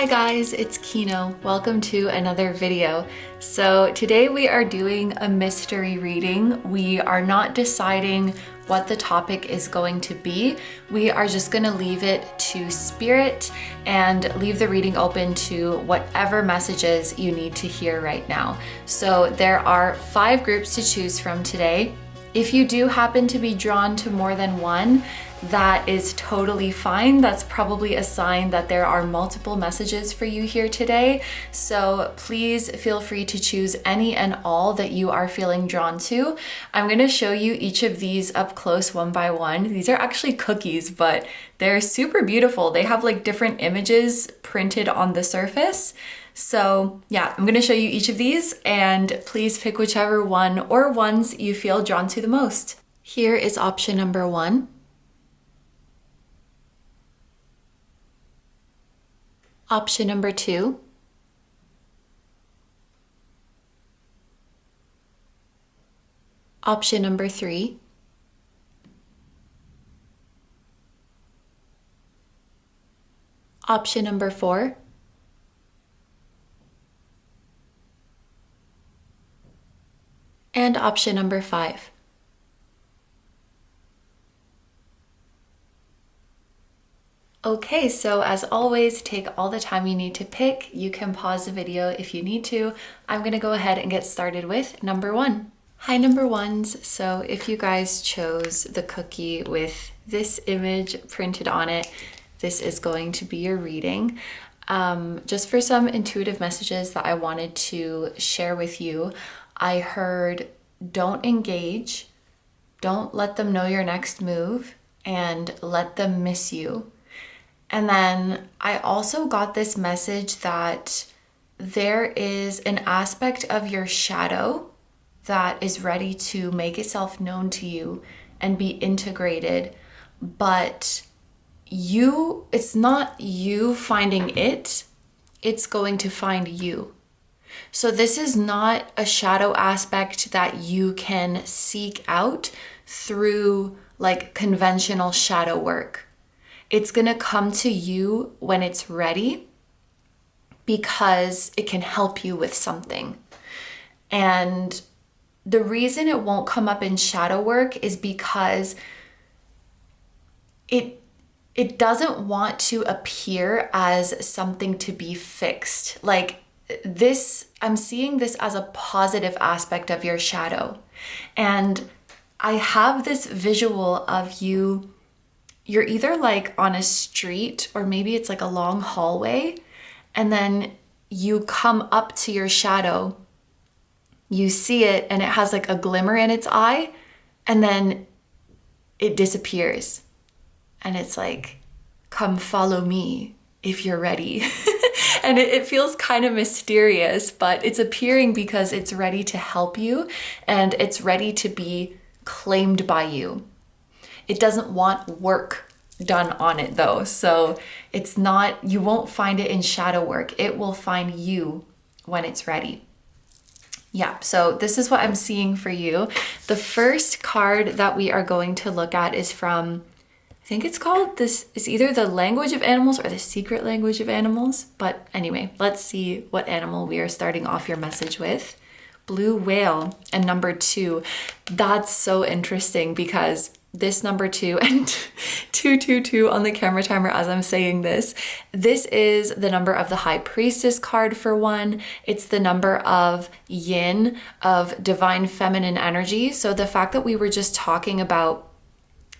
Hi guys, it's Kino. Welcome to another video. So today we are doing a mystery reading. We are not deciding what the topic is going to be. We are just going to leave it to spirit and leave the reading open to whatever messages you need to hear right now. So there are 5 groups to choose from today. If you do happen to be drawn to more than one, that is totally fine. That's probably a sign that there are multiple messages for you here today. So please feel free to choose any and all that you are feeling drawn to. I'm going to show you each of these up close one by one. These are actually cookies, but they're super beautiful. They have like different images printed on the surface. So yeah, I'm going to show you each of these and please pick whichever one or ones you feel drawn to the most. Here is option number 1. Option number 2. Option number 3. Option number 4. And option number 5. Okay, so as always, take all the time you need to pick. You can pause the video if you need to. I'm gonna go ahead and get started with number 1. Hi number ones. So if you guys chose the cookie with this image printed on it, this is going to be your reading. Just for some intuitive messages that I wanted to share with you, I heard don't engage, don't let them know your next move, and let them miss you. And then I also got this message that there is an aspect of your shadow that is ready to make itself known to you and be integrated, but it's not you finding it, it's going to find you. So this is not a shadow aspect that you can seek out through like conventional shadow work. It's going to come to you when it's ready because it can help you with something. And the reason it won't come up in shadow work is because it doesn't want to appear as something to be fixed. Like this, I'm seeing this as a positive aspect of your shadow. And I have this visual of you're either like on a street or maybe it's like a long hallway, and then you come up to your shadow, you see it and it has like a glimmer in its eye, and then it disappears. And it's like, come follow me if you're ready. And it feels kind of mysterious, but it's appearing because it's ready to help you and it's ready to be claimed by you. It doesn't want work done on it though. So it's not, you won't find it in shadow work. It will find you when it's ready. Yeah, so this is what I'm seeing for you. The first card that we are going to look at is from, I think it's called, this is either the language of animals or the secret language of animals. But anyway, let's see what animal we are starting off your message with. Blue whale and number 2. That's so interesting because this number 2 and 222 on the camera timer as I'm saying this is the number of the High Priestess card for one. It's the number of yin, of divine feminine energy. So the fact that we were just talking about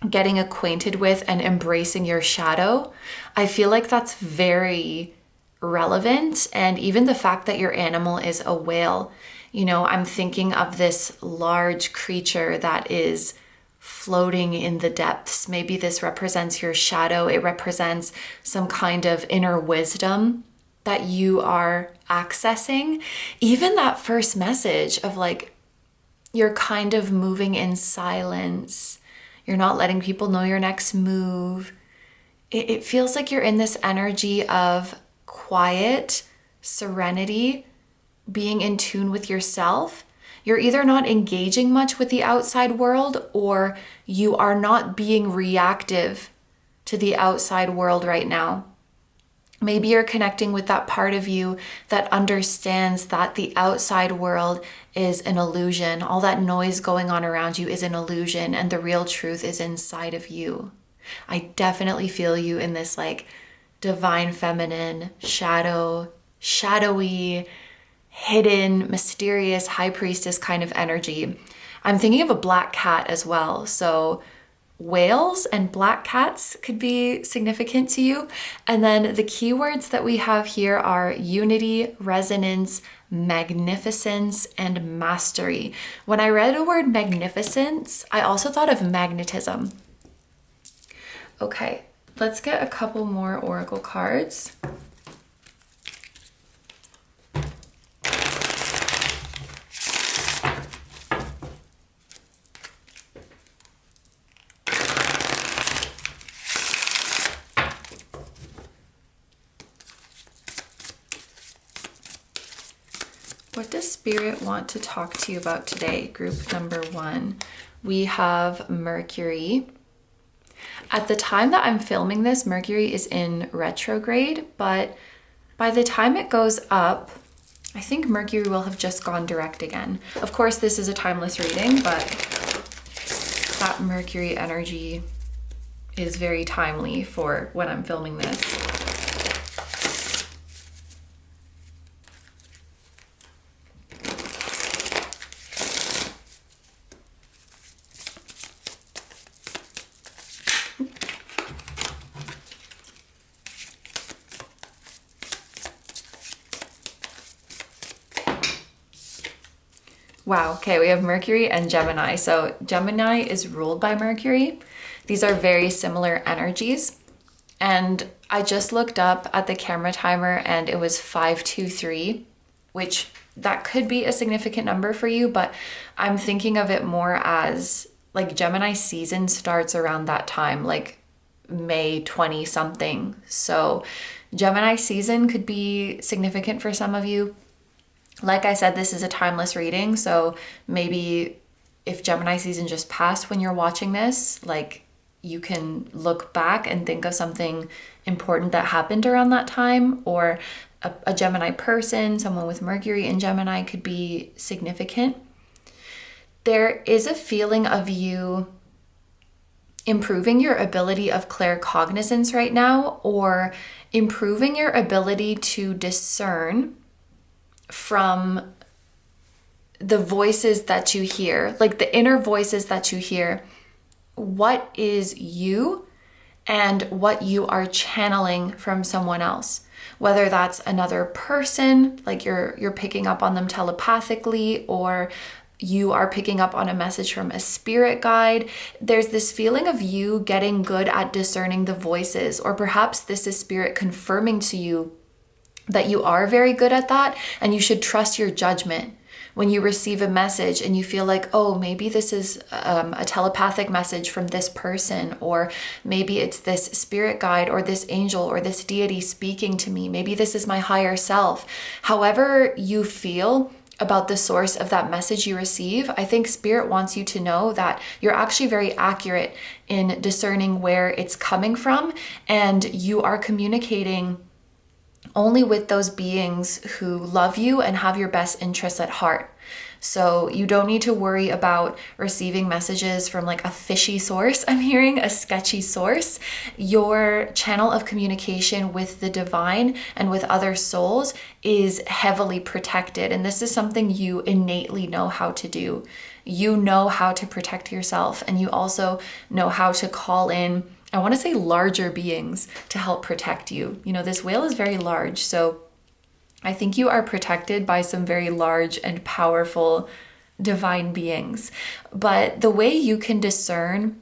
getting acquainted with and embracing your shadow, I feel like that's very relevant. And even the fact that your animal is a whale, you know, I'm thinking of this large creature that is floating in the depths. Maybe this represents your shadow. It represents some kind of inner wisdom that you are accessing. Even that first message of like, you're kind of moving in silence. You're not letting people know your next move. It feels like you're in this energy of quiet, serenity, being in tune with yourself. You're either not engaging much with the outside world or you are not being reactive to the outside world right now. Maybe you're connecting with that part of you that understands that the outside world is an illusion. All that noise going on around you is an illusion, and the real truth is inside of you. I definitely feel you in this like divine feminine, shadowy, hidden, mysterious high priestess kind of energy. I'm thinking of a black cat as well. So whales and black cats could be significant to you. And then the keywords that we have here are unity, resonance, magnificence, and mastery. When I read the word magnificence, I also thought of magnetism. Okay, let's get a couple more oracle cards. What does Spirit want to talk to you about today? Group number 1. We have Mercury. At the time that I'm filming this, Mercury is in retrograde, but by the time it goes up, I think Mercury will have just gone direct again. Of course, this is a timeless reading, but that Mercury energy is very timely for when I'm filming this. Wow, okay, we have Mercury and Gemini. So Gemini is ruled by Mercury. These are very similar energies. And I just looked up at the camera timer and it was 523, which that could be a significant number for you, but I'm thinking of it more as like Gemini season starts around that time, like May 20 something. So Gemini season could be significant for some of you. Like I said, this is a timeless reading, so maybe if Gemini season just passed when you're watching this, like you can look back and think of something important that happened around that time, or a Gemini person, someone with Mercury in Gemini could be significant. There is a feeling of you improving your ability of claircognizance right now, or improving your ability to discern from the voices that you hear, like the inner voices that you hear, what is you and what you are channeling from someone else. Whether that's another person, like you're picking up on them telepathically, or you are picking up on a message from a spirit guide. There's this feeling of you getting good at discerning the voices, or perhaps this is spirit confirming to you that you are very good at that, and you should trust your judgment when you receive a message and you feel like, oh, maybe this is a telepathic message from this person, or maybe it's this spirit guide or this angel or this deity speaking to me. Maybe this is my higher self. However you feel about the source of that message you receive, I think spirit wants you to know that you're actually very accurate in discerning where it's coming from, and you are communicating only with those beings who love you and have your best interests at heart. So you don't need to worry about receiving messages from like a fishy source. I'm hearing a sketchy source. Your channel of communication with the divine and with other souls is heavily protected. And this is something you innately know how to do. You know how to protect yourself, and you also know how to call in, I want to say, larger beings to help protect you. You know, this whale is very large, so I think you are protected by some very large and powerful divine beings. But the way you can discern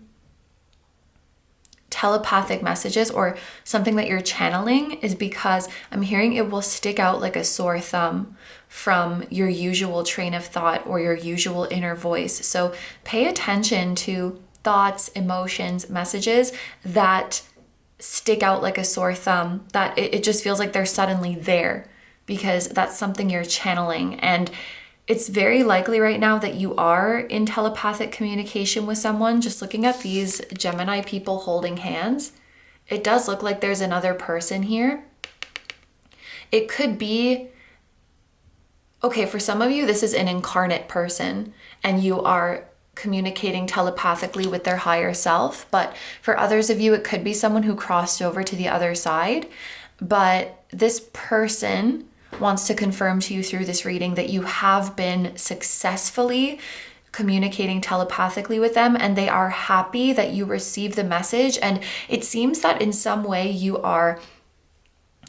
telepathic messages or something that you're channeling is because I'm hearing it will stick out like a sore thumb from your usual train of thought or your usual inner voice. So pay attention to thoughts, emotions, messages that stick out like a sore thumb, that it just feels like they're suddenly there, because that's something you're channeling. And it's very likely right now that you are in telepathic communication with someone. Just looking at these Gemini people holding hands, it does look like there's another person here. it could be, okay, for some of you, this is an incarnate person and you are communicating telepathically with their higher self. But for others of you, it could be someone who crossed over to the other side. But this person wants to confirm to you through this reading that you have been successfully communicating telepathically with them, and they are happy that you received the message. And it seems that in some way you are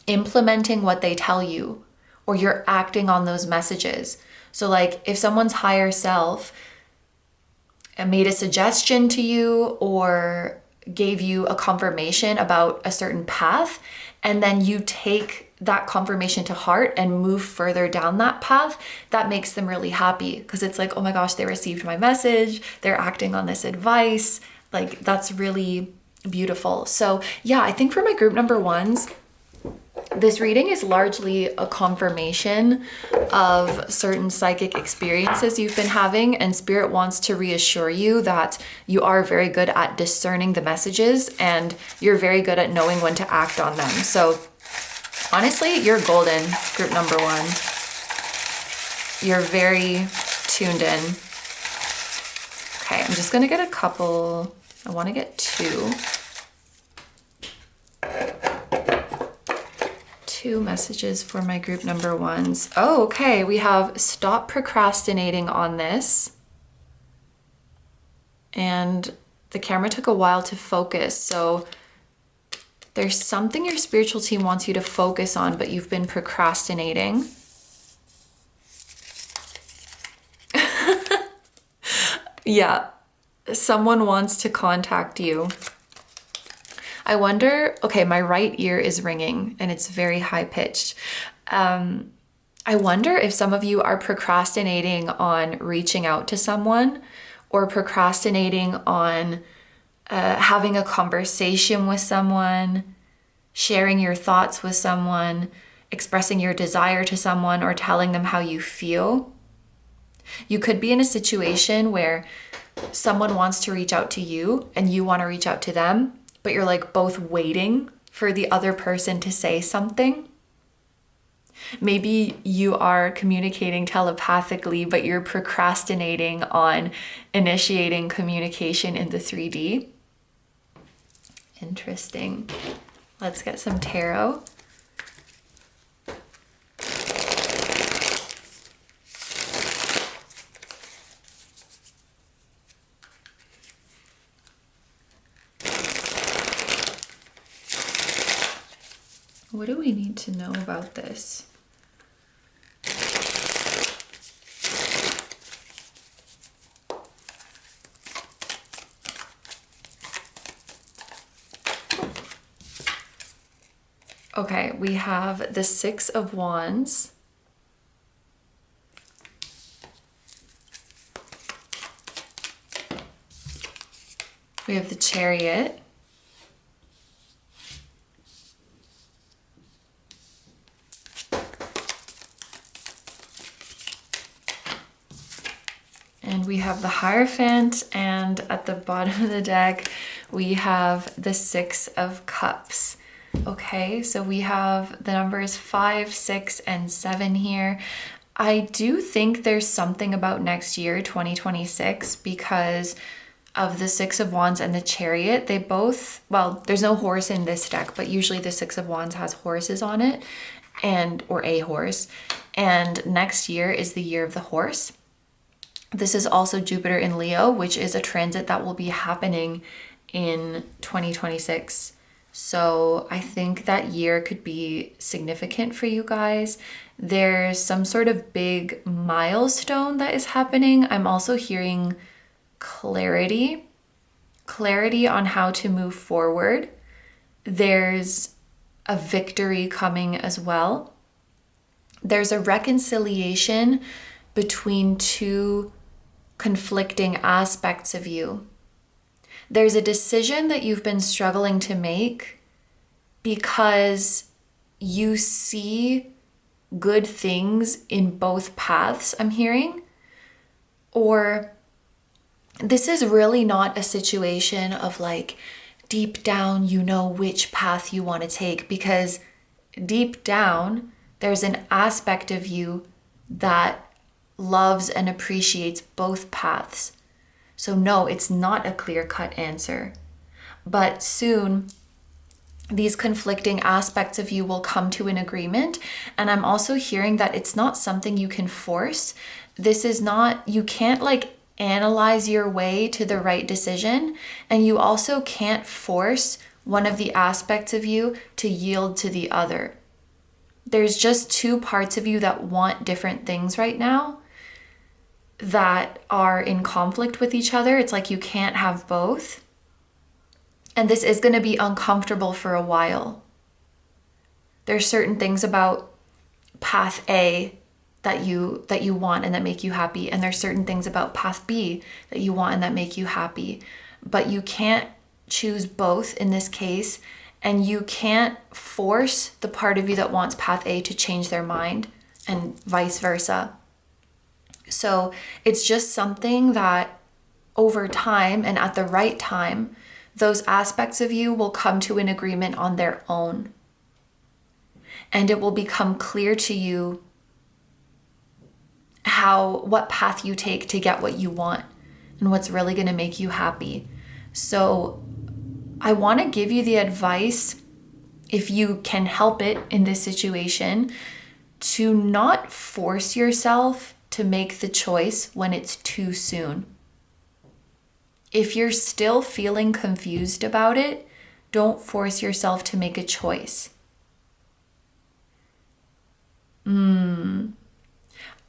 implementing what they tell you, or you're acting on those messages. So like if someone's higher self made a suggestion to you or gave you a confirmation about a certain path, and then you take that confirmation to heart and move further down that path, that makes them really happy, because it's like, oh my gosh, they received my message, they're acting on this advice. Like, that's really beautiful. So yeah, I think for my group number ones, this reading is largely a confirmation of certain psychic experiences you've been having, and Spirit wants to reassure you that you are very good at discerning the messages and you're very good at knowing when to act on them. So honestly, you're golden, group number one. You're very tuned in. Okay, I'm just gonna get a couple. I wanna get two messages for my group number ones. Oh, okay, we have stop procrastinating on this. And the camera took a while to focus, so there's something your spiritual team wants you to focus on, but you've been procrastinating. Yeah, someone wants to contact you. I wonder, okay, my right ear is ringing and it's very high pitched. I wonder if some of you are procrastinating on reaching out to someone, or procrastinating on having a conversation with someone, sharing your thoughts with someone, expressing your desire to someone, or telling them how you feel. You could be in a situation where someone wants to reach out to you and you want to reach out to them, but you're like both waiting for the other person to say something. Maybe you are communicating telepathically, but you're procrastinating on initiating communication in the 3D. Interesting. Let's get some tarot. What do we need to know about this? Okay, we have the Six of Wands. We have the Chariot. And we have the Hierophant, and at the bottom of the deck, we have the Six of Cups. Okay, so we have the numbers 5, 6, and 7 here. I do think there's something about next year, 2026, because of the Six of Wands and the Chariot. They both, well, there's no horse in this deck, but usually the Six of Wands has horses on it, or a horse. And next year is the year of the horse. This is also Jupiter in Leo, which is a transit that will be happening in 2026. So I think that year could be significant for you guys. There's some sort of big milestone that is happening. I'm also hearing clarity on how to move forward. There's a victory coming as well. There's a reconciliation between two conflicting aspects of you. There's a decision that you've been struggling to make because you see good things in both paths, I'm hearing. Or this is really not a situation of like deep down you know which path you want to take, because deep down There's an aspect of you that loves and appreciates both paths. So no, it's not a clear-cut answer. But soon, these conflicting aspects of you will come to an agreement. And I'm also hearing that it's not something you can force. This is not, you can't like analyze your way to the right decision. And you also can't force one of the aspects of you to yield to the other. There's just two parts of you that want different things right now that are in conflict with each other. It's like you can't have both. And this is going to be uncomfortable for a while. There's certain things about path A that you want and that make you happy. And there's certain things about path B that you want and that make you happy. But you can't choose both in this case. And you can't force the part of you that wants path A to change their mind and vice versa. So it's just something that over time and at the right time, those aspects of you will come to an agreement on their own. And it will become clear to you what path you take to get what you want and what's really going to make you happy. So I want to give you the advice, if you can help it in this situation, to not force yourself to make the choice when it's too soon. If you're still feeling confused about it, don't force yourself to make a choice.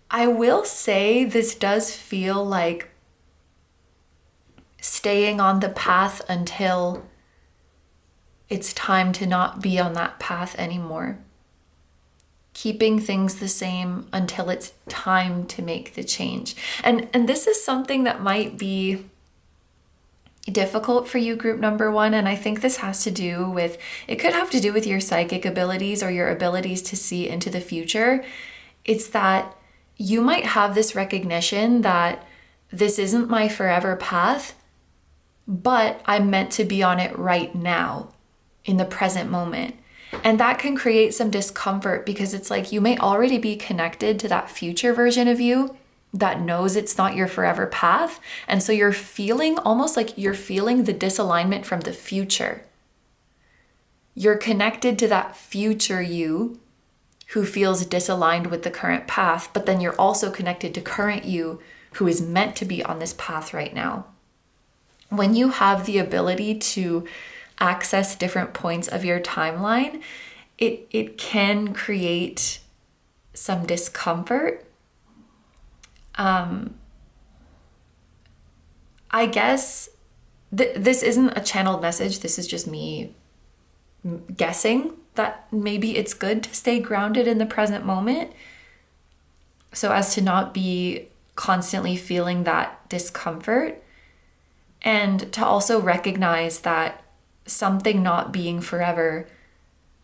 I will say this does feel like staying on the path until it's time to not be on that path anymore. Keeping things the same until it's time to make the change. And this is something that might be difficult for you, group number one. And I think this has to do with, it could have to do with your psychic abilities or your abilities to see into the future. It's that you might have this recognition that this isn't my forever path, but I'm meant to be on it right now in the present moment. And that can create some discomfort because it's like you may already be connected to that future version of you that knows it's not your forever path. And so you're feeling almost like you're feeling the disalignment from the future. You're connected to that future you who feels disaligned with the current path, but then you're also connected to current you who is meant to be on this path right now. When you have the ability to access different points of your timeline, it can create some discomfort. I guess this isn't a channeled message. This is just me guessing that maybe it's good to stay grounded in the present moment so as to not be constantly feeling that discomfort, and to also recognize that something not being forever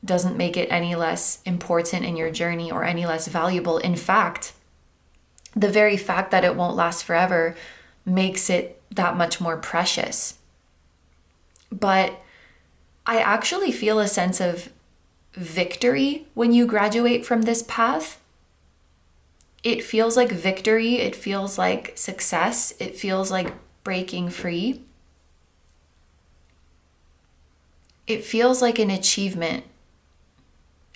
doesn't make it any less important in your journey or any less valuable. In fact, the very fact that it won't last forever makes it that much more precious. But I actually feel a sense of victory when you graduate from this path. It feels like victory. It feels like success. It feels like breaking free. It feels like an achievement.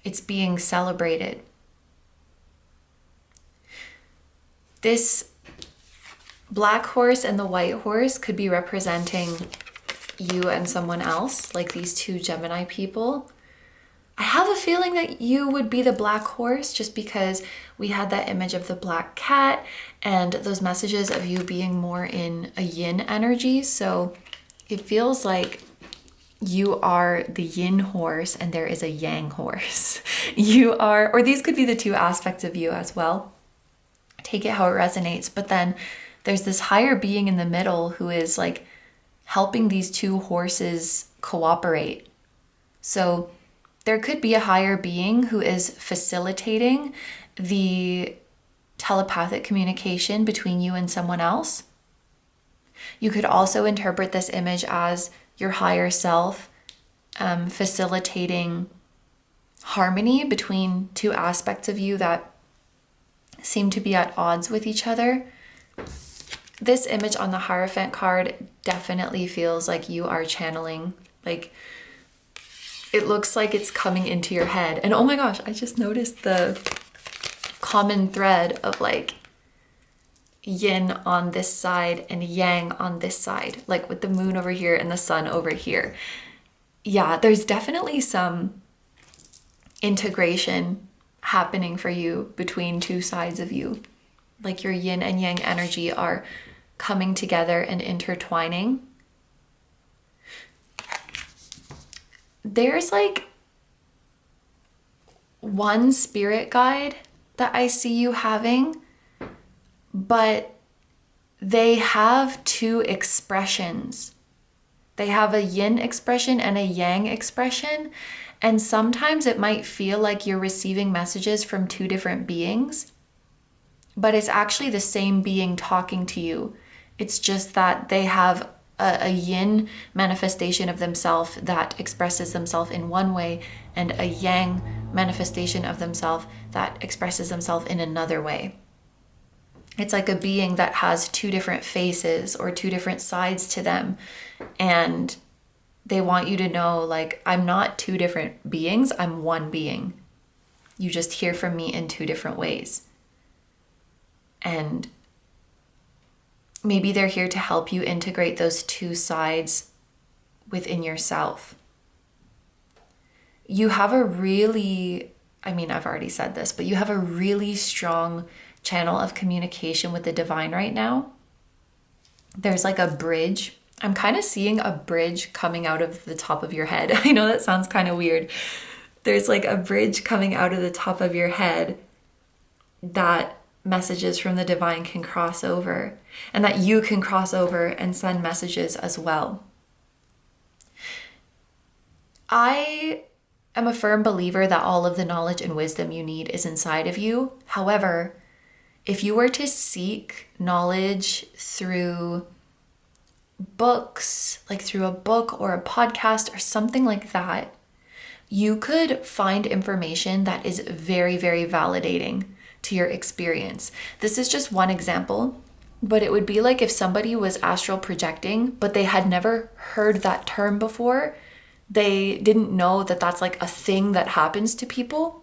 It's being celebrated. This black horse and the white horse could be representing you and someone else, like these two Gemini people. I have a feeling that you would be the black horse just because we had that image of the black cat and those messages of you being more in a yin energy. So it feels like you are the yin horse and there is a yang horse. You are, or these could be the two aspects of you as well. Take it how it resonates. But then there's this higher being in the middle who is like helping these two horses cooperate. So there could be a higher being who is facilitating the telepathic communication between you and someone else. You could also interpret this image as your higher self facilitating harmony between two aspects of you that seem to be at odds with each other. This image on the Hierophant card definitely feels like you are channeling, like it looks like it's coming into your head. And oh my gosh, I just noticed the common thread of like yin on this side and yang on this side, like with the moon over here and the sun over here. Yeah, there's definitely some integration happening for you between two sides of you. Like your yin and yang energy are coming together and intertwining. There's like one spirit guide that I see you having, but they have two expressions. They have a yin expression and a yang expression. And sometimes it might feel like you're receiving messages from two different beings, but it's actually the same being talking to you. It's just that they have a yin manifestation of themselves that expresses themselves in one way, and a yang manifestation of themselves that expresses themselves in another way. It's like a being that has two different faces or two different sides to them. And they want you to know, like, I'm not two different beings, I'm one being. You just hear from me in two different ways. And maybe they're here to help you integrate those two sides within yourself. You have a really, I've already said this, but you have a really strong channel of communication with the divine right now. There's like a bridge. I'm kind of seeing a bridge coming out of the top of your head. I know that sounds kind of weird. There's like a bridge coming out of the top of your head that messages from the divine can cross over, and that you can cross over and send messages as well. I am a firm believer that all of the knowledge and wisdom you need is inside of you. However, if you were to seek knowledge through books, like through a book or a podcast or something like that, you could find information that is very, very validating to your experience. This is just one example, but it would be like if somebody was astral projecting, but they had never heard that term before. They didn't know that that's like a thing that happens to people.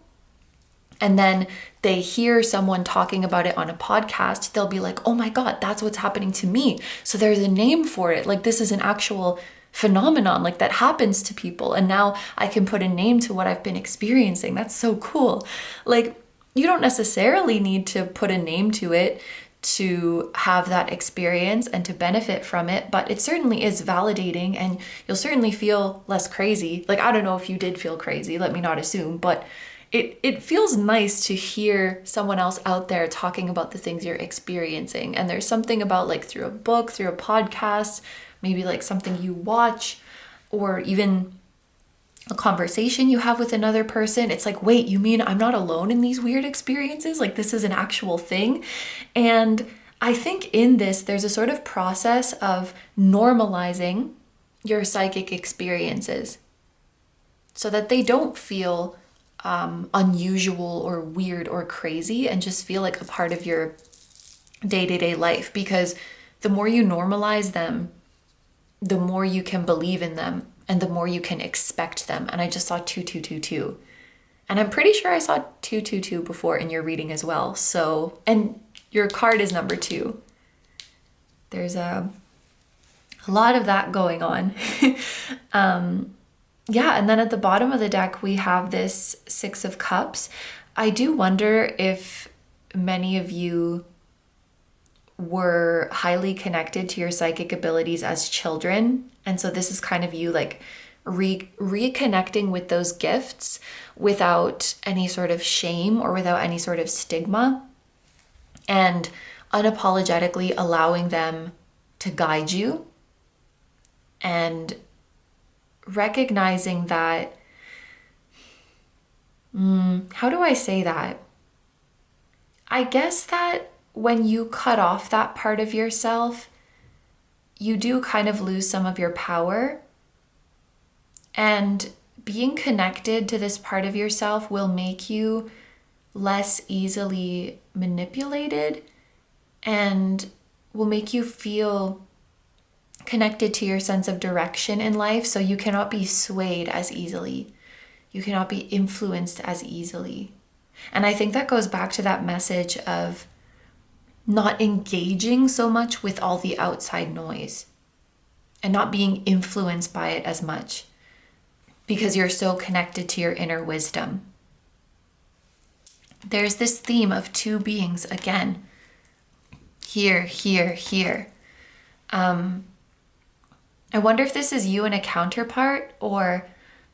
And then they hear someone talking about it on a podcast, they'll be like, oh my God, that's what's happening to me. So there's a name for it. Like, this is an actual phenomenon, like, that happens to people. And now I can put a name to what I've been experiencing. That's so cool. Like, you don't necessarily need to put a name to it to have that experience and to benefit from it, but it certainly is validating, and you'll certainly feel less crazy. Like, I don't know if you did feel crazy, let me not assume, but it feels nice to hear someone else out there talking about the things you're experiencing. And there's something about, like, through a book, through a podcast, maybe like something you watch, or even a conversation you have with another person. It's like, wait, you mean I'm not alone in these weird experiences? Like, this is an actual thing. And I think in this, there's a sort of process of normalizing your psychic experiences so that they don't feel unusual or weird or crazy, and just feel like a part of your day-to-day life. Because the more you normalize them, the more you can believe in them, and the more you can expect them. And I just saw 2222. And I'm pretty sure I saw 222 before in your reading as well. So, and your card is number 2. There's a lot of that going on. Yeah, and then at the bottom of the deck, we have this 6 of Cups. I do wonder if many of you were highly connected to your psychic abilities as children. And so this is kind of you, like, reconnecting with those gifts without any sort of shame or without any sort of stigma, and unapologetically allowing them to guide you, and recognizing that, how do I say that? I guess that when you cut off that part of yourself, you do kind of lose some of your power. And being connected to this part of yourself will make you less easily manipulated and will make you feel connected to your sense of direction in life, so you cannot be swayed as easily. You cannot be influenced as easily. And I think that goes back to that message of not engaging so much with all the outside noise and not being influenced by it as much because you're so connected to your inner wisdom. There's this theme of two beings again. Here. I wonder if this is you and a counterpart, or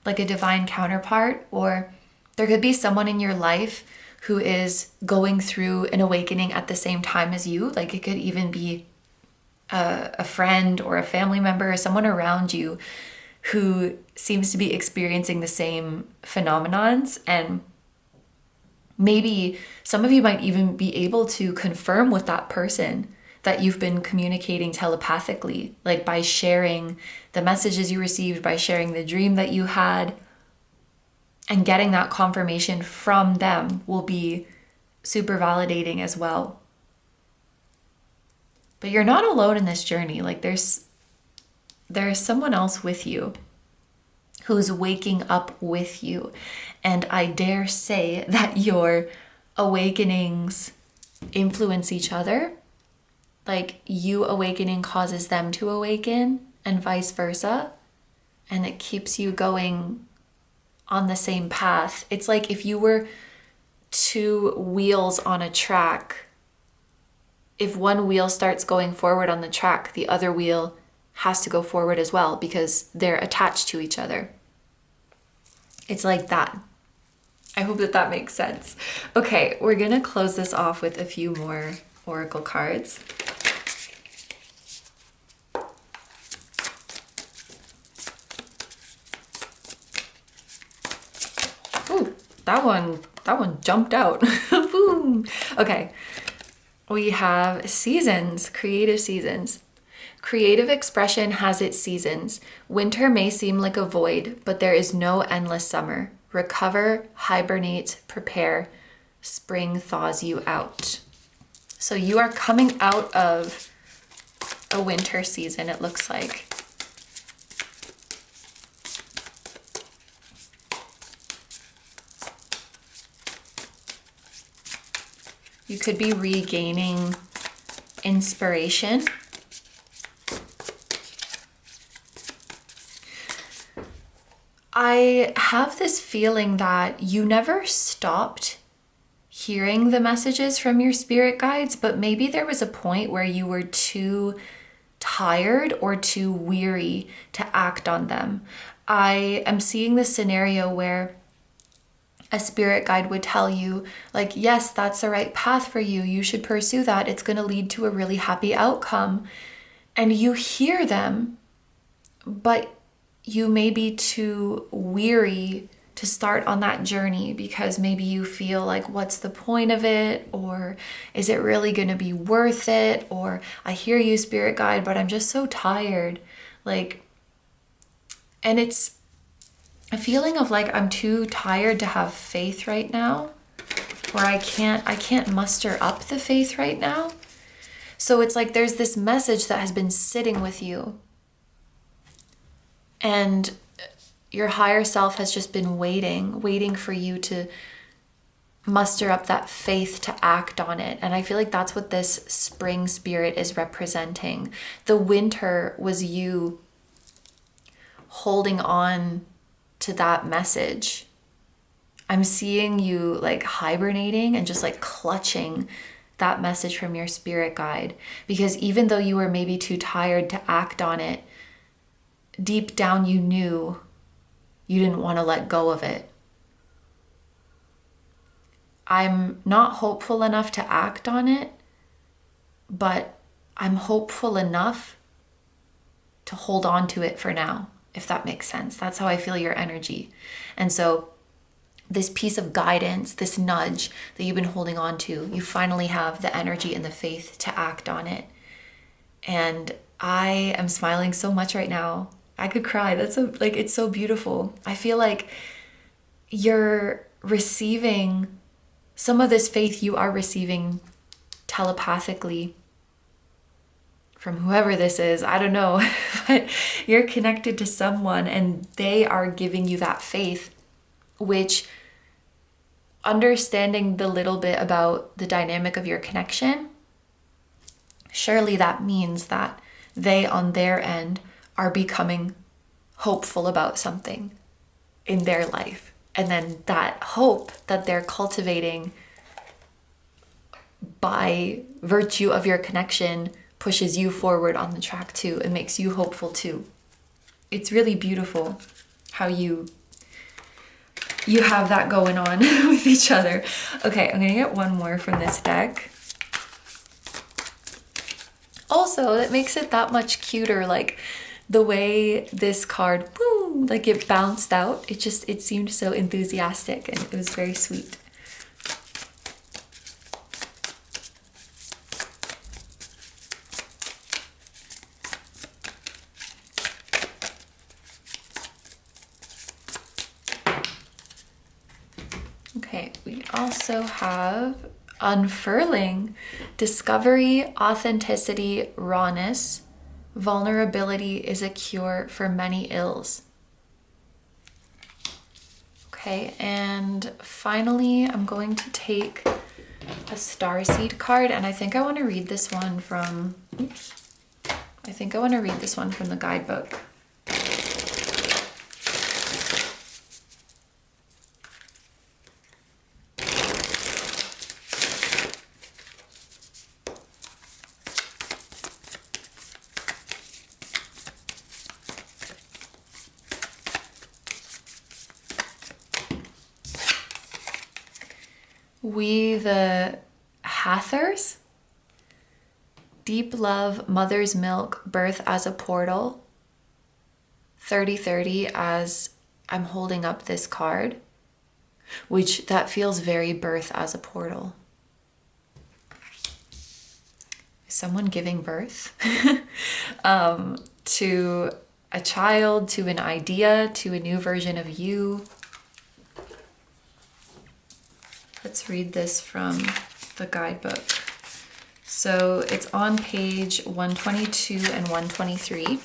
like a divine counterpart, or there could be someone in your life who is going through an awakening at the same time as you. Like it could even be a friend or a family member or someone around you who seems to be experiencing the same phenomenons. And maybe some of you might even be able to confirm with that person that you've been communicating telepathically, like by sharing the messages you received, by sharing the dream that you had, and getting that confirmation from them will be super validating as well. But you're not alone in this journey. Like there's someone else with you who's waking up with you. And I dare say that your awakenings influence each other. Like you awakening causes them to awaken and vice versa. And it keeps you going on the same path. It's like if you were two wheels on a track, if one wheel starts going forward on the track, the other wheel has to go forward as well because they're attached to each other. It's like that. I hope that makes sense. Okay, we're gonna close this off with a few more oracle cards. Ooh, that one jumped out. Boom. Okay. We have seasons, creative seasons. Creative expression has its seasons. Winter may seem like a void, but there is no endless summer. Recover, hibernate, prepare. Spring thaws you out. So you are coming out of a winter season, it looks like. You could be regaining inspiration. I have this feeling that you never stopped hearing the messages from your spirit guides, but maybe there was a point where you were too tired or too weary to act on them. I am seeing this scenario where a spirit guide would tell you, like, yes, that's the right path for you. You should pursue that. It's going to lead to a really happy outcome. And you hear them, but you may be too weary to start on that journey because maybe you feel like, what's the point of it? Or is it really going to be worth it? Or I hear you, spirit guide, but I'm just so tired. And it's a feeling of like, I'm too tired to have faith right now, or I can't muster up the faith right now. So it's like there's this message that has been sitting with you, and your higher self has just been waiting for you to muster up that faith to act on it. And I feel like that's what this spring spirit is representing. The winter was you holding on to that message. I'm seeing you like hibernating and just like clutching that message from your spirit guide, because even though you were maybe too tired to act on it, deep down you knew you didn't want to let go of it. I'm not hopeful enough to act on it, but I'm hopeful enough to hold on to it for now, if that makes sense. That's how I feel your energy. And so this piece of guidance, this nudge that you've been holding on to, you finally have the energy and the faith to act on it. And I am smiling so much right now. I could cry. That's like, it's so beautiful. I feel like you're receiving some of this faith, you are receiving telepathically from whoever this is. I don't know, but you're connected to someone and they are giving you that faith, which, understanding the little bit about the dynamic of your connection, surely that means that they on their end are becoming hopeful about something in their life. And then that hope that they're cultivating by virtue of your connection pushes you forward on the track too. It makes you hopeful too. It's really beautiful how you have that going on with each other. Okay, I'm gonna get one more from this deck. Also, that makes it that much cuter, like the way this card, boom, like it bounced out. It seemed so enthusiastic and it was very sweet. Okay, we also have unfurling, discovery, authenticity, rawness. Vulnerability is a cure for many ills. Okay, and finally, I'm going to take a Starseed card, and I think I want to read this one from, I think I want to read this one from the guidebook. We the Hathors, deep love, mother's milk, birth as a portal, 3030 as I'm holding up this card, which that feels very birth as a portal. Is someone giving birth to a child, to an idea, to a new version of you? Let's read this from the guidebook. So it's on page 122 and 123.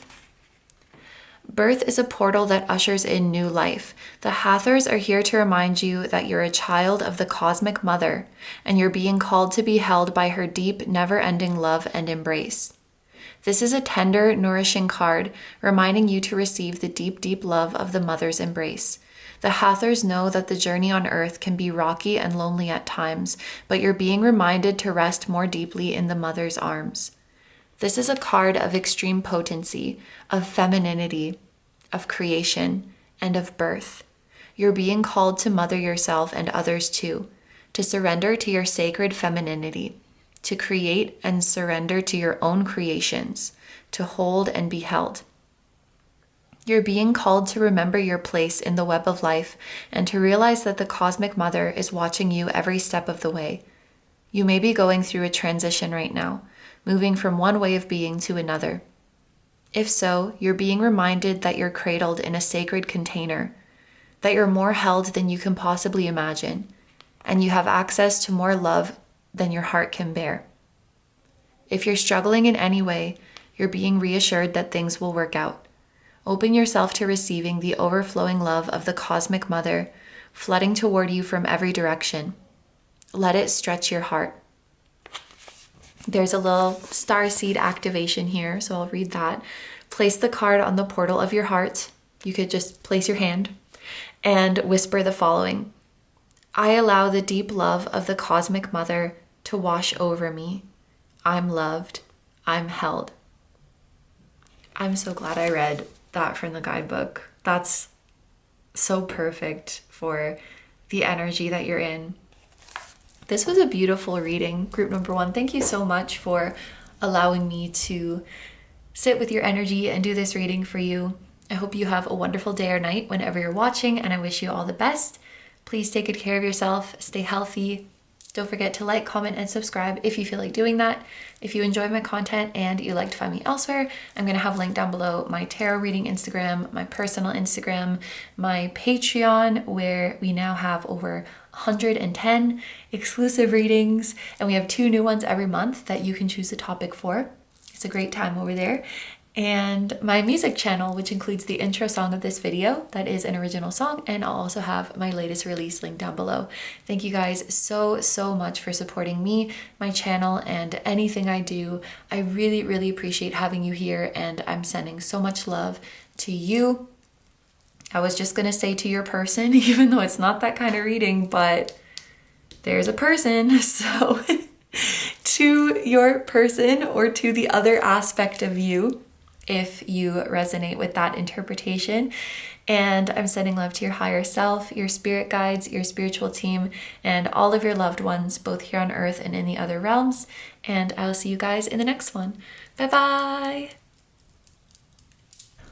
Birth is a portal that ushers in new life. The Hathors are here to remind you that you're a child of the cosmic mother, and you're being called to be held by her deep, never-ending love and embrace. This is a tender, nourishing card, reminding you to receive the deep, deep love of the mother's embrace. The Hathors know that the journey on earth can be rocky and lonely at times, but you're being reminded to rest more deeply in the mother's arms. This is a card of extreme potency, of femininity, of creation, and of birth. You're being called to mother yourself and others too, to surrender to your sacred femininity, to create and surrender to your own creations, to hold and be held. You're being called to remember your place in the web of life and to realize that the cosmic mother is watching you every step of the way. You may be going through a transition right now, moving from one way of being to another. If so, you're being reminded that you're cradled in a sacred container, that you're more held than you can possibly imagine, and you have access to more love than your heart can bear. If you're struggling in any way, you're being reassured that things will work out. Open yourself to receiving the overflowing love of the cosmic mother, flooding toward you from every direction. Let it stretch your heart. There's a little starseed activation here, so I'll read that. Place the card on the portal of your heart. You could just place your hand and whisper the following. I allow the deep love of the cosmic mother to wash over me. I'm loved. I'm held. I'm so glad I read that from the guidebook. That's so perfect for the energy that you're in. This was a beautiful reading, group number 1. Thank you so much for allowing me to sit with your energy and do this reading for you. I hope you have a wonderful day or night whenever you're watching, and I wish you all the best. Please take good care of yourself, stay healthy, Don't forget to like, comment, and subscribe if you feel like doing that. If you enjoy my content and you'd like to find me elsewhere, I'm going to have linked down below my tarot reading Instagram, my personal Instagram, my Patreon, where we now have over 110 exclusive readings, and we have 2 new ones every month that you can choose a topic for. It's a great time over there. And my music channel, which includes the intro song of this video, that is an original song, and I'll also have my latest release linked down below. Thank you guys so much for supporting me, my channel, and anything I do. I really appreciate having you here, and I'm sending so much love to you. I was just gonna say to your person, even though it's not that kind of reading, but there's a person, so to your person or to the other aspect of you, if you resonate with that interpretation. And I'm sending love to your higher self, your spirit guides, your spiritual team, and all of your loved ones, both here on earth and in the other realms. And I will see you guys in the next one. Bye bye.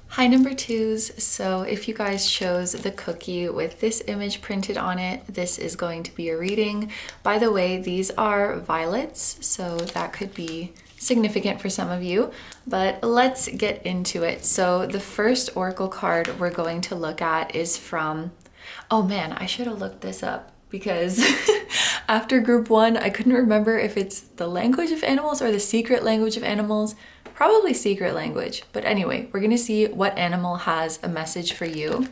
Hi number 2s. So if you guys chose the cookie with this image printed on it, this is going to be a reading. By the way, these are violets, so that could be significant for some of you, but let's get into it. So the first oracle card we're going to look at is from, oh man, I should have looked this up because after group 1, I couldn't remember if it's the language of animals or the secret language of animals. Probably secret language, but anyway, we're gonna see what animal has a message for you.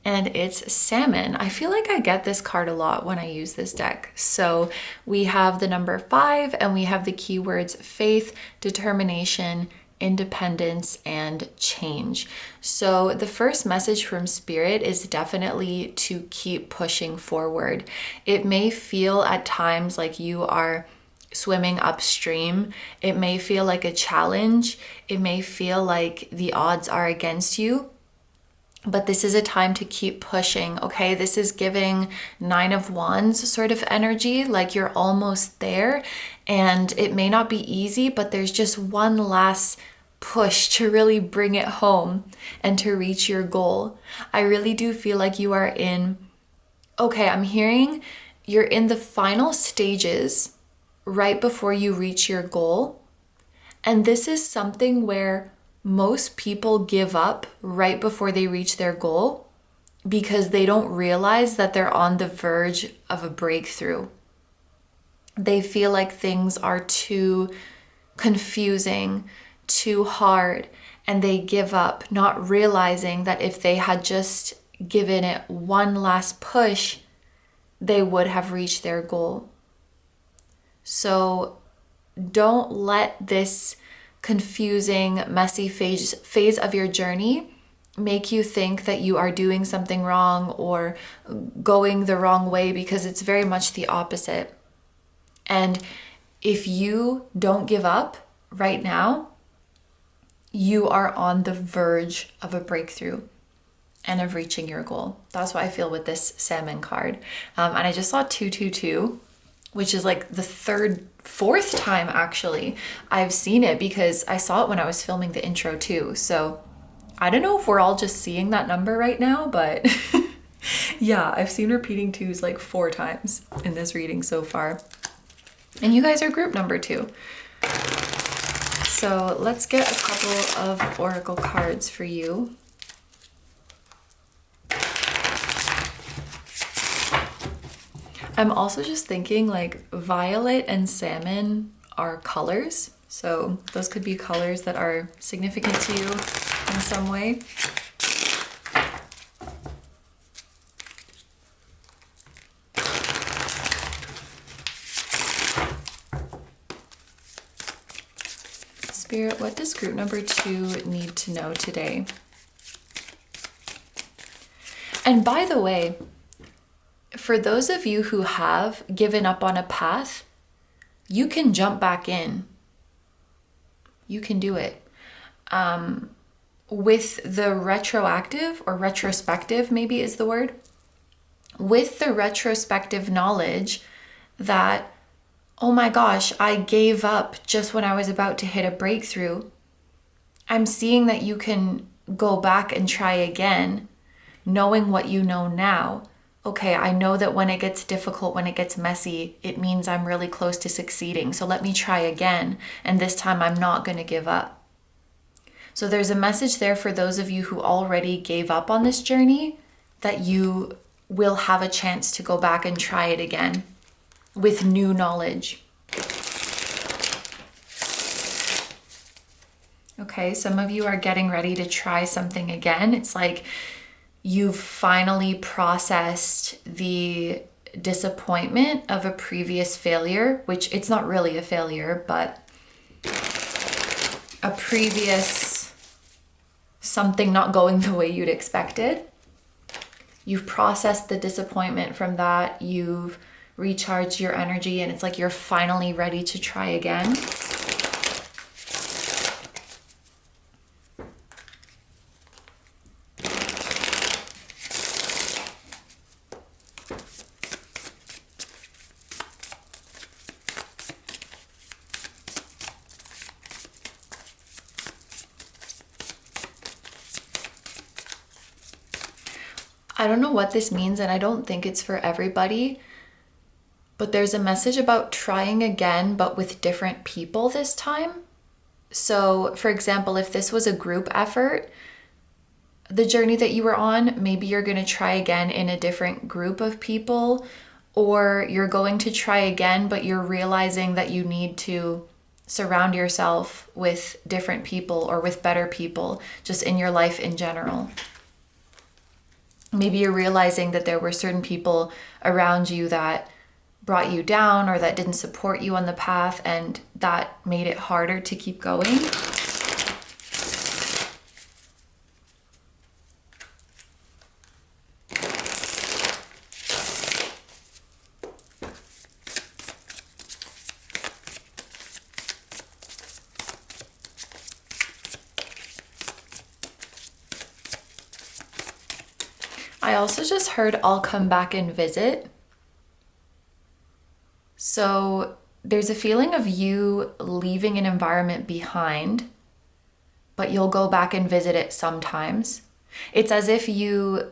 And it's salmon. I feel like I get this card a lot when I use this deck. So we have the number 5 and we have the keywords faith, determination, independence, and change. So the first message from Spirit is definitely to keep pushing forward. It may feel at times like you are swimming upstream. It may feel like a challenge. It may feel like the odds are against you. But this is a time to keep pushing, okay? This is giving 9 of Wands sort of energy, like you're almost there. And it may not be easy, but there's just one last push to really bring it home and to reach your goal. I really do feel like you are in, okay, I'm hearing you're in the final stages right before you reach your goal. And this is something where most people give up right before they reach their goal because they don't realize that they're on the verge of a breakthrough. They feel like things are too confusing, too hard, and they give up, not realizing that if they had just given it one last push, they would have reached their goal. So don't let this confusing, messy phase of your journey make you think that you are doing something wrong or going the wrong way, because it's very much the opposite. And if you don't give up right now, you are on the verge of a breakthrough and of reaching your goal. That's what I feel with this salmon card. And I just saw 222, which is like the fourth time actually I've seen it, because I saw it when I was filming the intro too. So I don't know if we're all just seeing that number right now, but yeah, I've seen repeating 2s like 4 times in this reading so far. And you guys are group number 2. So let's get a couple of oracle cards for you. I'm also just thinking like violet and salmon are colors. So those could be colors that are significant to you in some way. Spirit, what does group number 2 need to know today? And by the way, for those of you who have given up on a path, you can jump back in. You can do it. With the retroactive or retrospective, maybe is the word, with the retrospective knowledge that, oh my gosh, I gave up just when I was about to hit a breakthrough, I'm seeing that you can go back and try again, knowing what you know now, okay, I know that when it gets difficult, when it gets messy, it means I'm really close to succeeding. So let me try again. And this time I'm not going to give up. So there's a message there for those of you who already gave up on this journey, that you will have a chance to go back and try it again with new knowledge. Okay, some of you are getting ready to try something again. It's like you've finally processed the disappointment of a previous failure, which it's not really a failure, but a previous something not going the way you'd expected. You've processed the disappointment from that. You've recharged your energy, and it's like you're finally ready to try again. I don't know what this means, and I don't think it's for everybody, but there's a message about trying again, but with different people this time. So, for example, if this was a group effort, the journey that you were on, maybe you're going to try again in a different group of people, or you're going to try again, but you're realizing that you need to surround yourself with different people or with better people just in your life in general. Maybe you're realizing that there were certain people around you that brought you down or that didn't support you on the path, and that made it harder to keep going. I also just heard I'll come back and visit. So there's a feeling of you leaving an environment behind, but you'll go back and visit it sometimes. It's as if you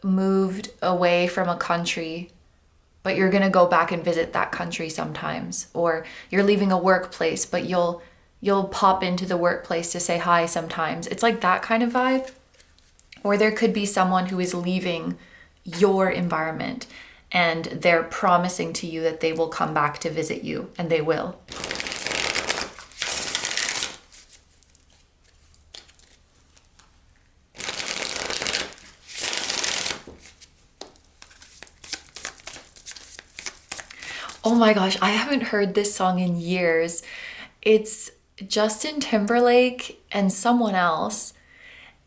moved away from a country, but you're going to go back and visit that country sometimes. Or you're leaving a workplace, but you'll pop into the workplace to say hi sometimes. It's like that kind of vibe. Or there could be someone who is leaving your environment and they're promising to you that they will come back to visit you, and they will. Oh my gosh, I haven't heard this song in years. It's Justin Timberlake and someone else.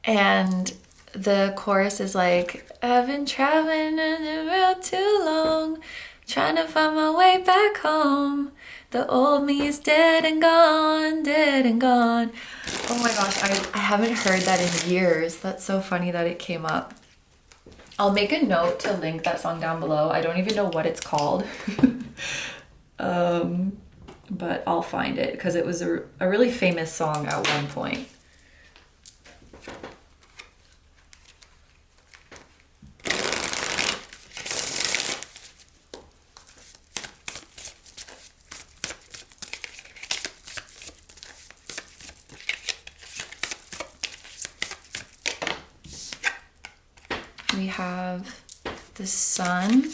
And the chorus is like, I've been traveling the road too long, trying to find my way back home. The old me is dead and gone, dead and gone. Oh my gosh, I haven't heard that in years. That's so funny that it came up. I'll make a note to link that song down below. I don't even know what it's called. But I'll find it because it was a really famous song at one point. We have the sun.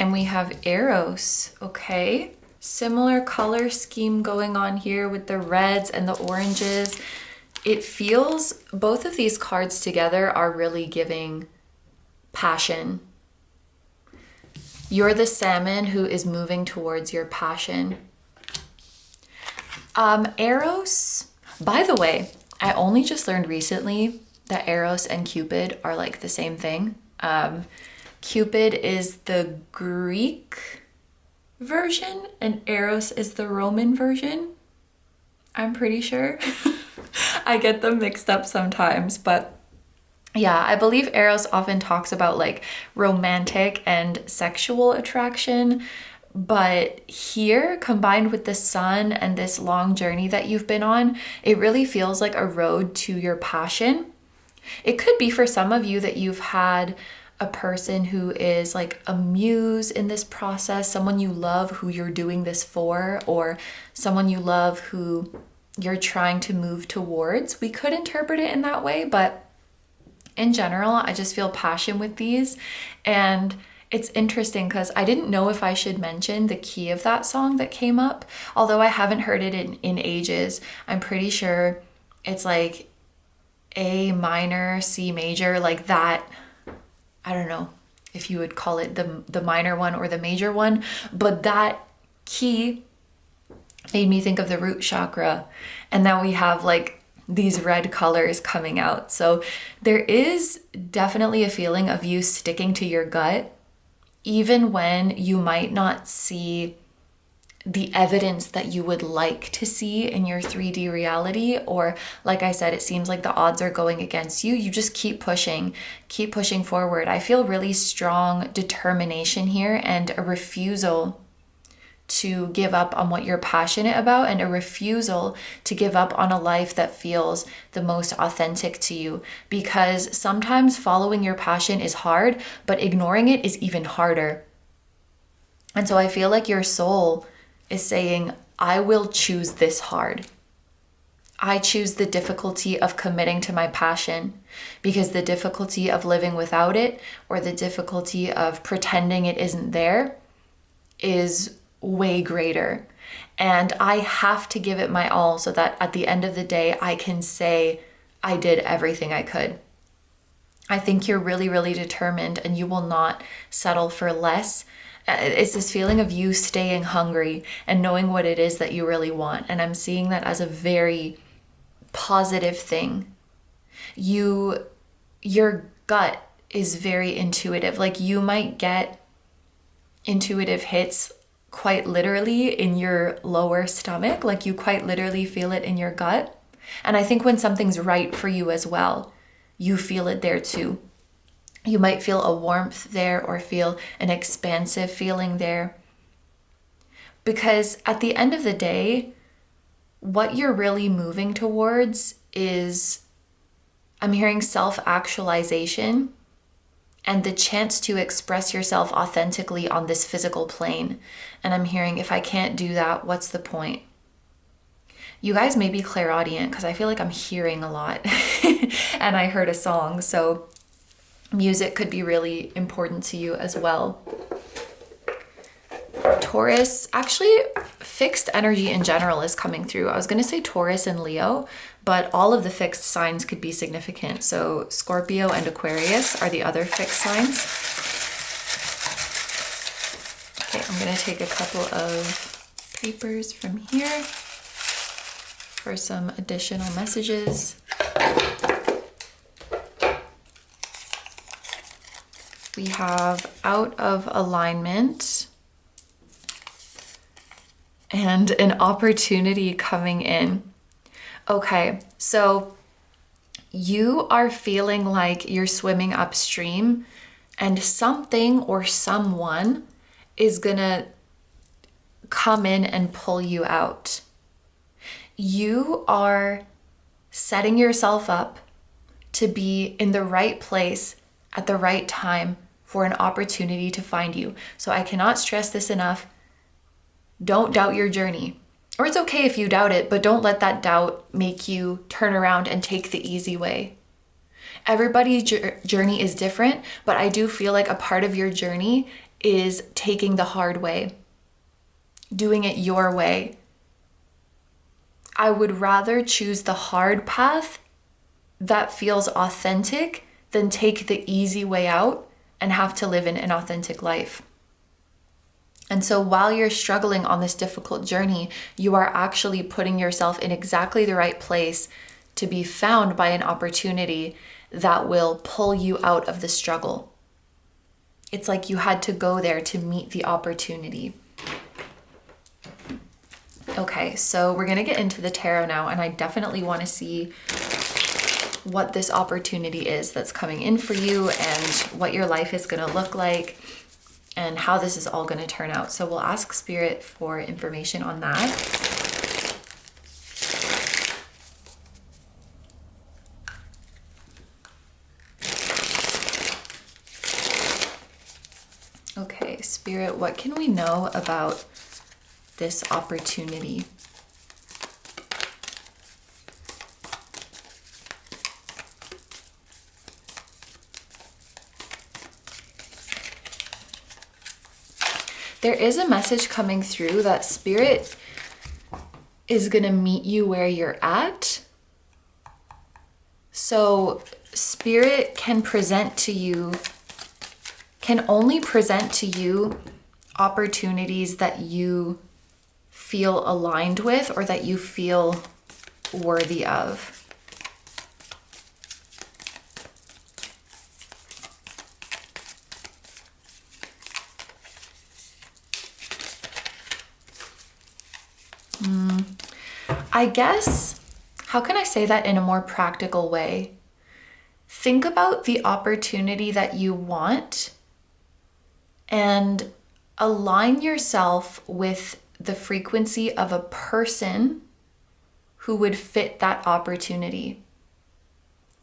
And we have Eros, okay? Similar color scheme going on here with the reds and the oranges. It feels, both of these cards together are really giving passion. You're the salmon who is moving towards your passion. Eros, by the way, I only just learned recently that Eros and Cupid are like the same thing. Cupid is the Greek version and Eros is the Roman version. I'm pretty sure. I get them mixed up sometimes, but yeah, I believe Eros often talks about like romantic and sexual attraction, But here, combined with the sun and this long journey that you've been on, it really feels like a road to your passion. It could be for some of you that you've had a person who is like a muse in this process, someone you love who you're doing this for, or someone you love who you're trying to move towards. We could interpret it in that way, but in general, I just feel passion with these. And it's interesting because I didn't know if I should mention the key of that song that came up, although I haven't heard it in ages. I'm pretty sure it's like A minor, C major, like that. I don't know if you would call it the minor one or the major one, but that key made me think of the root chakra. And now we have like these red colors coming out. So there is definitely a feeling of you sticking to your gut, even when you might not see the evidence that you would like to see in your 3D reality, or like I said, it seems like the odds are going against you. You just keep pushing forward. I feel really strong determination here and a refusal to give up on what you're passionate about, and a refusal to give up on a life that feels the most authentic to you. Because sometimes following your passion is hard, but ignoring it is even harder. And so I feel like your soul is saying, I will choose this hard. I choose the difficulty of committing to my passion, because the difficulty of living without it, or the difficulty of pretending it isn't there, is way greater. And I have to give it my all so that at the end of the day, I can say I did everything I could. I think you're really, really determined, and you will not settle for less. It's this feeling of you staying hungry and knowing what it is that you really want. And I'm seeing that as a very positive thing. Your gut is very intuitive. Like, you might get intuitive hits quite literally in your lower stomach. Like, you quite literally feel it in your gut. And I think when something's right for you as well, you feel it there too. You might feel a warmth there, or feel an expansive feeling there. Because at the end of the day, what you're really moving towards is, I'm hearing self-actualization and the chance to express yourself authentically on this physical plane. And I'm hearing, if I can't do that, what's the point? You guys may be clairaudient, because I feel like I'm hearing a lot and I heard a song. So music could be really important to you as well. Taurus, actually fixed energy in general is coming through. I was going to say Taurus and Leo, but all of the fixed signs could be significant. So Scorpio and Aquarius are the other fixed signs. Okay, I'm going to take a couple of papers from here for some additional messages. We have out of alignment and an opportunity coming in. Okay, so you are feeling like you're swimming upstream, and something or someone is gonna come in and pull you out. You are setting yourself up to be in the right place at the right time for an opportunity to find you. So I cannot stress this enough. Don't doubt your journey. Or it's okay if you doubt it, but don't let that doubt make you turn around and take the easy way. Everybody's journey is different, but I do feel like a part of your journey is taking the hard way, doing it your way. I would rather choose the hard path that feels authentic than take the easy way out and have to live an inauthentic life. And so while you're struggling on this difficult journey, you are actually putting yourself in exactly the right place to be found by an opportunity that will pull you out of the struggle. It's like you had to go there to meet the opportunity. Okay, so we're gonna get into the tarot now, and I definitely want to see what this opportunity is that's coming in for you and what your life is going to look like. and how this is all going to turn out. So we'll ask Spirit for information on that. Okay, Spirit, what can we know about this opportunity? There is a message coming through that Spirit is going to meet you where you're at. So Spirit can only present to you opportunities that you feel aligned with or that you feel worthy of. I guess, how can I say that in a more practical way? Think about the opportunity that you want and align yourself with the frequency of a person who would fit that opportunity.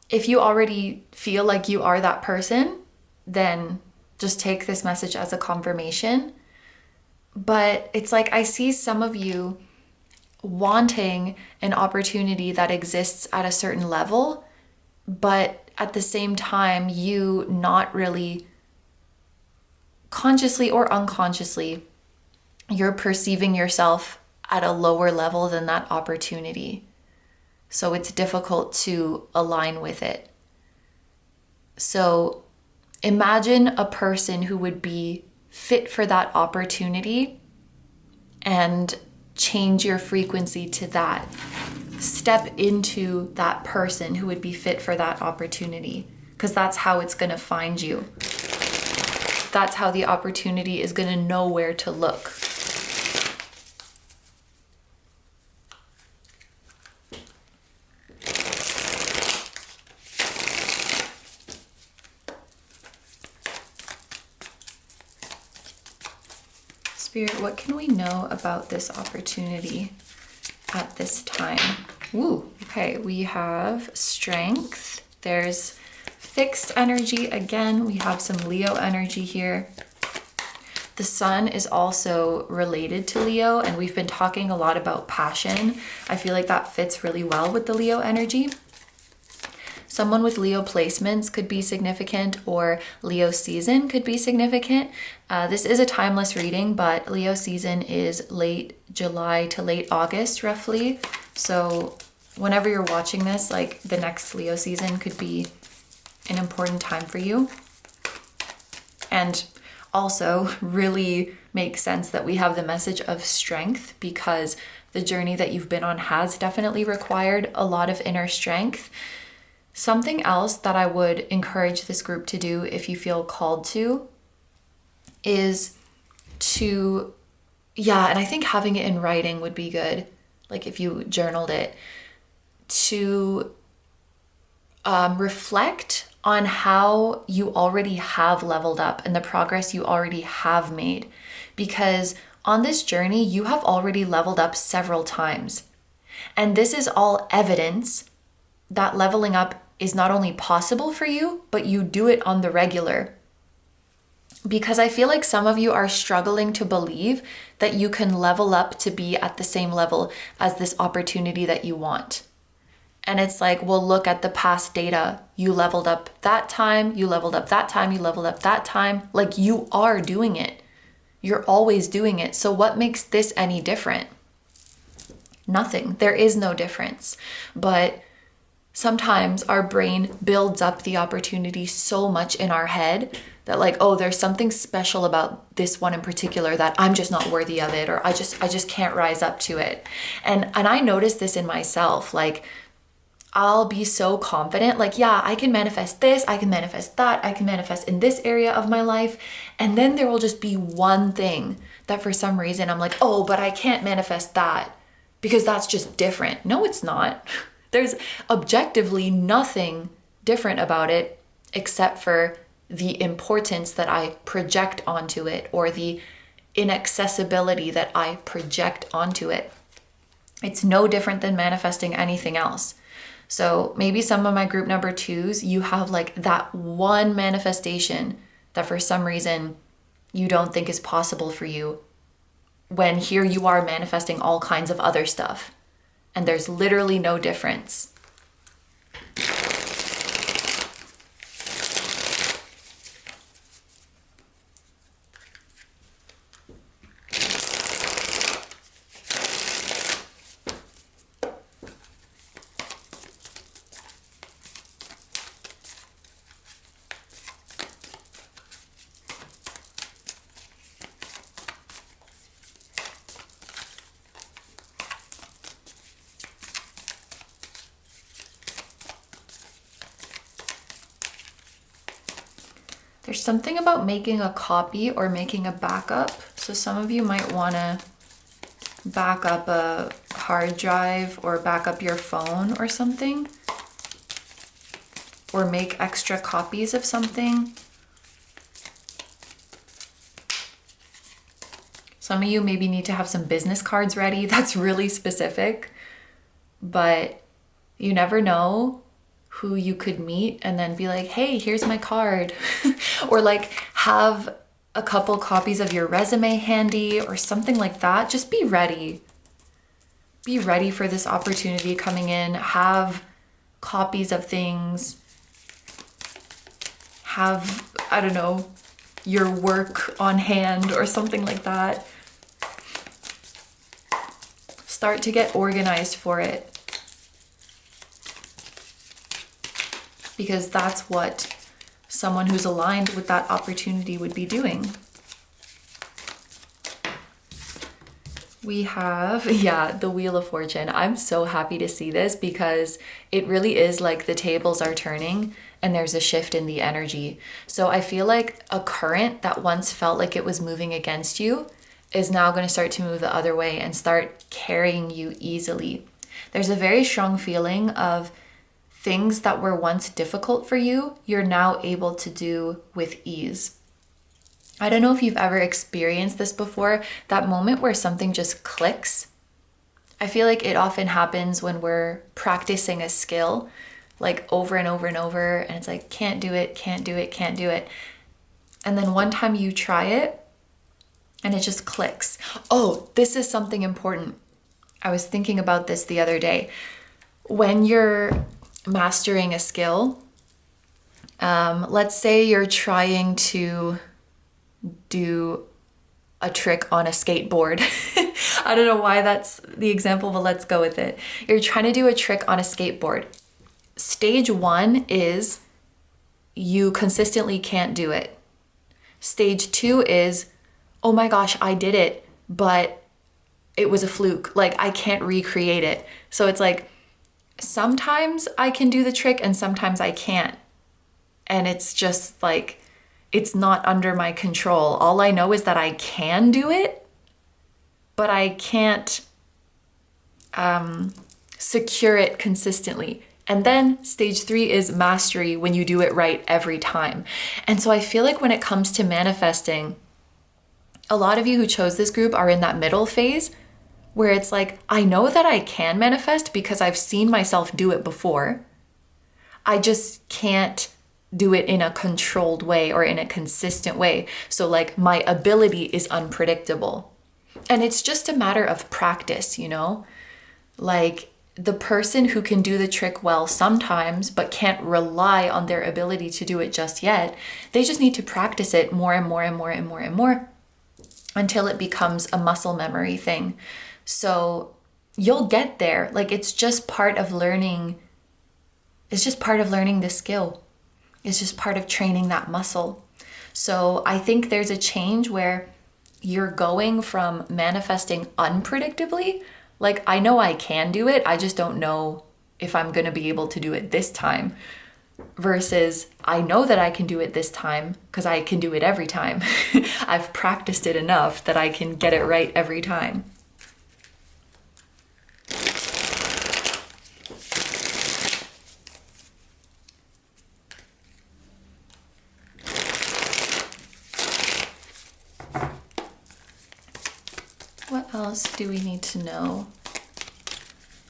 If you already feel like you are that person, then just take this message as a confirmation. But it's like I see some of you wanting an opportunity that exists at a certain level, but at the same time, you not really consciously or unconsciously, you're perceiving yourself at a lower level than that opportunity. So it's difficult to align with it. So imagine a person who would be fit for that opportunity and change your frequency to that. Step into that person who would be fit for that opportunity, because that's how it's going to find you. That's how the opportunity is going to know where to look. Spirit, what can we know about this opportunity at this time? Ooh, okay, we have strength. There's fixed energy. Again, we have some Leo energy here. The sun is also related to Leo, and we've been talking a lot about passion. I feel like that fits really well with the Leo energy. Someone with Leo placements could be significant, or Leo season could be significant. This is a timeless reading, but Leo season is late July to late August, roughly. So whenever you're watching this, like the next Leo season could be an important time for you. And also really makes sense that we have the message of strength, because the journey that you've been on has definitely required a lot of inner strength. Something else that I would encourage this group to do, if you feel called to, is to, and I think having it in writing would be good, like if you journaled it, to reflect on how you already have leveled up and the progress you already have made. Because on this journey, you have already leveled up several times. And this is all evidence that leveling up is not only possible for you, but you do it on the regular. Because I feel like some of you are struggling to believe that you can level up to be at the same level as this opportunity that you want. And it's like, well, look at the past data. You leveled up that time, you leveled up that time, you leveled up that time. Like, you are doing it. You're always doing it. So what makes this any different? Nothing. There is no difference. But sometimes our brain builds up the opportunity so much in our head that, like, oh, there's something special about this one in particular that I'm just not worthy of it, or I just can't rise up to it. And I noticed this in myself. Like, I'll be so confident, like, yeah, I can manifest this, I can manifest that, I can manifest in this area of my life. And then there will just be one thing that for some reason I'm like, oh, but I can't manifest that because that's just different. No, it's not. There's objectively nothing different about it except for the importance that I project onto it, or the inaccessibility that I project onto it. It's no different than manifesting anything else. So maybe some of my group number 2s, you have like that one manifestation that for some reason you don't think is possible for you, when here you are manifesting all kinds of other stuff, and there's literally no difference. There's something about making a copy or making a backup. So some of you might want to back up a hard drive or back up your phone or something, or make extra copies of something. Some of you maybe need to have some business cards ready. That's really specific, but you never know who you could meet and then be like, hey, here's my card. Or like have a couple copies of your resume handy or something like that. Just be ready. Be ready for this opportunity coming in. Have copies of things. Have, I don't know, your work on hand or something like that. Start to get organized for it. Because that's what someone who's aligned with that opportunity would be doing. We have, the Wheel of Fortune. I'm so happy to see this because it really is like the tables are turning and there's a shift in the energy. So I feel like a current that once felt like it was moving against you is now going to start to move the other way and start carrying you easily. There's a very strong feeling of things that were once difficult for you, you're now able to do with ease. I don't know if you've ever experienced this before, that moment where something just clicks. I feel like it often happens when we're practicing a skill, like over and over and over, and it's like, can't do it, can't do it, can't do it. And then one time you try it, and it just clicks. Oh, this is something important. I was thinking about this the other day. When you're mastering a skill, let's say you're trying to do a trick on a skateboard. I don't know why that's the example, but let's go with it. You're trying to do a trick on a skateboard. Stage 1 is you consistently can't do it. Stage 2 is, oh my gosh, I did it, but it was a fluke. Like I can't recreate it. So it's like, sometimes I can do the trick and sometimes I can't. And it's just like, it's not under my control. All I know is that I can do it, but I can't secure it consistently. And then stage 3 is mastery, when you do it right every time. And so I feel like when it comes to manifesting, a lot of you who chose this group are in that middle phase where it's like, I know that I can manifest because I've seen myself do it before. I just can't do it in a controlled way or in a consistent way. So like my ability is unpredictable. And it's just a matter of practice, you know? Like the person who can do the trick well sometimes, but can't rely on their ability to do it just yet, they just need to practice it more and more and more and more and more until it becomes a muscle memory thing. So you'll get there. Like it's just part of learning. It's just part of learning the skill. It's just part of training that muscle. So I think there's a change where you're going from manifesting unpredictably. Like I know I can do it. I just don't know if I'm going to be able to do it this time. Versus I know that I can do it this time because I can do it every time. I've practiced it enough that I can get it right every time. What else do we need to know?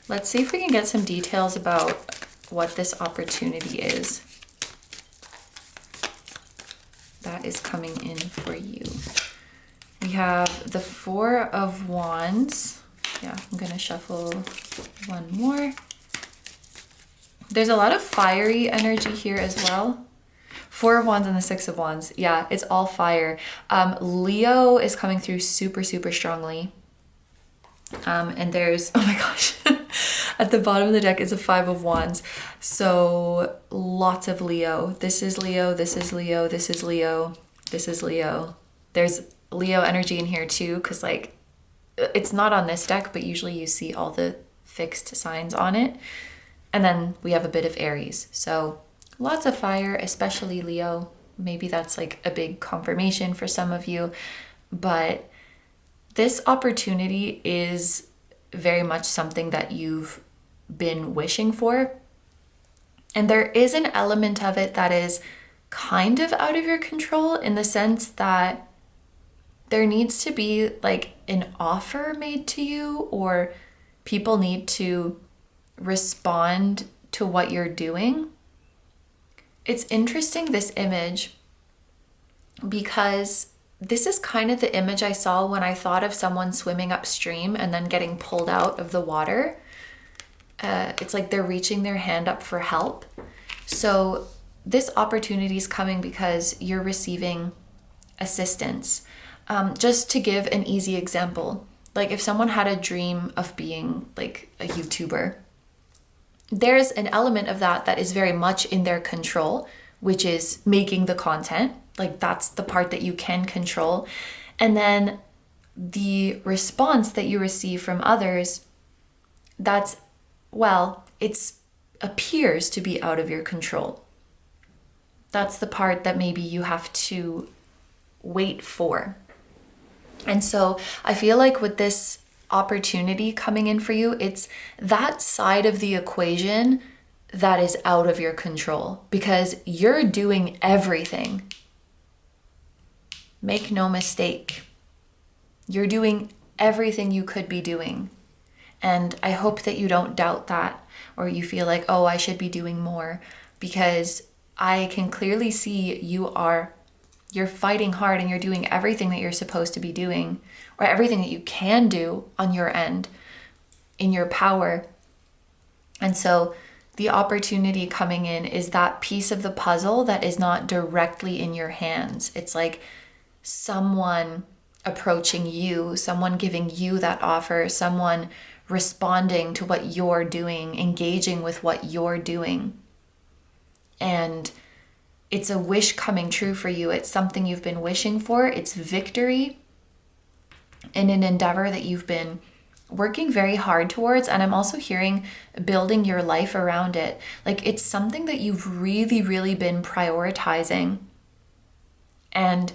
Let's see if we can get some details about what this opportunity is that is coming in for you. We have the Four of Wands. Yeah, I'm gonna shuffle one more. There's a lot of fiery energy here as well. Four of Wands and the Six of Wands. Yeah, it's all fire. Leo is coming through super, super strongly. And there's, oh my gosh, at the bottom of the deck is a Five of Wands. So lots of Leo. This is Leo, this is Leo, this is Leo, this is Leo. There's Leo energy in here too, because like, it's not on this deck, but usually you see all the fixed signs on it. And then we have a bit of Aries. So lots of fire, especially Leo. Maybe that's like a big confirmation for some of you. But this opportunity is very much something that you've been wishing for. And there is an element of it that is kind of out of your control, in the sense that there needs to be like an offer made to you, or people need to respond to what you're doing. It's interesting, this image, because this is kind of the image I saw when I thought of someone swimming upstream and then getting pulled out of the water. It's like they're reaching their hand up for help. So this opportunity is coming because you're receiving assistance. Just to give an easy example, like if someone had a dream of being like a YouTuber, there's an element of that that is very much in their control, which is making the content. Like that's the part that you can control. And then the response that you receive from others, that's, well, it appears to be out of your control. That's the part that maybe you have to wait for. And so I feel like with this opportunity coming in for you, it's that side of the equation that is out of your control, because you're doing everything. Make no mistake. You're doing everything you could be doing. And I hope that you don't doubt that, or you feel like, oh, I should be doing more, because I can clearly see you're fighting hard and you're doing everything that you're supposed to be doing, or everything that you can do on your end in your power. And so the opportunity coming in is that piece of the puzzle that is not directly in your hands. It's like someone approaching you, someone giving you that offer, someone responding to what you're doing, engaging with what you're doing. And it's a wish coming true for you. It's something you've been wishing for. It's victory in an endeavor that you've been working very hard towards. And I'm also hearing building your life around it. Like it's something that you've really, really been prioritizing. And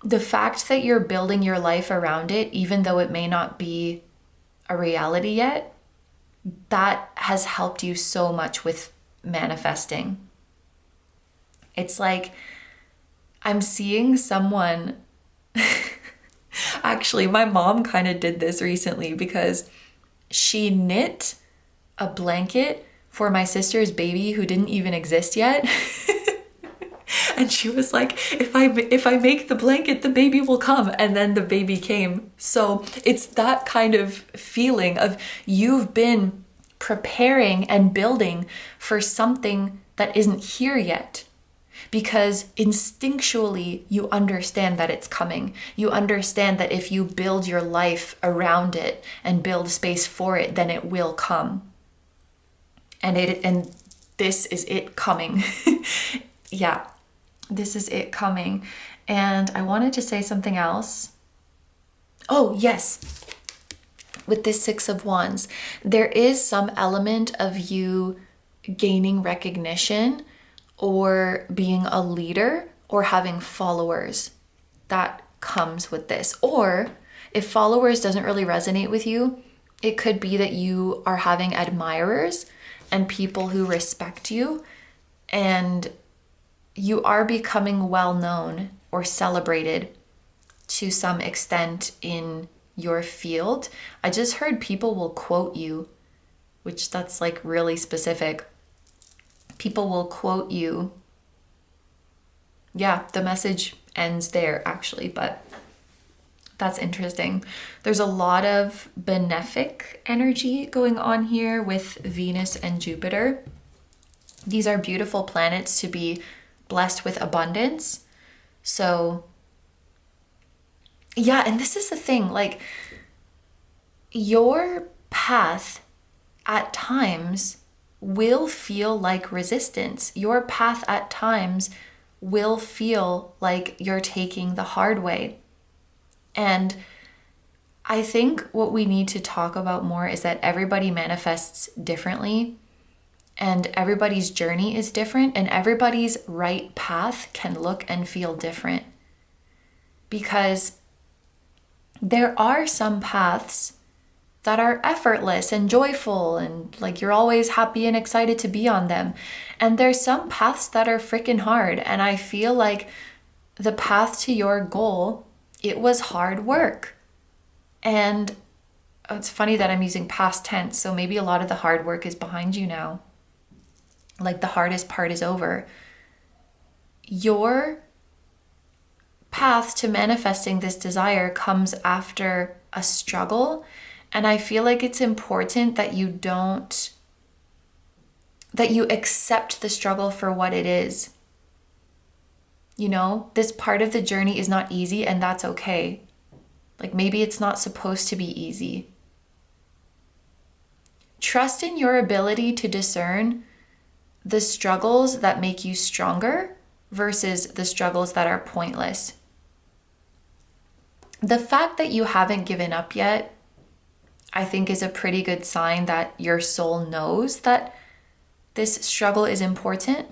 the fact that you're building your life around it, even though it may not be a reality yet, that has helped you so much with manifesting. It's like I'm seeing someone, actually, my mom kind of did this recently, because she knit a blanket for my sister's baby who didn't even exist yet. And she was like, if I make the blanket, the baby will come. And then the baby came. So it's that kind of feeling of you've been preparing and building for something that isn't here yet. Because instinctually you understand that it's coming. You understand that if you build your life around it and build space for it, then it will come. And this is it coming. Yeah. This is it coming. And I wanted to say something else. Oh, yes. With this Six of Wands, there is some element of you gaining recognition or being a leader or having followers that comes with this. Or if followers doesn't really resonate with you, it could be that you are having admirers and people who respect you, and you are becoming well known or celebrated to some extent in your field. I just heard people will quote you, which that's like really specific. People will quote you. Yeah, the message ends there actually, but that's interesting. There's a lot of benefic energy going on here with Venus and Jupiter. These are beautiful planets to be blessed with abundance. So yeah, and this is the thing, like your path at times will feel like resistance. Your path at times will feel like you're taking the hard way. And I think what we need to talk about more is that everybody manifests differently and everybody's journey is different and everybody's right path can look and feel different. Because there are some paths that are effortless and joyful and like you're always happy and excited to be on them. And there's some paths that are freaking hard. And I feel like the path to your goal, it was hard work. And it's funny that I'm using past tense. So maybe a lot of the hard work is behind you now. Like the hardest part is over. Your path to manifesting this desire comes after a struggle. And I feel like it's important that you accept the struggle for what it is. You know, this part of the journey is not easy and that's okay. Like maybe it's not supposed to be easy. Trust in your ability to discern the struggles that make you stronger versus the struggles that are pointless. The fact that you haven't given up yet, I think is a pretty good sign that your soul knows that this struggle is important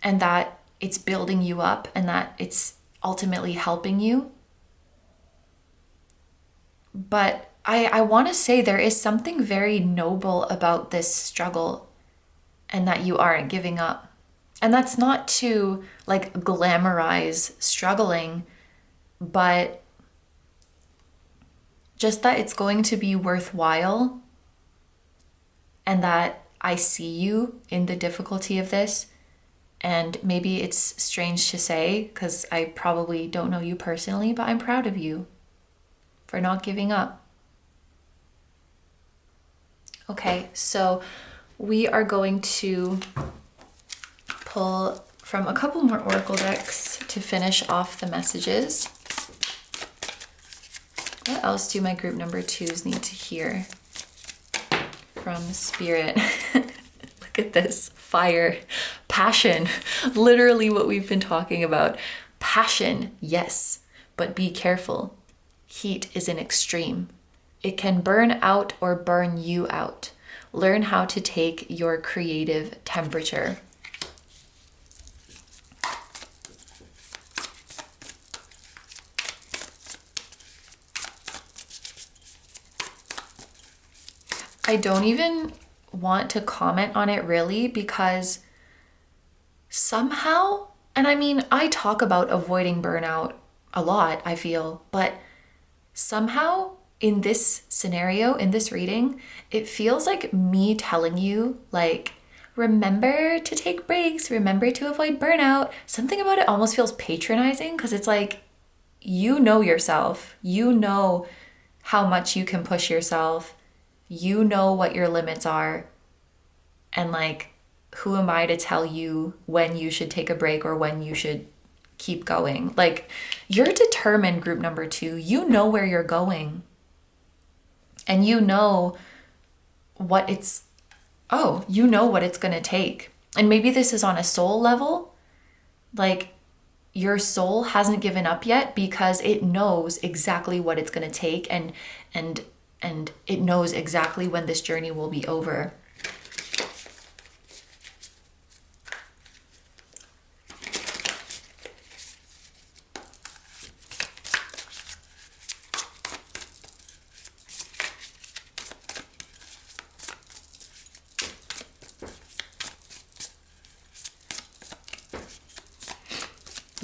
and that it's building you up and that it's ultimately helping you. But I want to say there is something very noble about this struggle and that you aren't giving up. And that's not to like glamorize struggling, but just that it's going to be worthwhile and that I see you in the difficulty of this. And maybe it's strange to say because I probably don't know you personally, but I'm proud of you for not giving up. Okay, so we are going to pull from a couple more oracle decks to finish off the messages. What else do my group number 2s need to hear from Spirit? Look at this. Fire. Passion. Literally what we've been talking about. Passion, yes, but be careful. Heat is an extreme. It can burn out or burn you out. Learn how to take your creative temperature. I don't even want to comment on it really because somehow, and I mean, I talk about avoiding burnout a lot, I feel, but somehow in this scenario, in this reading, it feels like me telling you, like, remember to take breaks, remember to avoid burnout. Something about it almost feels patronizing because it's like, you know yourself, you know how much you can push yourself, you know what your limits are, and like, who am I to tell you when you should take a break or when you should keep going? Like, you're determined, group number 2. You know where you're going. And you know what it's going to take. And maybe this is on a soul level. Like, your soul hasn't given up yet because it knows exactly what it's going to take and it knows exactly when this journey will be over.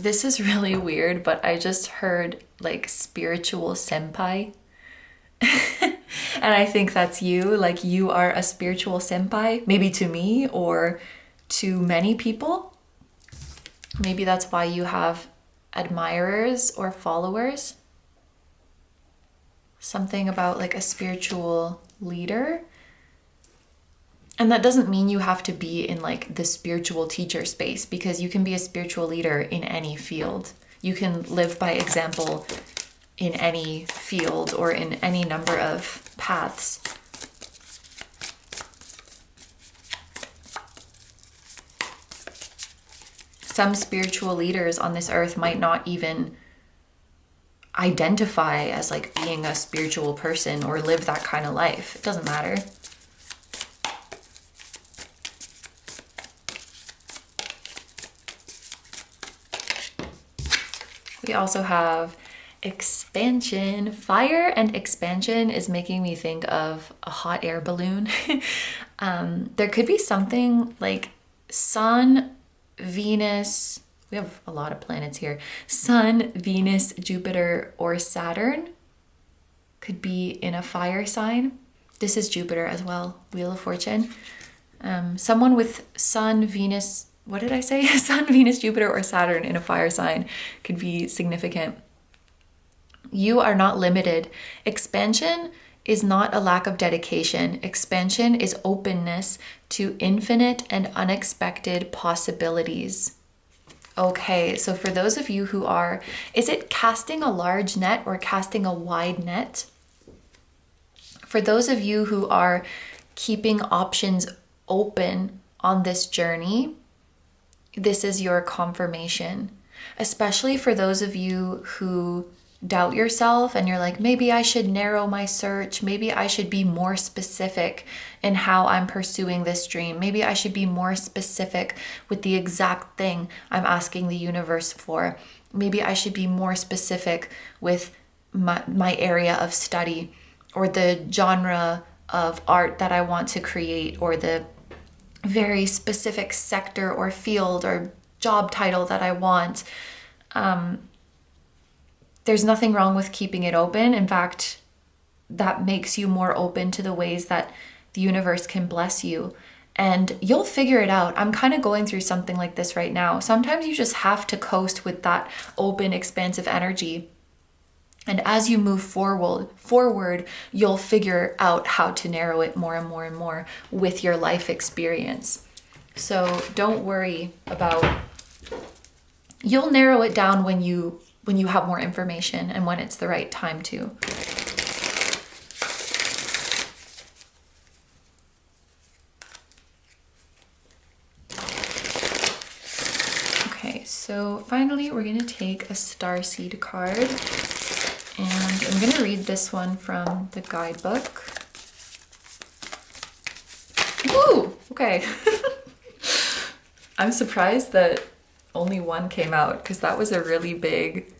this is really weird, but I just heard like spiritual senpai. And I think that's you. Like you are a spiritual senpai, maybe to me or to many people. Maybe that's why you have admirers or followers. Something about like a spiritual leader. And that doesn't mean you have to be in like the spiritual teacher space, because you can be a spiritual leader in any field. You can live by example in any field or in any number of paths. Some spiritual leaders on this earth might not even identify as like being a spiritual person or live that kind of life. It doesn't matter. We also have expansion. Fire and expansion is making me think of a hot air balloon. There could be something like Sun, Venus, we have a lot of planets here. Sun, Venus, Jupiter, or Saturn could be in a fire sign. This is Jupiter as well, Wheel of Fortune. Someone with Sun, Venus, what did I say? Sun, Venus, Jupiter, or Saturn in a fire sign could be significant. You are not limited. Expansion is not a lack of dedication. Expansion is openness to infinite and unexpected possibilities. Okay, so for those of you who are, is it casting a large net or casting a wide net? For those of you who are keeping options open on this journey, this is your confirmation. Especially for those of you who doubt yourself and you're like, maybe I should narrow my search. Maybe I should be more specific in how I'm pursuing this dream. Maybe I should be more specific with the exact thing I'm asking the universe for. Maybe I should be more specific with my area of study or the genre of art that I want to create or the very specific sector or field or job title that I want. There's nothing wrong with keeping it open. In fact, that makes you more open to the ways that the universe can bless you. And you'll figure it out. I'm kind of going through something like this right now. Sometimes you just have to coast with that open, expansive energy. And as you move forward, you'll figure out how to narrow it more and more and more with your life experience. So don't worry about, you'll narrow it down when you have more information and when it's the right time to. Okay, so finally we're going to take a Starseed card, and I'm going to read this one from the guidebook. Ooh, okay. I'm surprised that only one came out because that was a really big,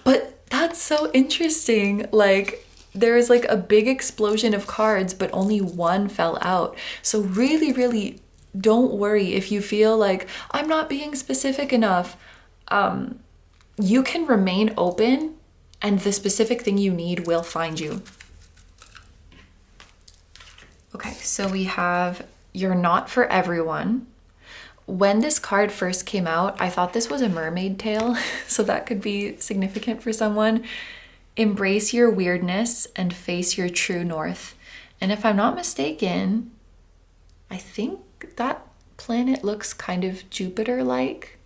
but that's so interesting. Like there is like a big explosion of cards, but only one fell out. So really, really don't worry if you feel like I'm not being specific enough. You can remain open and the specific thing you need will find you. Okay, so we have You're Not for Everyone. When this card first came out, I thought this was a mermaid tale, so that could be significant for someone. Embrace your weirdness and face your true north. And if I'm not mistaken, I think that planet looks kind of Jupiter-like,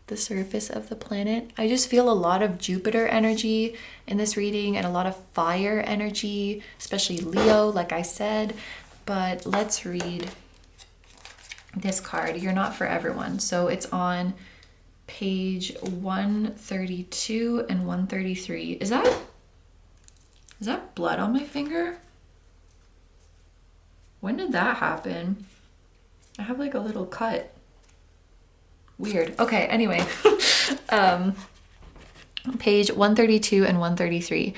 the surface of the planet. I just feel a lot of Jupiter energy in this reading and a lot of fire energy, especially Leo, like I said. But let's read this card, You're Not for Everyone. So it's on page 132 and 133. Is that blood on my finger? When did that happen? I have like a little cut. Weird. Okay, anyway. Page 132 and 133.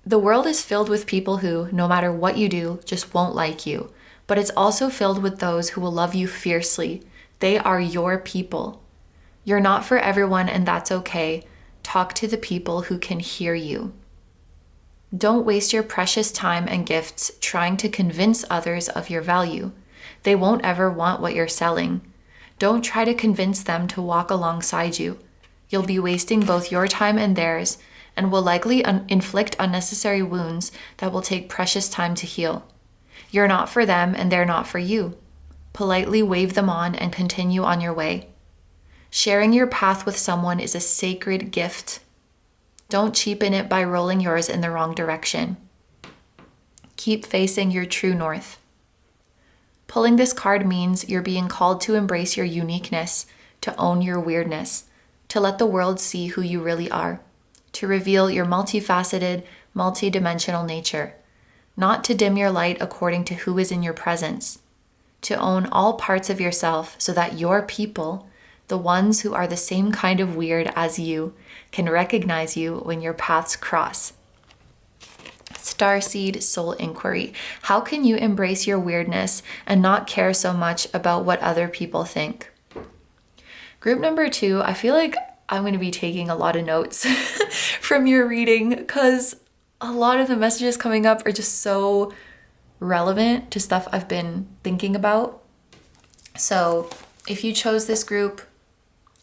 The world is filled with people who, no matter what you do, just won't like you. But it's also filled with those who will love you fiercely. They are your people. You're not for everyone, and that's okay. Talk to the people who can hear you. Don't waste your precious time and gifts trying to convince others of your value. They won't ever want what you're selling. Don't try to convince them to walk alongside you. You'll be wasting both your time and theirs, and will likely inflict unnecessary wounds that will take precious time to heal. You're not for them, and they're not for you. Politely wave them on and continue on your way. Sharing your path with someone is a sacred gift. Don't cheapen it by rolling yours in the wrong direction. Keep facing your true north. Pulling this card means you're being called to embrace your uniqueness, to own your weirdness, to let the world see who you really are, to reveal your multifaceted, multidimensional nature, not to dim your light according to who is in your presence, to own all parts of yourself so that your people, the ones who are the same kind of weird as you, can recognize you when your paths cross. Starseed Soul Inquiry. How can you embrace your weirdness and not care so much about what other people think? Group number 2, I feel like I'm going to be taking a lot of notes from your reading because a lot of the messages coming up are just so relevant to stuff I've been thinking about. So if you chose this group,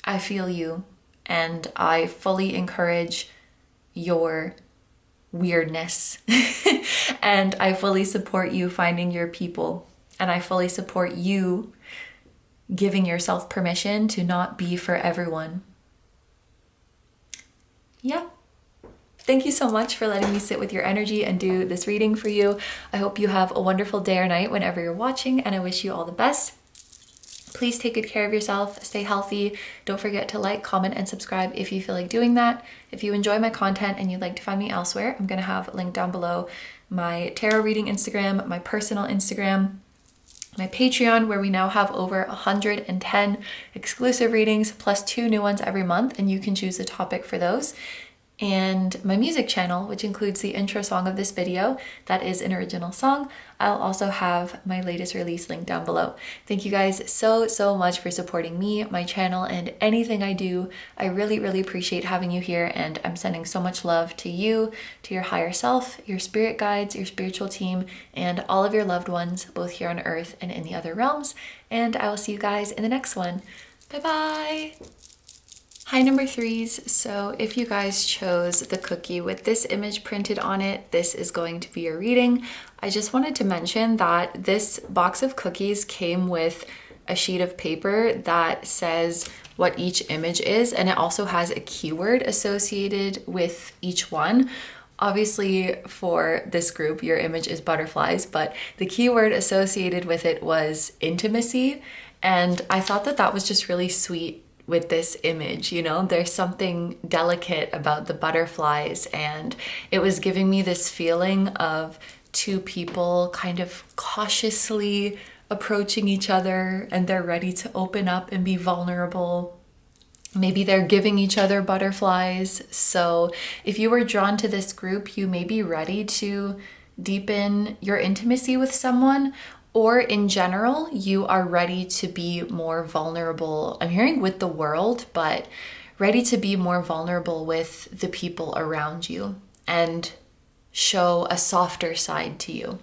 I feel you, and I fully encourage your weirdness. And I fully support you finding your people, and I fully support you giving yourself permission to not be for everyone. Yeah. Thank you so much for letting me sit with your energy and do this reading for you. I hope you have a wonderful day or night whenever you're watching, and I wish you all the best. Please take good care of yourself, stay healthy. Don't forget to like, comment, and subscribe if you feel like doing that. If you enjoy my content and you'd like to find me elsewhere, I'm gonna have linked down below my tarot reading Instagram, my personal Instagram, my Patreon, where we now have over 110 exclusive readings, plus 2 new ones every month, and you can choose a topic for those. And my music channel, which includes the intro song of this video, that is an original song. I'll also have my latest release linked down below. Thank you guys so much for supporting me, my channel, and anything I do. I really appreciate having you here, and I'm sending so much love to you, to your higher self, your spirit guides, your spiritual team, and all of your loved ones, both here on Earth and in the other realms. And I will see you guys in the next one. Bye-bye! Hi number 3s, so if you guys chose the cookie with this image printed on it, this is going to be your reading. I just wanted to mention that this box of cookies came with a sheet of paper that says what each image is, and it also has a keyword associated with each one. Obviously for this group, your image is butterflies, but the keyword associated with it was intimacy, and I thought that that was just really sweet with this image. You know, there's something delicate about the butterflies, and it was giving me this feeling of 2 people kind of cautiously approaching each other, and they're ready to open up and be vulnerable. Maybe they're giving each other butterflies. So if you were drawn to this group, you may be ready to deepen your intimacy with someone, or in general, you are ready to be more vulnerable. I'm hearing with the world, but ready to be more vulnerable with the people around you and show a softer side to you.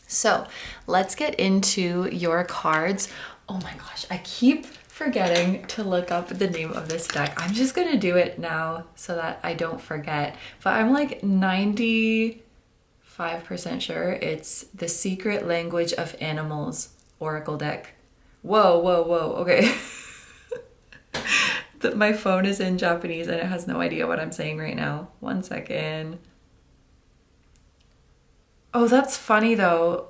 So let's get into your cards. Oh my gosh, I keep forgetting to look up the name of this deck. I'm just gonna do it now so that I don't forget. But I'm like 95% sure it's the Secret Language of Animals Oracle deck. Whoa, okay. My phone is in Japanese and it has no idea what I'm saying right now. 1 second. Oh, that's funny though.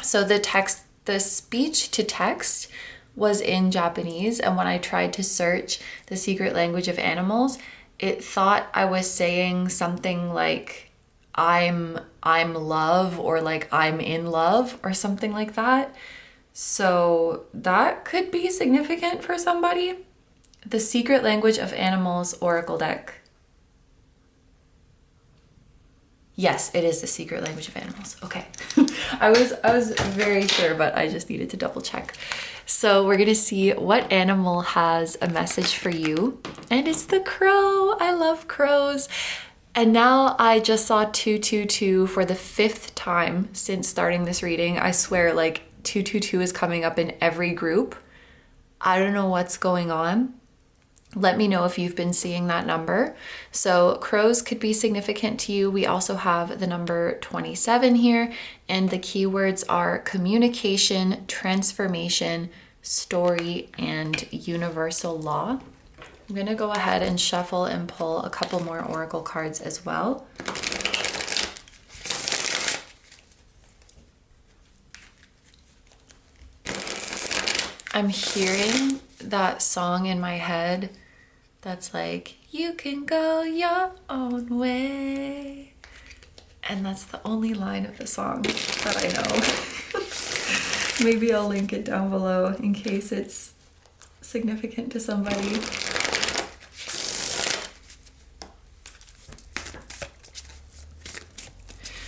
So the speech to text was in Japanese, and when I tried to search the Secret Language of Animals, it thought I was saying something like I'm love, or like I'm in love, or something like that. So that could be significant for somebody. The Secret Language of Animals Oracle deck. Yes, it is the secret language of animals. Okay. I was very sure, but I just needed to double check. So we're gonna see what animal has a message for you. And it's the crow. I love crows. And now I just saw 222 for the 5th time since starting this reading. I swear, like 222 is coming up in every group. I don't know what's going on. Let me know if you've been seeing that number. So crows could be significant to you. We also have the number 27 here, and the keywords are communication, transformation, story, and universal law. I'm gonna go ahead and shuffle and pull a couple more oracle cards as well. I'm hearing that song in my head that's like, you can go your own way. And that's the only line of the song that I know. Maybe I'll link it down below in case it's significant to somebody.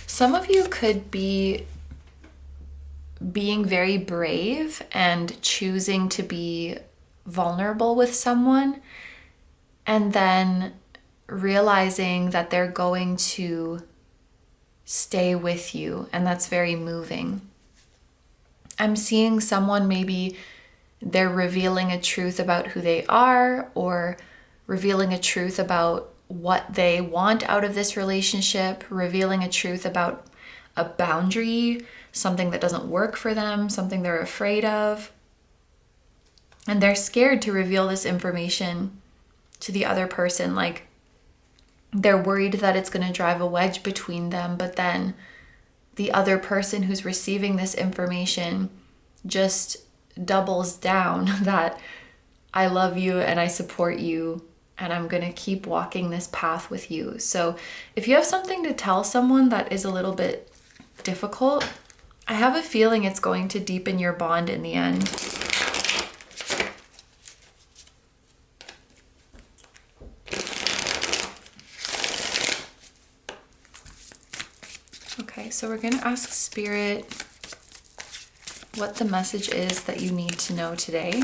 Some of you could be being very brave and choosing to be vulnerable with someone, and then realizing that they're going to stay with you, and that's very moving. I'm seeing someone, maybe they're revealing a truth about who they are, or revealing a truth about what they want out of this relationship, revealing a truth about a boundary, something that doesn't work for them, something they're afraid of. And they're scared to reveal this information to the other person. Like, they're worried that it's going to drive a wedge between them, but then the other person who's receiving this information just doubles down that I love you and I support you and I'm going to keep walking this path with you. So if you have something to tell someone that is a little bit difficult, I have a feeling it's going to deepen your bond in the end. Okay, so we're going to ask Spirit what the message is that you need to know today.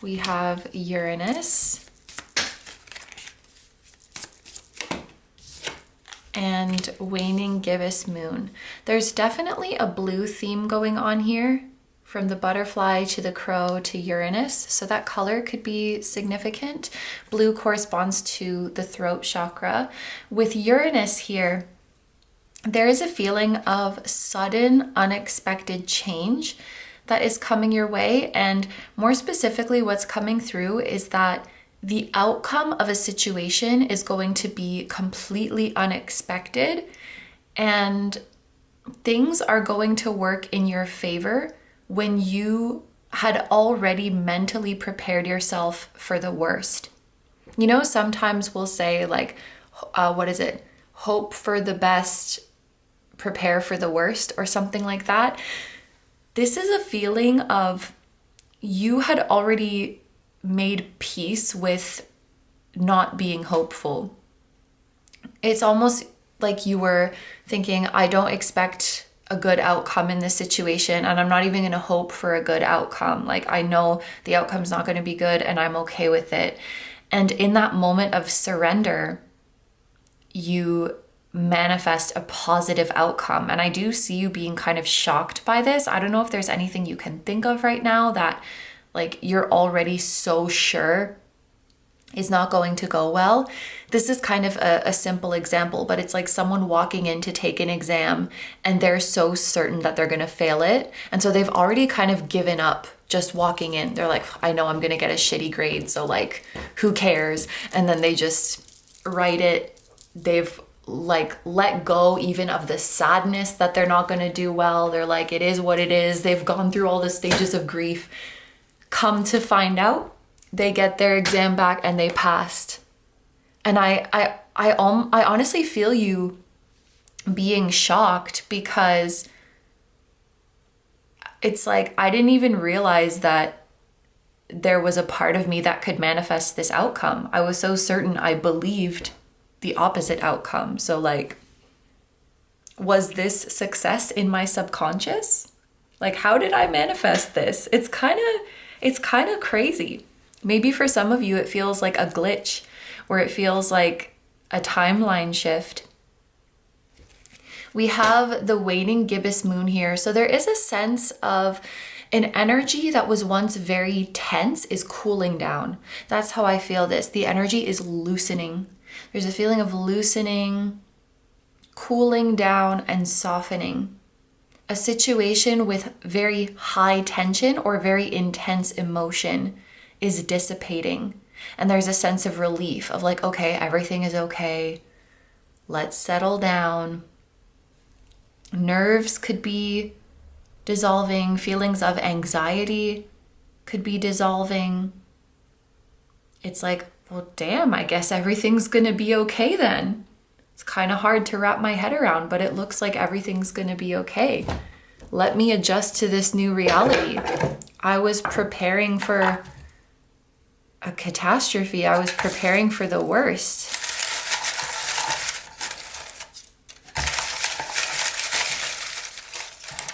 We have Uranus and waning gibbous moon. There's definitely a blue theme going on here, from the butterfly to the crow to Uranus. So that color could be significant. Blue corresponds to the throat chakra. With Uranus here, there is a feeling of sudden, unexpected change that is coming your way. And more specifically, what's coming through is that the outcome of a situation is going to be completely unexpected, and things are going to work in your favor when you had already mentally prepared yourself for the worst. You know, sometimes we'll say like, hope for the best, prepare for the worst, or something like that. This is a feeling of you had already made peace with not being hopeful. It's almost like you were thinking, I don't expect a good outcome in this situation, and I'm not even going to hope for a good outcome. Like, I know the outcome's not going to be good and I'm okay with it. And in that moment of surrender, you manifest a positive outcome. And I do see you being kind of shocked by this. I don't know if there's anything you can think of right now that like you're already so sure is not going to go well. This is kind of a simple example, but it's like someone walking in to take an exam and they're so certain that they're going to fail it. And so they've already kind of given up just walking in. They're like, I know I'm going to get a shitty grade, so like, who cares? And then they just write it. They've like let go even of the sadness that they're not going to do well. They're like, it is what it is. They've gone through all the stages of grief. Come to find out, they get their exam back and they passed. And I honestly feel you being shocked, because it's like, I didn't even realize that there was a part of me that could manifest this outcome. I was so certain, I believed the opposite outcome. So like, was this success in my subconscious? Like, how did I manifest this? It's kind of crazy. Maybe for some of you, it feels like a glitch, or it feels like a timeline shift. We have the waning gibbous moon here. So there is a sense of an energy that was once very tense is cooling down. That's how I feel this. The energy is loosening. There's a feeling of loosening, cooling down, and softening. A situation with very high tension or very intense emotion is dissipating. And there's a sense of relief of like, okay, everything is okay. Let's settle down. Nerves could be dissolving. Feelings of anxiety could be dissolving. It's like, well, damn, I guess everything's gonna be okay then. It's kind of hard to wrap my head around, but it looks like everything's gonna be okay. Let me adjust to this new reality. I was preparing for a catastrophe. I was preparing for the worst.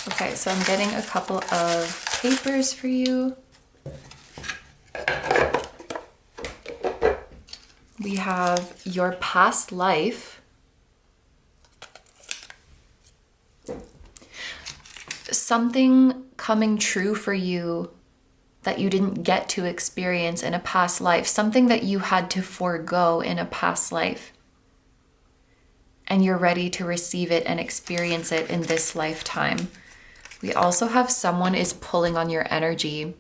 Okay, so I'm getting a couple of papers for you. We have your past life. Something coming true for you that you didn't get to experience in a past life. Something that you had to forego in a past life. And you're ready to receive it and experience it in this lifetime. We also have someone is pulling on your energy.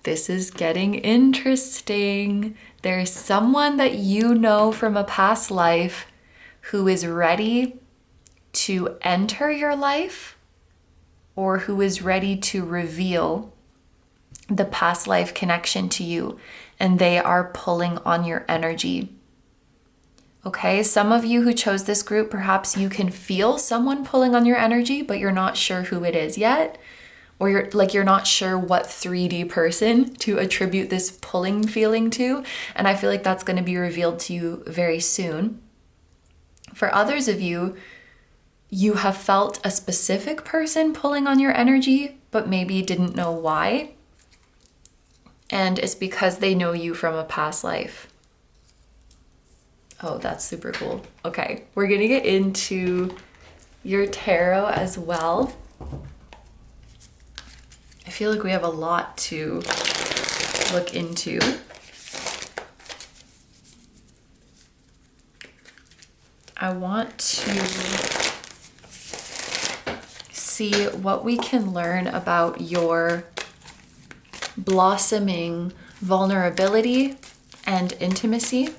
This is getting interesting. There's someone that you know from a past life who is ready to enter your life, or who is ready to reveal the past life connection to you, and they are pulling on your energy. Okay, some of you who chose this group, perhaps you can feel someone pulling on your energy, but you're not sure who it is yet. Or you're not sure what 3D person to attribute this pulling feeling to. And I feel like that's going to be revealed to you very soon. For others of you, you have felt a specific person pulling on your energy, but maybe didn't know why. And it's because they know you from a past life. Oh, that's super cool. Okay, we're gonna get into your tarot as well. I feel like we have a lot to look into. I want to see what we can learn about your blossoming vulnerability and intimacy.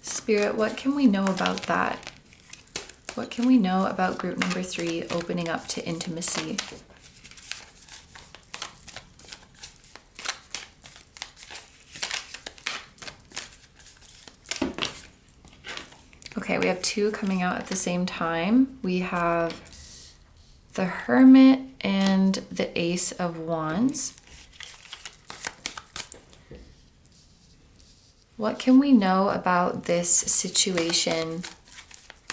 Spirit, what can we know about that? What can we know about group number 3, opening up to intimacy? Okay, we have 2 coming out at the same time. We have the Hermit and the Ace of Wands. What can we know about this situation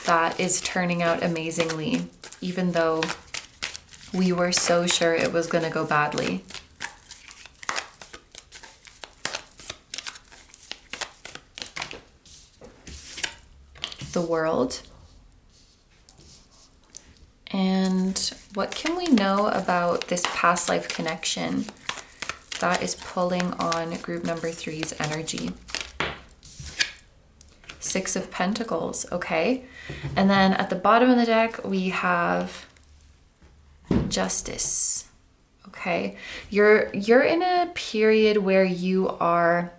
that is turning out amazingly, even though we were so sure it was going to go badly? The World. And what can we know about this past life connection that is pulling on group number 3's energy? 6 of Pentacles, okay? And then at the bottom of the deck, we have Justice, okay? You're in a period where you are,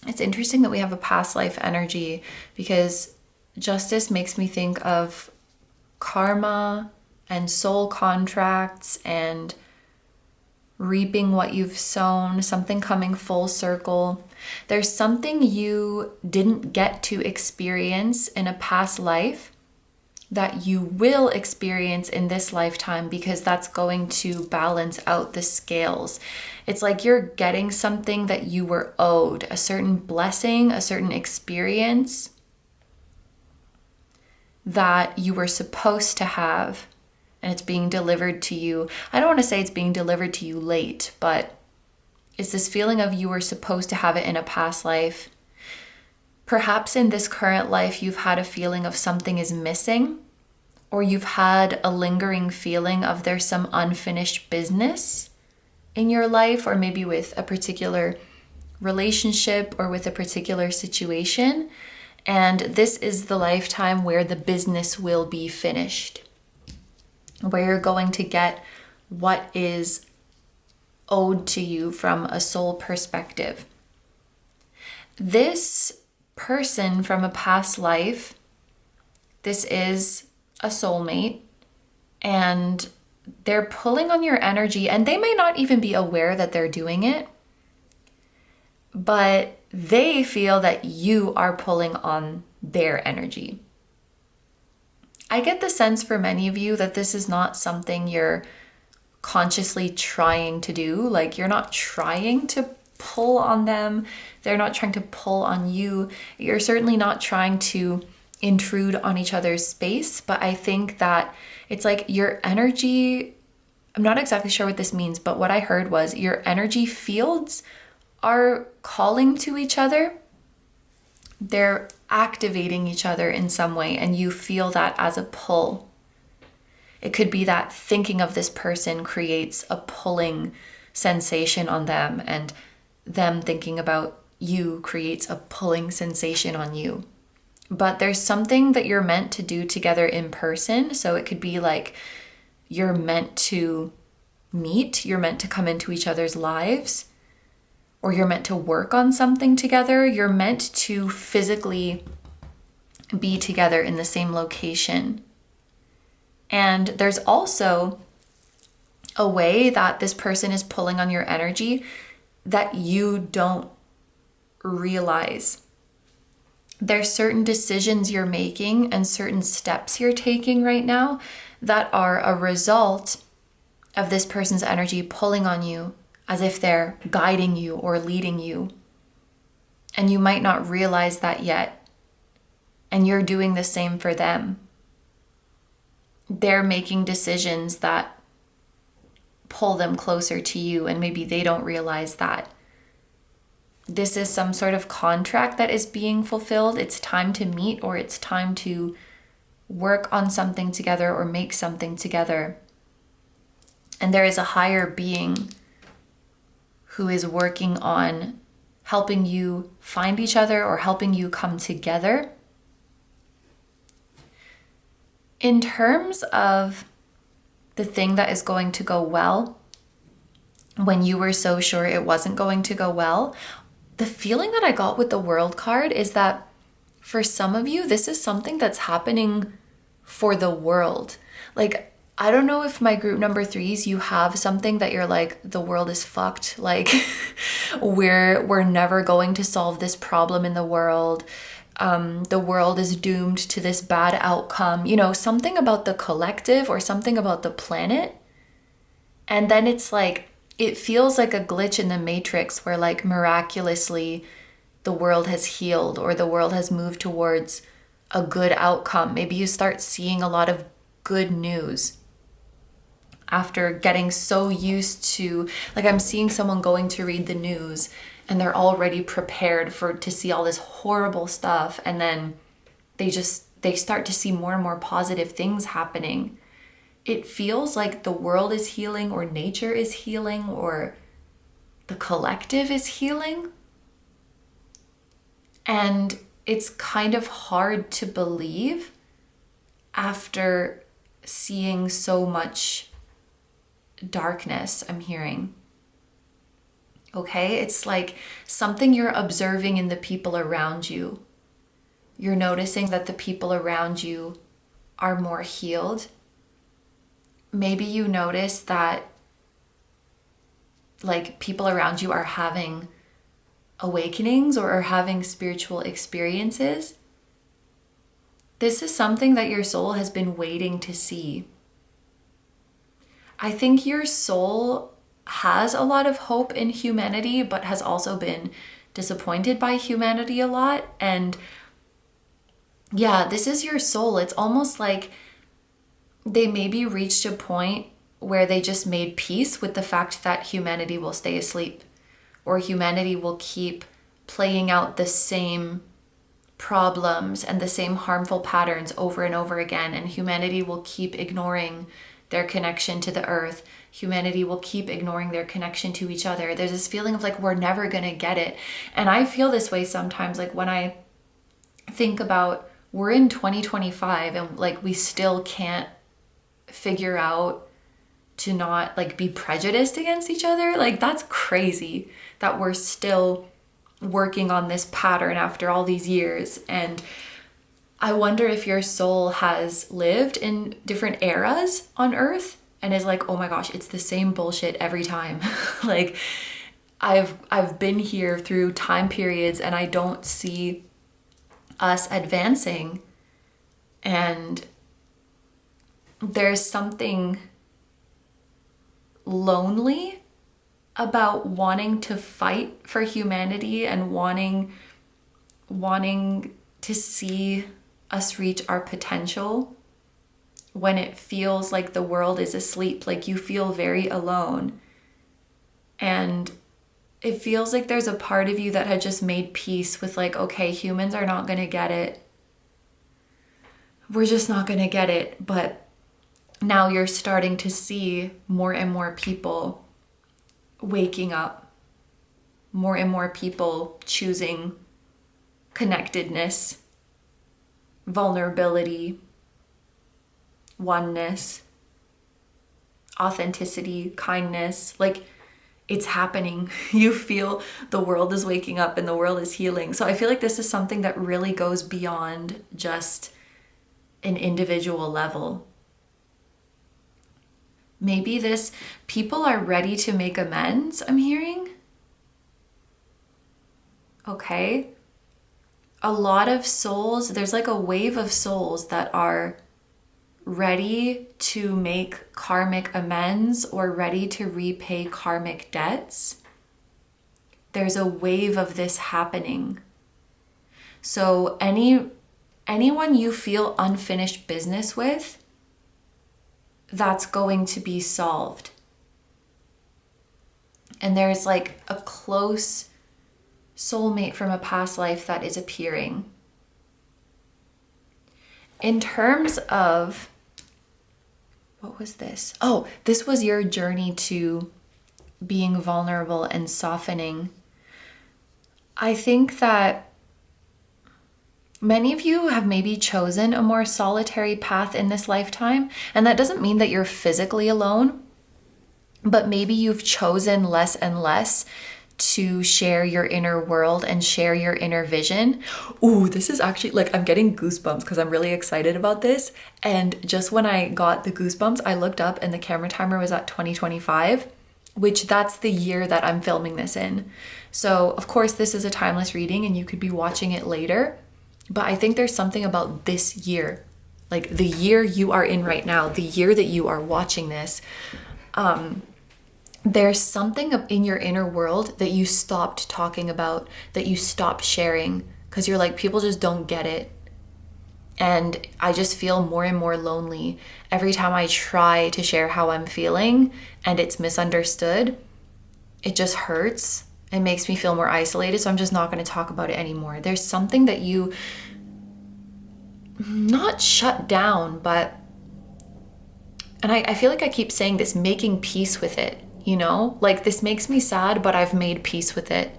it's interesting that we have a past life energy, because Justice makes me think of karma and soul contracts and reaping what you've sown, something coming full circle. There's something you didn't get to experience in a past life, that you will experience in this lifetime, because that's going to balance out the scales. It's like you're getting something that you were owed, a certain blessing, a certain experience that you were supposed to have, and it's being delivered to you. I don't want to say it's being delivered to you late, but it's this feeling of you were supposed to have it in a past life. Perhaps in this current life, you've had a feeling of something is missing, or you've had a lingering feeling of there's some unfinished business in your life, or maybe with a particular relationship or with a particular situation. And this is the lifetime where the business will be finished, where you're going to get what is owed to you from a soul perspective. This person from a past life, this is a soulmate, and they're pulling on your energy, and they may not even be aware that they're doing it, but they feel that you are pulling on their energy. I get the sense for many of you that this is not something you're consciously trying to do. Like, you're not trying to pull on them. They're not trying to pull on you. You're certainly not trying to intrude on each other's space. But I think that it's like your energy, I'm not exactly sure what this means, but what I heard was your energy fields are calling to each other. They're activating each other in some way, and you feel that as a pull. It could be that thinking of this person creates a pulling sensation on them, and them thinking about you creates a pulling sensation on you. But there's something that you're meant to do together in person. So it could be like you're meant to meet, you're meant to come into each other's lives, or you're meant to work on something together. You're meant to physically be together in the same location. And there's also a way that this person is pulling on your energy that you don't realize. There's certain decisions you're making and certain steps you're taking right now that are a result of this person's energy pulling on you, as if they're guiding you or leading you. And you might not realize that yet. And you're doing the same for them. They're making decisions that pull them closer to you, and maybe they don't realize that. This is some sort of contract that is being fulfilled. It's time to meet, or it's time to work on something together or make something together. And there is a higher being who is working on helping you find each other or helping you come together. In terms of the thing that is going to go well, when you were so sure it wasn't going to go well, the feeling that I got with the World card is that for some of you, this is something that's happening for the world. Like, I don't know if my group number 3s, you have something that you're like, the world is fucked. Like, we're never going to solve this problem in the world. The world is doomed to this bad outcome. You know, something about the collective or something about the planet. And then it's like, it feels like a glitch in the matrix where like miraculously the world has healed or the world has moved towards a good outcome. Maybe you start seeing a lot of good news after getting so used to, like, I'm seeing someone going to read the news and they're already prepared to see all this horrible stuff, and then they start to see more and more positive things happening. It feels like the world is healing, or nature is healing, or the collective is healing. And it's kind of hard to believe after seeing so much darkness I'm hearing. Okay, it's like something you're observing in the people around you. You're noticing that the people around you are more healed. Maybe you notice that like people around you are having awakenings or are having spiritual experiences. This is something that your soul has been waiting to see. I think your soul has a lot of hope in humanity, but has also been disappointed by humanity a lot. And yeah, this is your soul. It's almost like they maybe reached a point where they just made peace with the fact that humanity will stay asleep, or humanity will keep playing out the same problems and the same harmful patterns over and over again. And humanity will keep ignoring their connection to the earth. Humanity will keep ignoring their connection to each other. There's this feeling of like, we're never gonna get it. And I feel this way sometimes, like when I think about, we're in 2025 and like we still can't figure out to not like be prejudiced against each other. Like that's crazy that we're still working on this pattern after all these years. And I wonder if your soul has lived in different eras on earth and is like, oh my gosh, it's the same bullshit every time. Like I've been here through time periods and I don't see us advancing. And there's something lonely about wanting to fight for humanity and wanting to see us reach our potential when it feels like the world is asleep, like you feel very alone. And it feels like there's a part of you that had just made peace with like, okay, humans are not going to get it. We're just not going to get it. But now you're starting to see more and more people waking up, more and more people choosing connectedness, vulnerability, oneness, authenticity, kindness. Like it's happening. You feel the world is waking up and the world is healing. So I feel like this is something that really goes beyond just an individual level. Maybe people are ready to make amends, I'm hearing. Okay. A lot of souls, there's like a wave of souls that are ready to make karmic amends or ready to repay karmic debts. There's a wave of this happening. So anyone you feel unfinished business with, that's going to be solved. And there's like a close soulmate from a past life that is appearing. In terms of, what was this? Oh, this was your journey to being vulnerable and softening. I think that many of you have maybe chosen a more solitary path in this lifetime, and that doesn't mean that you're physically alone, but maybe you've chosen less and less to share your inner world and share your inner vision. Ooh, this is actually like, I'm getting goosebumps because I'm really excited about this. And just when I got the goosebumps, I looked up and the camera timer was at 2025, which that's the year that I'm filming this in. So of course this is a timeless reading and you could be watching it later. But I think there's something about this year, like the year you are in right now, the year that you are watching this. There's something in your inner world that you stopped talking about, that you stopped sharing, because you're like, people just don't get it. And I just feel more and more lonely every time I try to share how I'm feeling and it's misunderstood. It just hurts. It makes me feel more isolated, so I'm just not going to talk about it anymore. There's something that you not shut down, but, and I feel like I keep saying this, making peace with it, you know? Like this makes me sad, but I've made peace with it.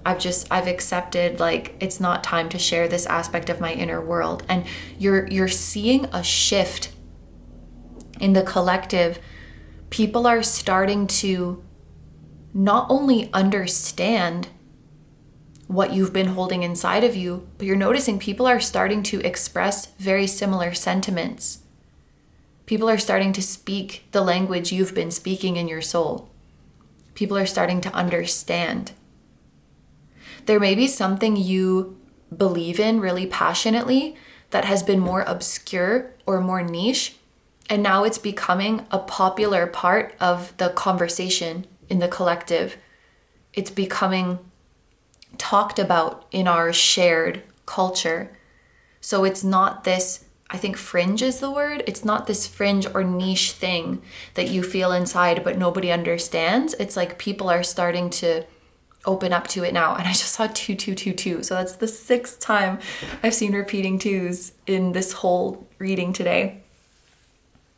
I've accepted like it's not time to share this aspect of my inner world. And you're seeing a shift in the collective. People are starting to not only understand what you've been holding inside of you, but you're noticing people are starting to express very similar sentiments. People are starting to speak the language you've been speaking in your soul. People are starting to understand. There may be something you believe in really passionately that has been more obscure or more niche. And now it's becoming a popular part of the conversation in the collective. It's becoming talked about in our shared culture. So it's not this, I think fringe is the word. It's not this fringe or niche thing that you feel inside but nobody understands. It's like people are starting to open up to it now. And I just saw 2222. So that's the 6th time I've seen repeating twos in this whole reading today.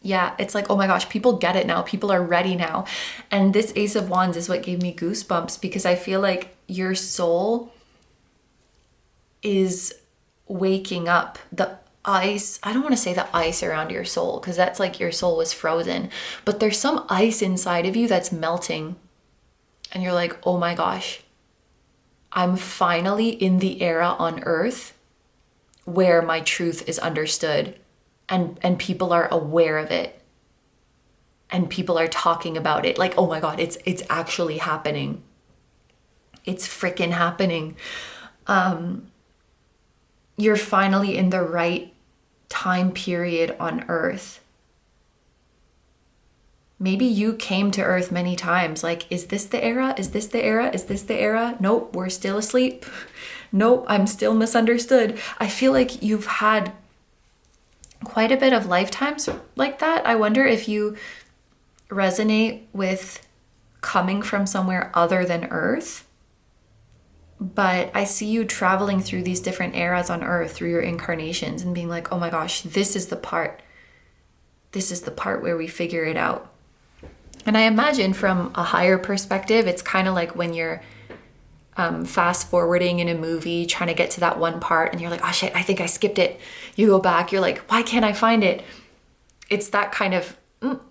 Yeah, it's like, oh my gosh, people get it now. People are ready now. And this Ace of Wands is what gave me goosebumps, because I feel like your soul is waking up. The ice, I don't want to say the ice around your soul, because that's like your soul was frozen, but there's some ice inside of you that's melting. And you're like, oh my gosh, I'm finally in the era on earth where my truth is understood. And people are aware of it, and people are talking about it. Like, oh my God, it's actually happening. It's freaking happening. You're finally in the right time period on earth. Maybe you came to earth many times. Like, is this the era? Is this the era? Is this the era? Nope, we're still asleep. Nope, I'm still misunderstood. I feel like you've had quite a bit of lifetimes like that. I wonder if you resonate with coming from somewhere other than Earth. But I see you traveling through these different eras on Earth through your incarnations and being like, oh my gosh, this is the part. This is the part where we figure it out. And I imagine from a higher perspective, it's kind of like when you're fast forwarding in a movie, trying to get to that one part, and you're like, oh shit, I think I skipped it. You go back, you're like, why can't I find it? It's that kind of,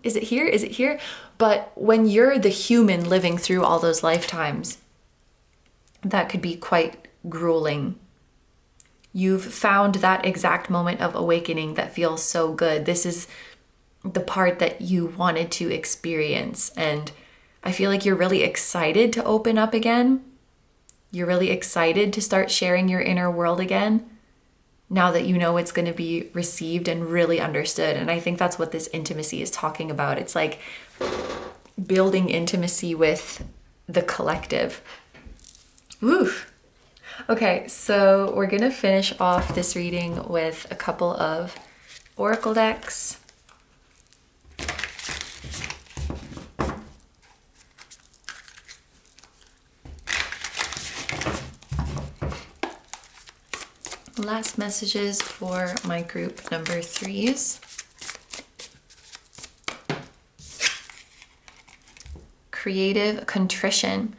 is it here? Is it here? But when you're the human living through all those lifetimes, that could be quite grueling. You've found that exact moment of awakening that feels so good. This is the part that you wanted to experience. And I feel like you're really excited to open up again. You're really excited to start sharing your inner world again, now that you know it's going to be received and really understood. And I think that's what this intimacy is talking about. It's like building intimacy with the collective. Woof. Okay, so we're going to finish off this reading with a couple of oracle decks. Last messages for my group number 3s. Creative contrition.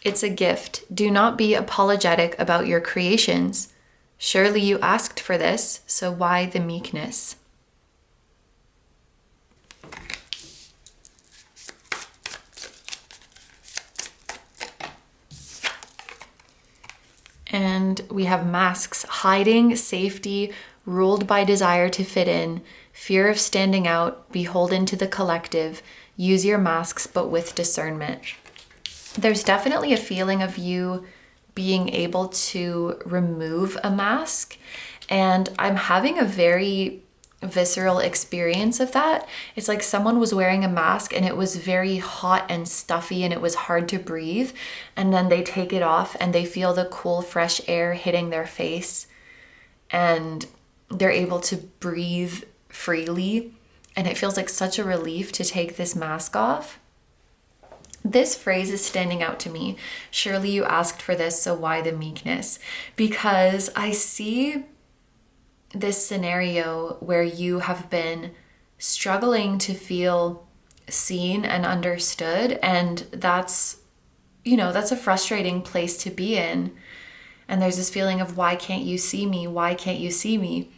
It's a gift. Do not be apologetic about your creations. Surely you asked for this, so why the meekness? And we have masks: hiding, safety, ruled by desire to fit in, fear of standing out, beholden to the collective. Use your masks, but with discernment. There's definitely a feeling of you being able to remove a mask. And I'm having a very visceral experience of that. It's like someone was wearing a mask and it was very hot and stuffy and it was hard to breathe. And then they take it off and they feel the cool, fresh air hitting their face and they're able to breathe freely. And it feels like such a relief to take this mask off. This phrase is standing out to me. Surely you asked for this, so why the meekness? Because I see this scenario where you have been struggling to feel seen and understood, and that's a frustrating place to be in. And there's this feeling of, why can't you see me? Why can't you see me?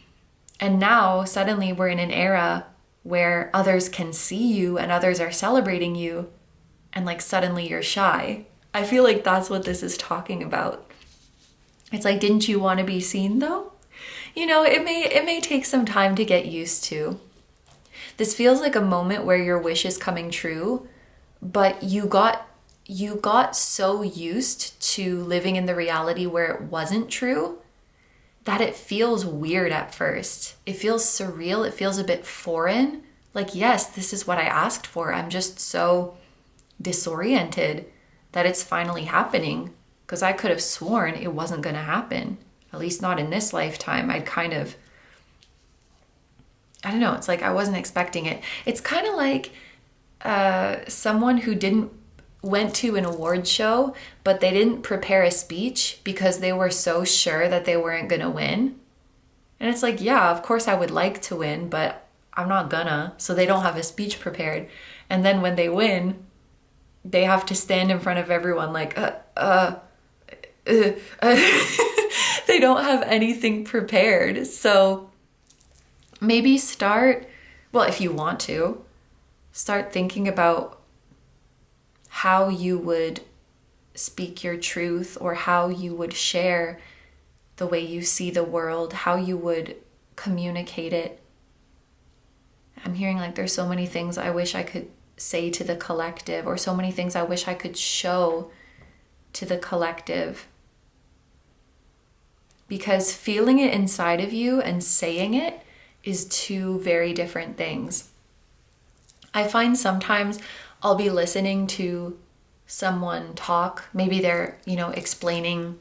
And now suddenly we're in an era where others can see you and others are celebrating you, and like suddenly you're shy. I feel like that's what this is talking about. It's like, didn't you want to be seen though? It may take some time to get used to. This feels like a moment where your wish is coming true, but you got so used to living in the reality where it wasn't true that it feels weird at first. It feels surreal. It feels a bit foreign. Like, yes, this is what I asked for. I'm just so disoriented that it's finally happening, because I could have sworn it wasn't going to happen, at least not in this lifetime. I don't know. It's like I wasn't expecting it. It's kind of like someone who went to an award show, but they didn't prepare a speech because they were so sure that they weren't going to win. And it's like, yeah, of course I would like to win, but I'm not gonna. So they don't have a speech prepared. And then when they win, they have to stand in front of everyone like, they don't have anything prepared. So maybe if you want to, start thinking about how you would speak your truth, or how you would share the way you see the world, how you would communicate it. I'm hearing like there's so many things I wish I could say to the collective, or so many things I wish I could show to the collective. Because feeling it inside of you and saying it is two very different things. I find sometimes I'll be listening to someone talk, maybe they're, explaining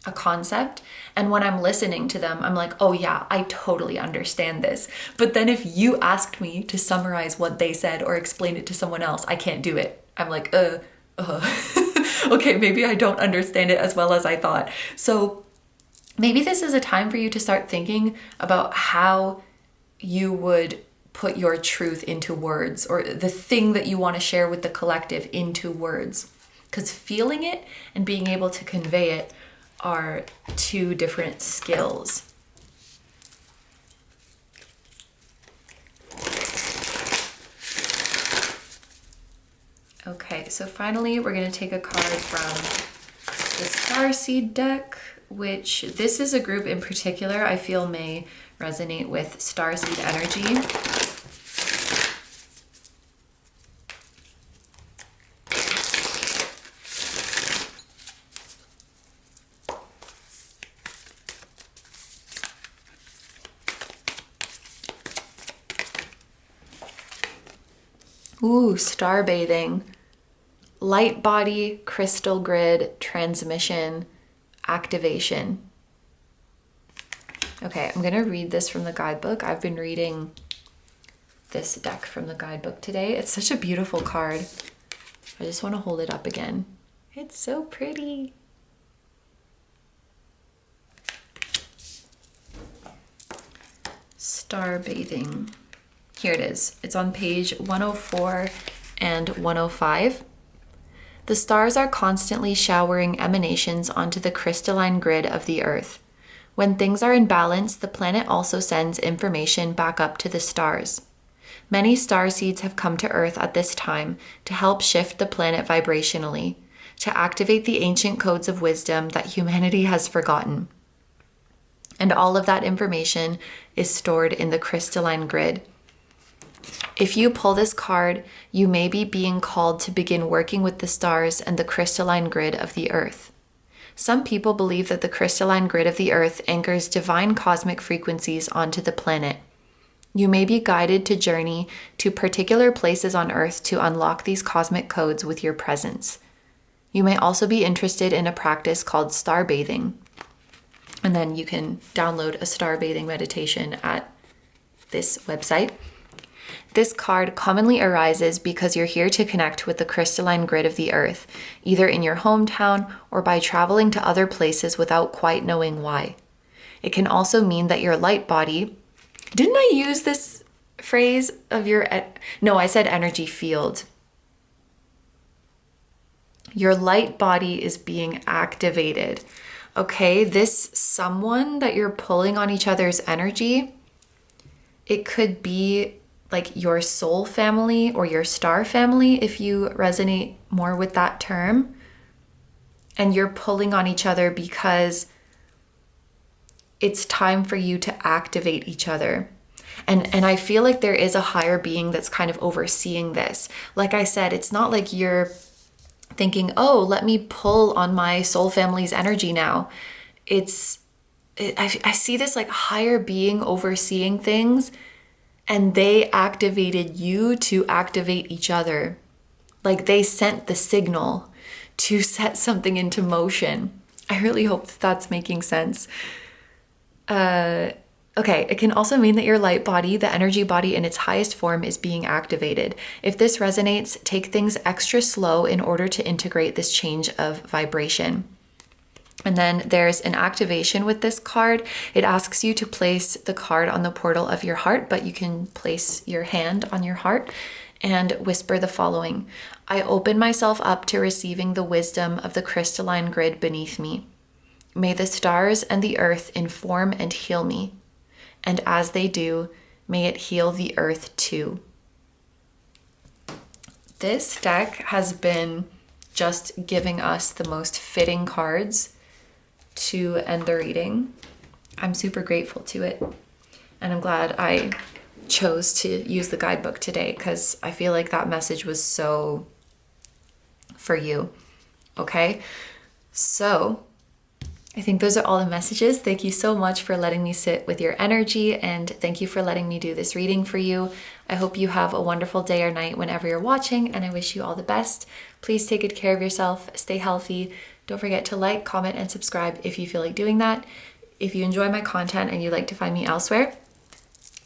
a concept, and when I'm listening to them, I'm like, oh yeah, I totally understand this. But then if you asked me to summarize what they said or explain it to someone else, I can't do it. I'm like, okay, maybe I don't understand it as well as I thought. So maybe this is a time for you to start thinking about how you would put your truth into words, or the thing that you want to share with the collective into words. Because feeling it and being able to convey it are two different skills. Okay, so finally we're going to take a card from the Starseed deck, which this is a group in particular I feel may resonate with Starseed energy. Ooh, star bathing. Light body, crystal grid, transmission, activation. Okay, I'm going to read this from the guidebook. I've been reading this deck from the guidebook today. It's such a beautiful card. I just want to hold it up again. It's so pretty. Star bathing. Here it is. It's on page 104 and 105. The stars are constantly showering emanations onto the crystalline grid of the Earth. When things are in balance, the planet also sends information back up to the stars. Many starseeds have come to Earth at this time to help shift the planet vibrationally, to activate the ancient codes of wisdom that humanity has forgotten. And all of that information is stored in the crystalline grid. If you pull this card, you may be being called to begin working with the stars and the crystalline grid of the Earth. Some people believe that the crystalline grid of the Earth anchors divine cosmic frequencies onto the planet. You may be guided to journey to particular places on Earth to unlock these cosmic codes with your presence. You may also be interested in a practice called star bathing. And then you can download a star bathing meditation at this website. This card commonly arises because you're here to connect with the crystalline grid of the Earth, either in your hometown or by traveling to other places without quite knowing why. It can also mean that your light body... Didn't I use this phrase of your... No, I said energy field. Your light body is being activated. Okay, this someone that you're pulling on each other's energy, it could be like your soul family or your star family, if you resonate more with that term. And you're pulling on each other because it's time for you to activate each other. And I feel like there is a higher being that's kind of overseeing this. Like I said, it's not like you're thinking, oh, let me pull on my soul family's energy now. It's I see this like higher being overseeing things, and they activated you to activate each other. Like they sent the signal to set something into motion. I really hope that that's making sense. Okay, it can also mean that your light body, the energy body in its highest form, is being activated. If this resonates, take things extra slow in order to integrate this change of vibration. And then there's an activation with this card. It asks you to place the card on the portal of your heart, but you can place your hand on your heart and whisper the following. I open myself up to receiving the wisdom of the crystalline grid beneath me. May the stars and the earth inform and heal me. And as they do, may it heal the earth too. This deck has been just giving us the most fitting cards to end the reading. I'm super grateful to it. And I'm glad I chose to use the guidebook today because I feel like that message was so for you. Okay? So I think those are all the messages. Thank you so much for letting me sit with your energy, and thank you for letting me do this reading for you. I hope you have a wonderful day or night whenever you're watching, and I wish you all the best. Please take good care of yourself, stay healthy. Don't forget to like, comment, and subscribe if you feel like doing that. If you enjoy my content and you'd like to find me elsewhere,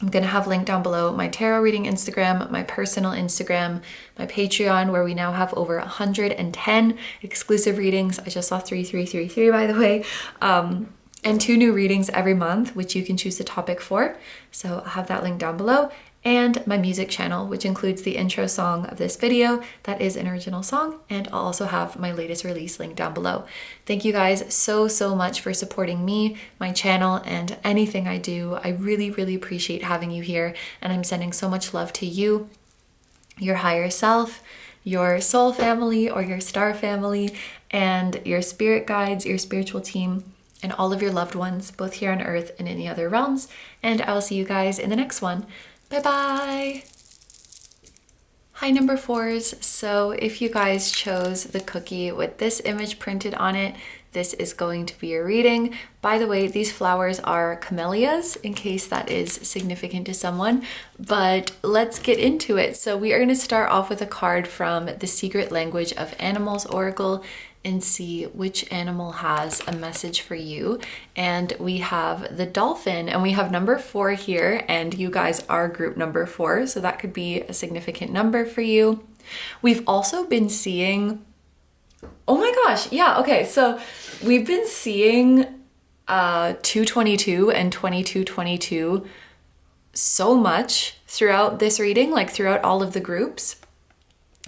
I'm going to have linked down below my tarot reading Instagram, my personal Instagram, my Patreon, where we now have over 110 exclusive readings. I just saw 3333, by the way. And 2 new readings every month, which you can choose the topic for. So I'll have that link down below. And my music channel, which includes the intro song of this video. That is an original song. And I'll also have my latest release link down below. Thank you guys so much for supporting me, my channel, and anything I do. I really appreciate having you here. And I'm sending so much love to you, your higher self, your soul family or your star family, and your spirit guides, your spiritual team, and all of your loved ones, both here on earth and in the other realms. And I will see you guys in the next one. Bye-bye. Hi, number 4s. So if you guys chose the cookie with this image printed on it, this is going to be your reading. By the way, these flowers are camellias, in case that is significant to someone, but let's get into it. So we are going to start off with a card from the Secret Language of Animals Oracle and see which animal has a message for you. And we have the dolphin, and we have number 4 here, and you guys are group number 4, so that could be a significant number for you. We've also been seeing, oh my gosh, yeah, okay, so we've been seeing 222 and 2222 so much throughout this reading, like throughout all of the groups.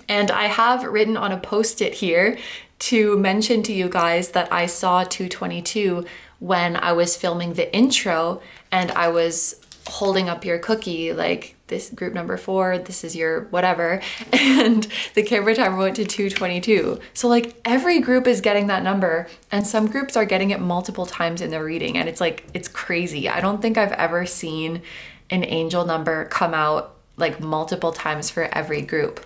And I have written on a post-it here to mention to you guys that I saw 222 when I was filming the intro, and I was holding up your cookie like, this group number 4, this is your whatever, and the camera timer went to 222. So like every group is getting that number, and some groups are getting it multiple times in their reading, and it's like, it's crazy. I don't think I've ever seen an angel number come out like multiple times for every group.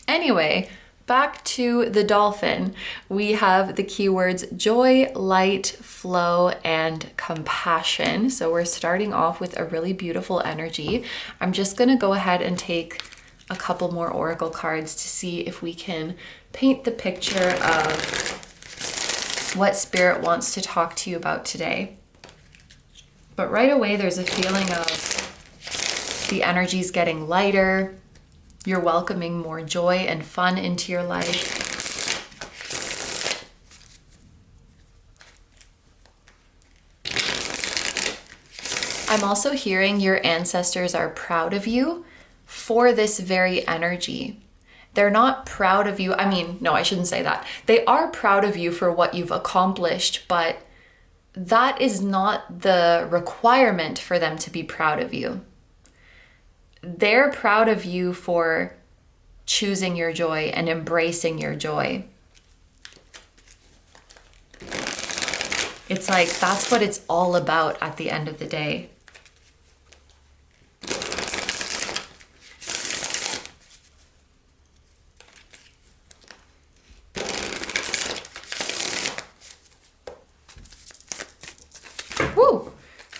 Anyway, back to the dolphin. We have the keywords joy, light, flow, and compassion. So we're starting off with a really beautiful energy. I'm just gonna go ahead and take a couple more oracle cards to see if we can paint the picture of what spirit wants to talk to you about today. But right away, there's a feeling of the energy's getting lighter. You're welcoming more joy and fun into your life. I'm also hearing your ancestors are proud of you for this very energy. They're not proud of you. I mean, no, I shouldn't say that. They are proud of you for what you've accomplished, but that is not the requirement for them to be proud of you. They're proud of you for choosing your joy and embracing your joy. It's like, that's what it's all about at the end of the day.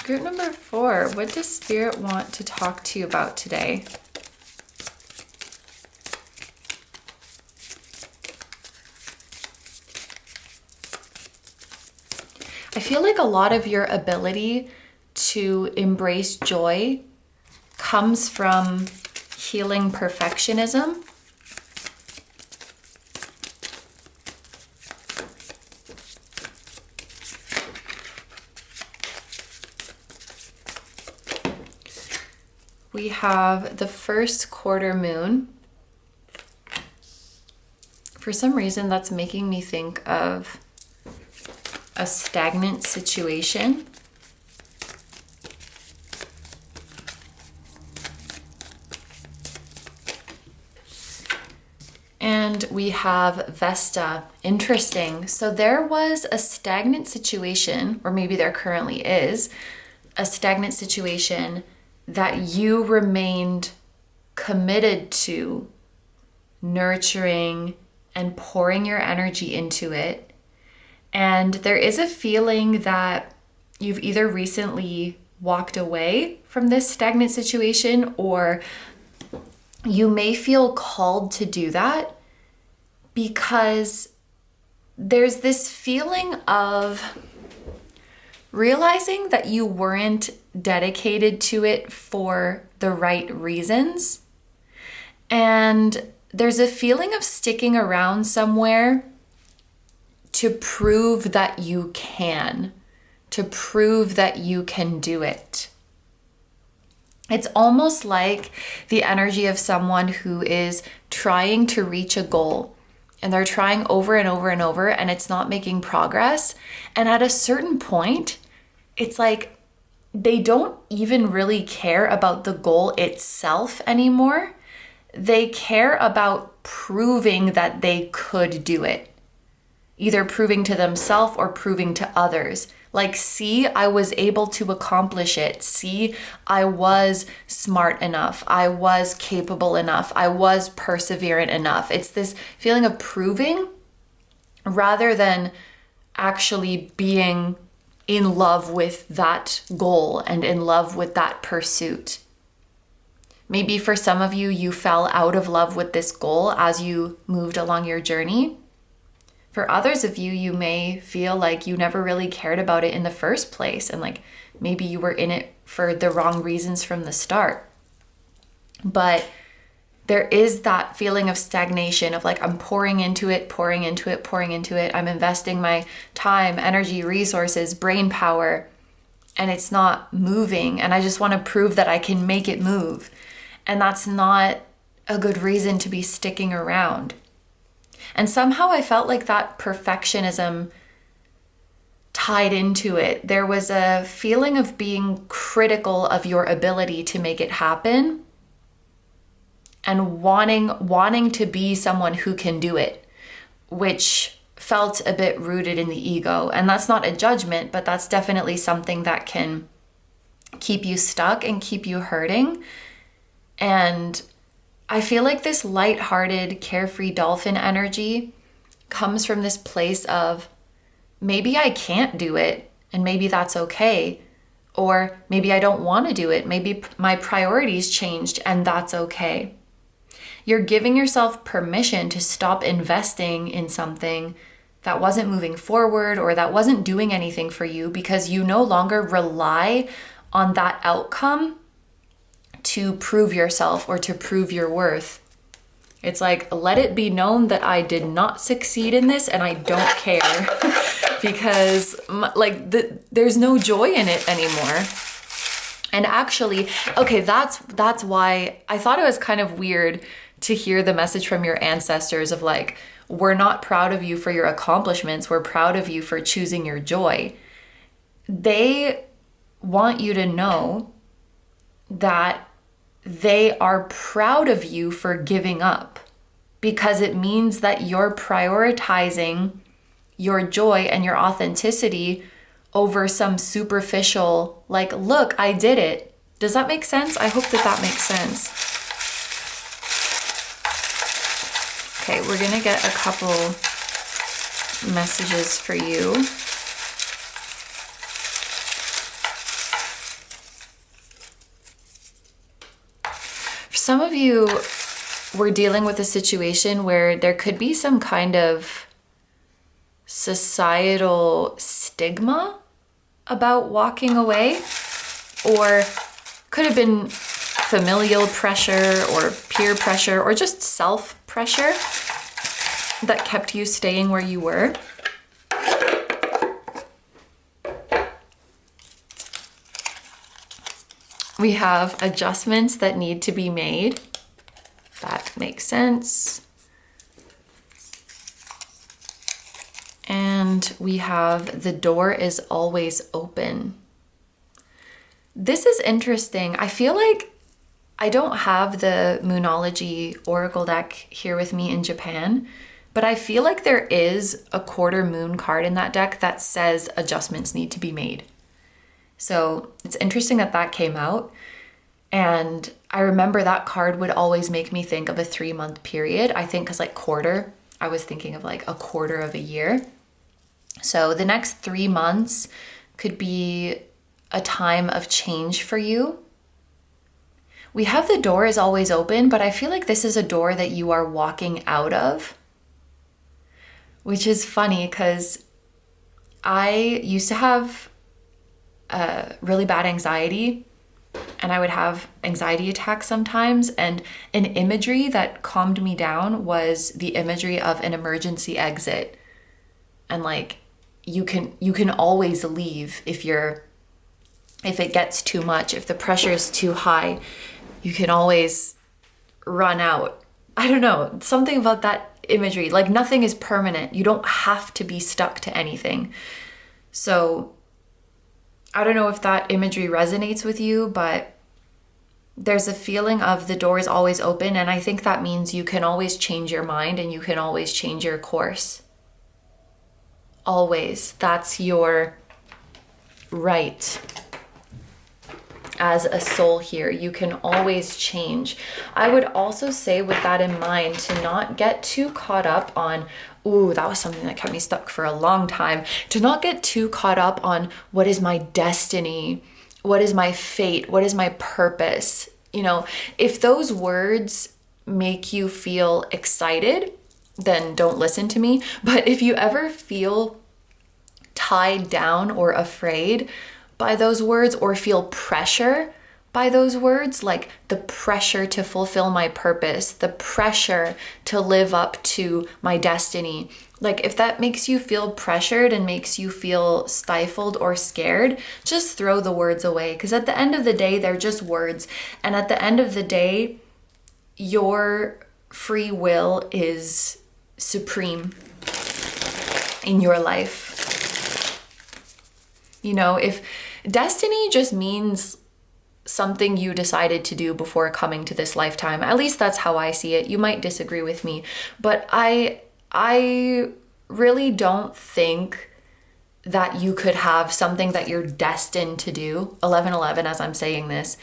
Group number 4, what does Spirit want to talk to you about today? I feel like a lot of your ability to embrace joy comes from healing perfectionism. We have the first quarter moon. For some reason, that's making me think of a stagnant situation. And we have Vesta. Interesting. So there was a stagnant situation, or maybe there currently is a stagnant situation that you remained committed to nurturing and pouring your energy into it. And there is a feeling that you've either recently walked away from this stagnant situation, or you may feel called to do that because there's this feeling of realizing that you weren't dedicated to it for the right reasons. And there's a feeling of sticking around somewhere to prove that you can, to prove that you can do it. It's almost like the energy of someone who is trying to reach a goal, and they're trying over and over and over, and it's not making progress. And at a certain point, it's like they don't even really care about the goal itself anymore. They care about proving that they could do it. Either proving to themselves or proving to others. Like, see, I was able to accomplish it. See, I was smart enough. I was capable enough. I was perseverant enough. It's this feeling of proving rather than actually being in love with that goal and in love with that pursuit. Maybe for some of you, you fell out of love with this goal as you moved along your journey. For others of you, you may feel like you never really cared about it in the first place, and like maybe you were in it for the wrong reasons from the start. But there is that feeling of stagnation of like, I'm pouring into it, pouring into it, pouring into it. I'm investing my time, energy, resources, brain power, and it's not moving. And I just want to prove that I can make it move. And that's not a good reason to be sticking around. And somehow I felt like that perfectionism tied into it. There was a feeling of being critical of your ability to make it happen and wanting to be someone who can do it, which felt a bit rooted in the ego. And that's not a judgment, but that's definitely something that can keep you stuck and keep you hurting. And I feel like this lighthearted, carefree dolphin energy comes from this place of maybe I can't do it and maybe that's okay. Or maybe I don't want to do it. Maybe my priorities changed and that's okay. You're giving yourself permission to stop investing in something that wasn't moving forward or that wasn't doing anything for you because you no longer rely on that outcome to prove yourself or to prove your worth. It's like, let it be known that I did not succeed in this and I don't care because there's no joy in it anymore. And actually, okay, that's why I thought it was kind of weird to hear the message from your ancestors of like, we're not proud of you for your accomplishments. We're proud of you for choosing your joy. They want you to know that they are proud of you for giving up because it means that you're prioritizing your joy and your authenticity over some superficial, like, look, I did it. Does that make sense? I hope that makes sense. Okay, we're gonna get a couple messages for you. some of you were dealing with a situation where there could be some kind of societal stigma about walking away, or could have been familial pressure or peer pressure or just self-pressure that kept you staying where you were. We have adjustments that need to be made. That makes sense. And we have the door is always open. This is interesting. I feel like I don't have the Moonology Oracle deck here with me in Japan, but I feel like there is a quarter moon card in that deck that says adjustments need to be made. So it's interesting that that came out. And I remember that card would always make me think of a 3-month period. I think because like quarter, I was thinking of like a quarter of a year. So the next 3 months could be a time of change for you. We have the door is always open, but I feel like this is a door that you are walking out of, which is funny because I used to have really bad anxiety, and I would have anxiety attacks sometimes, and an imagery that calmed me down was the imagery of an emergency exit. And like you can always leave if it gets too much, if the pressure is too high, you can always run out. I don't know, something about that imagery, like nothing is permanent. You don't have to be stuck to anything. So I don't know if that imagery resonates with you, but there's a feeling of the door is always open, and I think that means you can always change your mind and you can always change your course. Always. That's your right as a soul here. You can always change. I would also say with that in mind to not get too caught up on, ooh, that was something that kept me stuck for a long time, to not get too caught up on what is my destiny, what is my fate, what is my purpose. You know, if those words make you feel excited, then don't listen to me. But if you ever feel tied down or afraid by those words, or feel pressure by those words, like the pressure to fulfill my purpose, the pressure to live up to my destiny, like if that makes you feel pressured and makes you feel stifled or scared, just throw the words away. Because at the end of the day, they're just words. And at the end of the day, your free will is supreme in your life. You know, if destiny just means something you decided to do before coming to this lifetime, at least that's how I see it. You might disagree with me, but I really don't think that you could have something that you're destined to do, 11/11 as I'm saying this,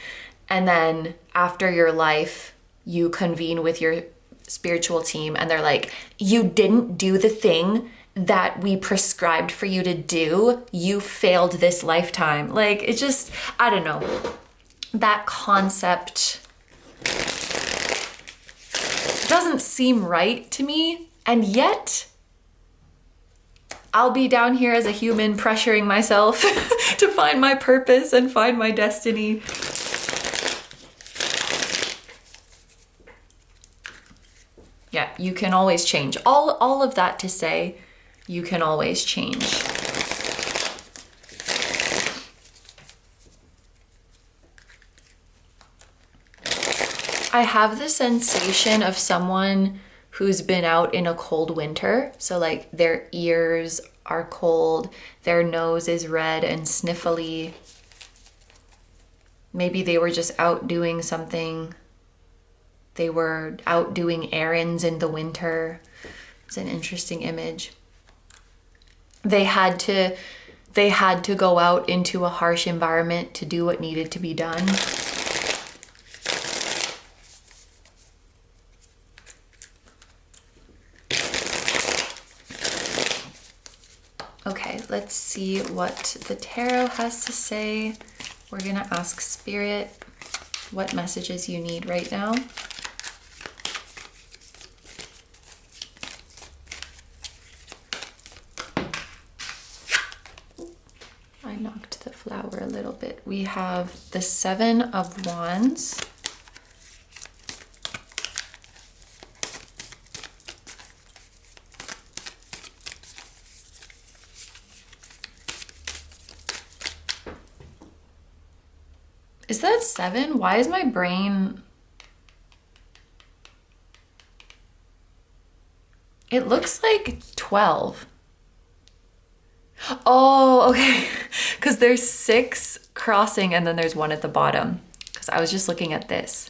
and then after your life, you convene with your spiritual team and they're like, you didn't do the thing that we prescribed for you to do, you failed this lifetime. Like, it just, I don't know. That concept doesn't seem right to me. And yet, I'll be down here as a human pressuring myself to find my purpose and find my destiny. Yeah, you can always change. All of that to say, you can always change. I have the sensation of someone who's been out in a cold winter. So like their ears are cold, their nose is red and sniffly. Maybe they were just out doing something. They were out doing errands in the winter. It's an interesting image. They had to go out into a harsh environment to do what needed to be done. Okay, let's see what the tarot has to say. We're gonna ask Spirit, what messages you need right now. I knocked the flower a little bit. We have the Seven of Wands. Is that 7? Why is my brain... It looks like 12. Oh, okay. Because there's 6 crossing and then there's 1 at the bottom. Because I was just looking at this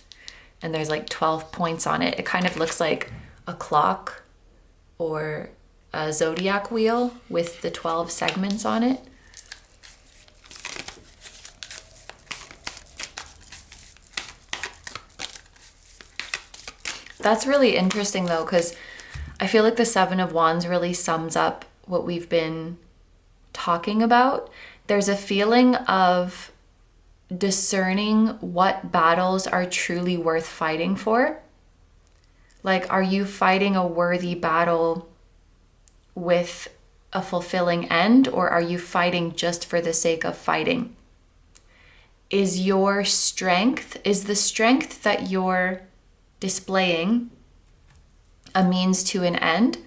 and there's like 12 points on it. It kind of looks like a clock or a zodiac wheel with the 12 segments on it. That's really interesting though, because I feel like the Seven of Wands really sums up what we've been talking about. There's a feeling of discerning what battles are truly worth fighting for. Like, are you fighting a worthy battle with a fulfilling end, or are you fighting just for the sake of fighting? Is the strength that you're displaying a means to an end?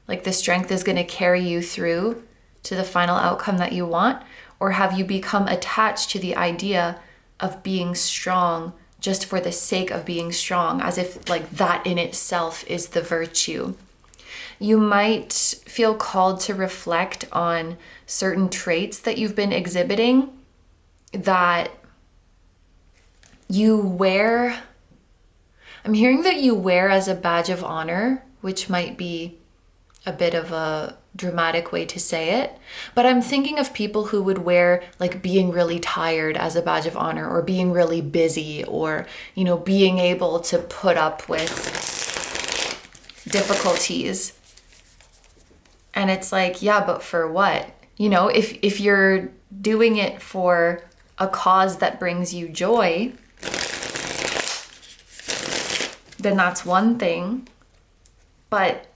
Like the strength is going to carry you through to the final outcome that you want? Or have you become attached to the idea of being strong just for the sake of being strong, as if like that in itself is the virtue? You might feel called to reflect on certain traits that you've been exhibiting that you wear. I'm hearing that you wear as a badge of honor, which might be a bit of a dramatic way to say it. But I'm thinking of people who would wear like being really tired as a badge of honor, or being really busy, or, you know, being able to put up with difficulties. And it's like, yeah, but for what? You know, if you're doing it for a cause that brings you joy, then that's one thing. But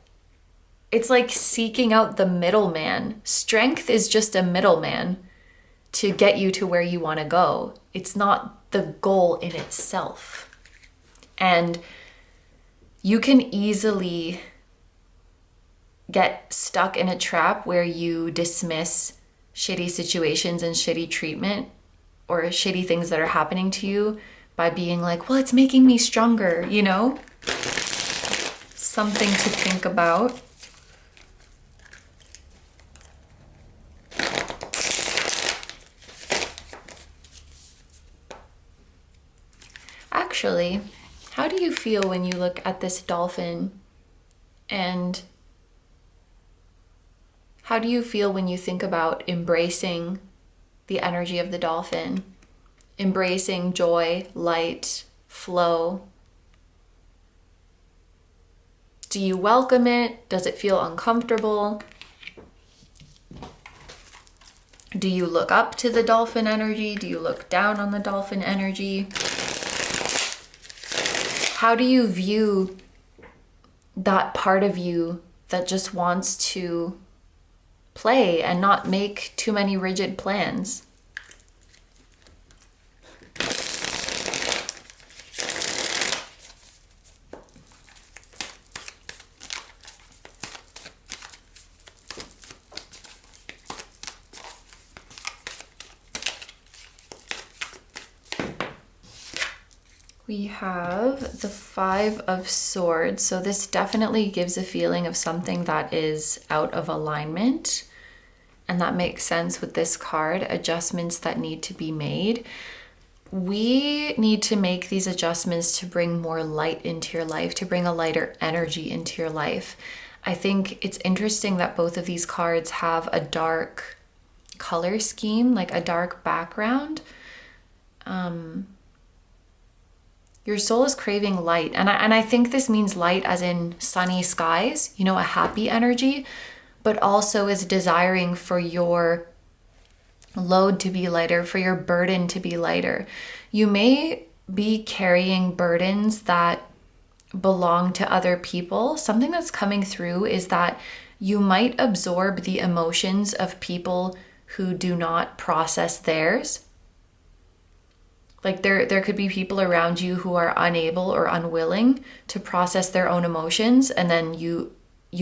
it's like seeking out the middleman. Strength is just a middleman to get you to where you want to go. It's not the goal in itself. And you can easily get stuck in a trap where you dismiss shitty situations and shitty treatment or shitty things that are happening to you by being like, well, it's making me stronger, you know? Something to think about. Actually, how do you feel when you look at this dolphin? And how do you feel when you think about embracing the energy of the dolphin? Embracing joy, light, flow. Do you welcome it? Does it feel uncomfortable? Do you look up to the dolphin energy? Do you look down on the dolphin energy? How do you view that part of you that just wants to play and not make too many rigid plans? We have the Five of Swords. So this definitely gives a feeling of something that is out of alignment. And that makes sense with this card, adjustments that need to be made. We need to make these adjustments to bring more light into your life, to bring a lighter energy into your life. I think it's interesting that both of these cards have a dark color scheme, like a dark background. Your soul is craving light. And I think this means light as in sunny skies, you know, a happy energy, but also is desiring for your load to be lighter, for your burden to be lighter. You may be carrying burdens that belong to other people, something that's coming through is that you might absorb the emotions of people who do not process theirs. Like there could be people around you who are unable or unwilling to process their own emotions, and then you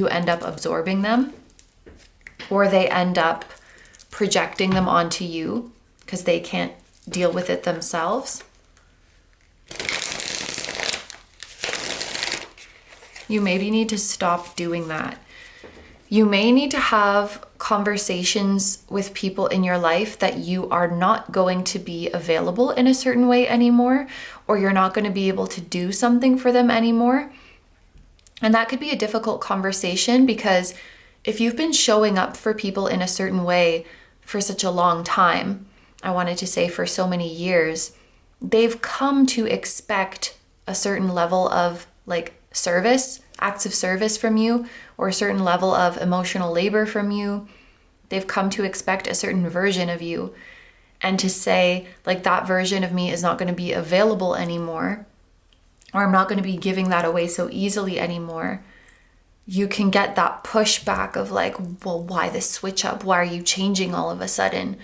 end up absorbing them, or they end up projecting them onto you because they can't deal with it themselves. You maybe need to stop doing that. You may need to have conversations with people in your life that you are not going to be available in a certain way anymore, or you're not going to be able to do something for them anymore. And that could be a difficult conversation, because if you've been showing up for people in a certain way for such a long time, I wanted to say for so many years, they've come to expect a certain level of like service, acts of service from you, or a certain level of emotional labor from you. They've come to expect a certain version of you. And to say, like, that version of me is not going to be available anymore, or I'm not going to be giving that away so easily anymore, you can get that pushback of like, well, why this switch up? Why are you changing all of a sudden?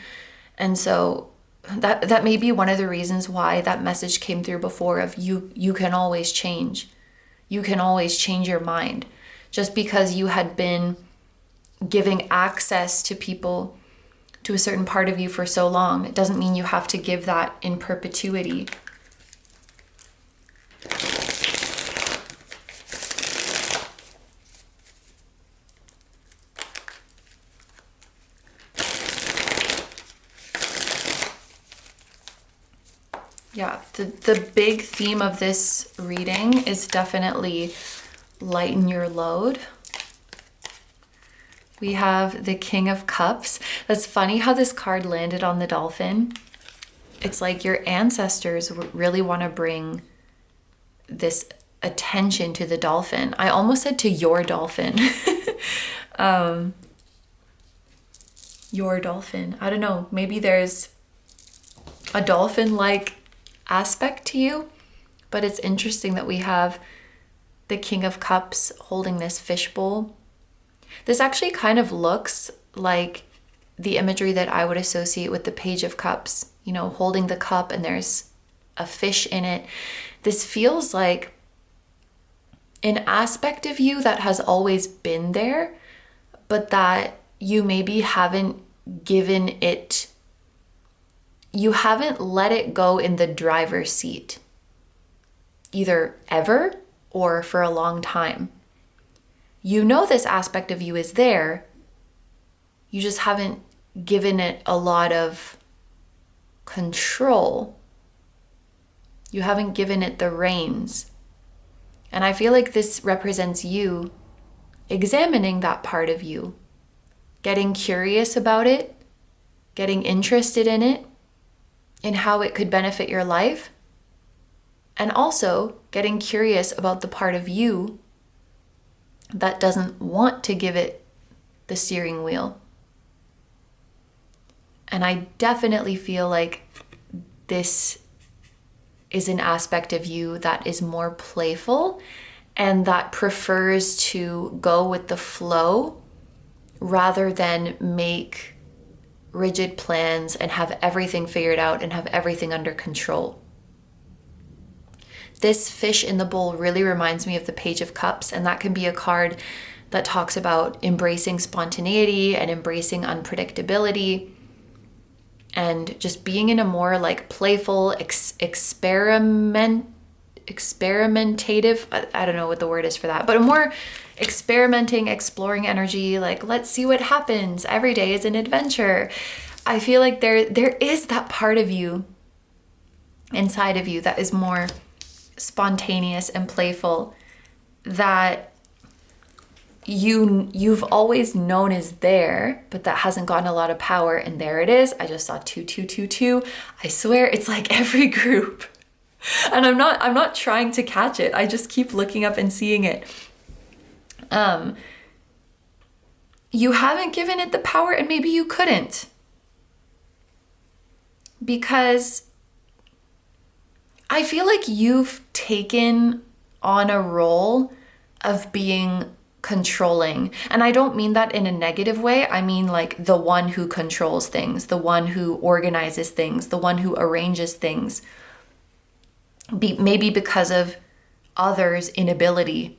And so that may be one of the reasons why that message came through before of you can always change. You can always change your mind. Just because you had been giving access to people, to a certain part of you for so long, it doesn't mean you have to give that in perpetuity. Yeah, the big theme of this reading is definitely lighten your load. We have the King of Cups. That's funny how this card landed on the dolphin. It's like your ancestors really want to bring this attention to the dolphin. I almost said to your dolphin. Your dolphin. I don't know. Maybe there's a dolphin-like aspect to you, but it's interesting that we have the King of Cups holding this fishbowl. This actually kind of looks like the imagery that I would associate with the Page of Cups, you know, holding the cup and there's a fish in it. This feels like an aspect of you that has always been there, but that you maybe haven't given it, you haven't let it go in the driver's seat, either ever or for a long time. You know this aspect of you is there, you just haven't given it a lot of control. You haven't given it the reins. And I feel like this represents you examining that part of you, getting curious about it, getting interested in it, in how it could benefit your life, and also getting curious about the part of you that doesn't want to give it the steering wheel. And I definitely feel like this is an aspect of you that is more playful and that prefers to go with the flow rather than make rigid plans and have everything figured out and have everything under control. This fish in the bowl really reminds me of the Page of Cups, and that can be a card that talks about embracing spontaneity and embracing unpredictability and just being in a more like playful, experimentative, I don't know what the word is for that, but a more experimenting, exploring energy, like let's see what happens. Every day is an adventure. I feel like there is that part of you inside of you that is more spontaneous and playful, that you've always known is there, but that hasn't gotten a lot of power. And there it is. I just saw 2222. I swear it's like every group. And I'm not trying to catch it. I just keep looking up and seeing it. You haven't given it the power, and maybe you couldn't. Because I feel like you've taken on a role of being controlling. And I don't mean that in a negative way. I mean like the one who controls things, the one who organizes things, the one who arranges things. Maybe because of others' inability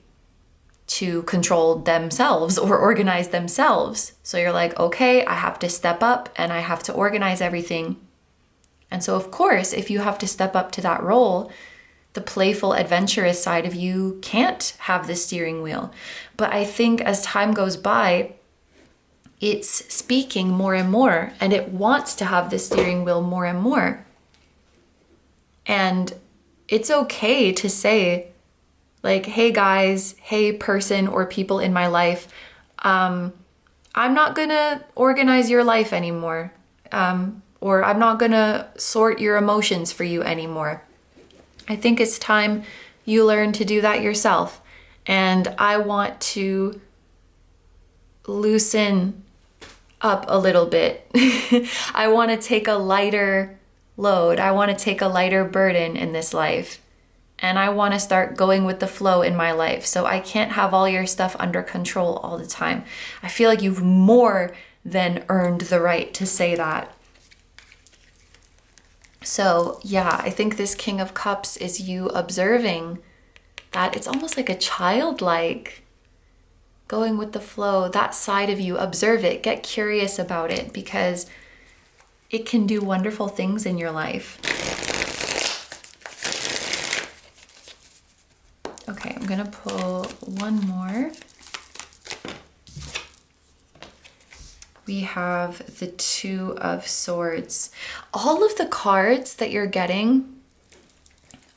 to control themselves or organize themselves. So you're like, okay, I have to step up and I have to organize everything. And so, of course, if you have to step up to that role, the playful, adventurous side of you can't have the steering wheel. But I think as time goes by, it's speaking more and more, and it wants to have the steering wheel more and more. And it's okay to say, like, hey guys, hey person or people in my life, I'm not gonna organize your life anymore. Or I'm not gonna sort your emotions for you anymore. I think it's time you learn to do that yourself. And I want to loosen up a little bit. I want to take a lighter load. I want to take a lighter burden in this life. And I want to start going with the flow in my life. So I can't have all your stuff under control all the time. I feel like you've more than earned the right to say that. So yeah, I think this King of Cups is you observing that it's almost like a childlike going with the flow, that side of you. Observe it, get curious about it, because it can do wonderful things in your life. Okay, I'm gonna pull one more. We have the Two of Swords. All of the cards that you're getting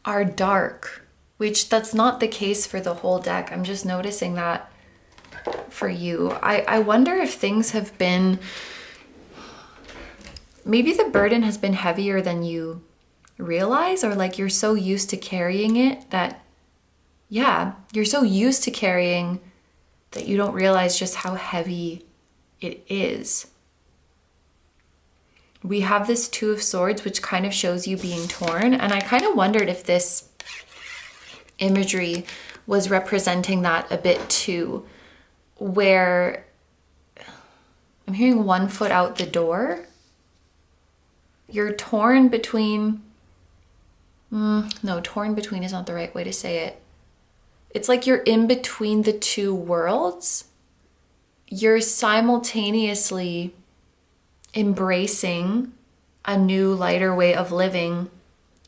are dark, which that's not the case for the whole deck. I'm just noticing that for you. I wonder if things have been, maybe the burden has been heavier than you realize, or like you're so used to carrying it that, yeah, you're so used to carrying that you don't realize just how heavy it is. We have this Two of Swords, which kind of shows you being torn. And I kind of wondered if this imagery was representing that a bit too, where I'm hearing one foot out the door. You're torn between, no, torn between is not the right way to say it. It's like you're in between the two worlds. You're simultaneously embracing a new, lighter way of living,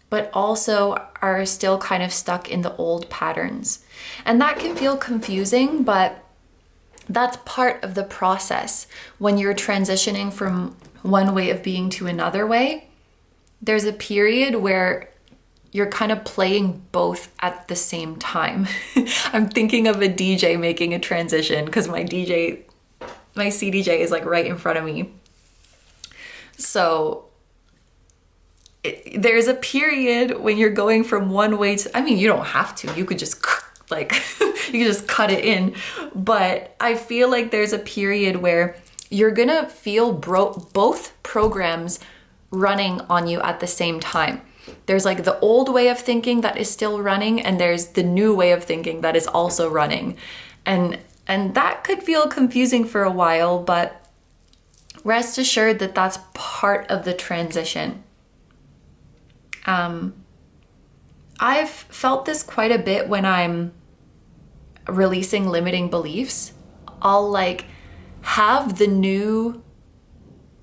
but also are still kind of stuck in the old patterns. And that can feel confusing, but that's part of the process. When you're transitioning from one way of being to another way, there's a period where you're kind of playing both at the same time. I'm thinking of a DJ making a transition, because my CDJ is like right in front of me. So there's a period when you're going from one way to, I mean, you don't have to, you could just like, you could just cut it in. But I feel like there's a period where you're gonna feel both programs running on you at the same time. There's like the old way of thinking that is still running, and there's the new way of thinking that is also running. And that could feel confusing for a while, but rest assured that that's part of the transition. I've felt this quite a bit when I'm releasing limiting beliefs. I'll like have the new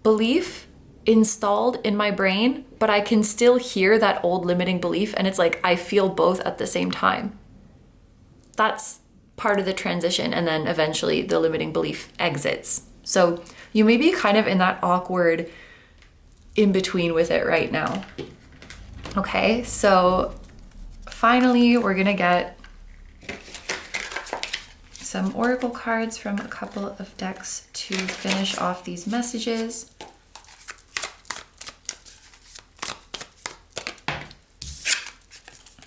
belief installed in my brain, but I can still hear that old limiting belief, and it's like I feel both at the same time. That's part of the transition, and then eventually the limiting belief exits. So you may be kind of in that awkward in between with it right now. Okay, so finally we're gonna get some oracle cards from a couple of decks to finish off these messages.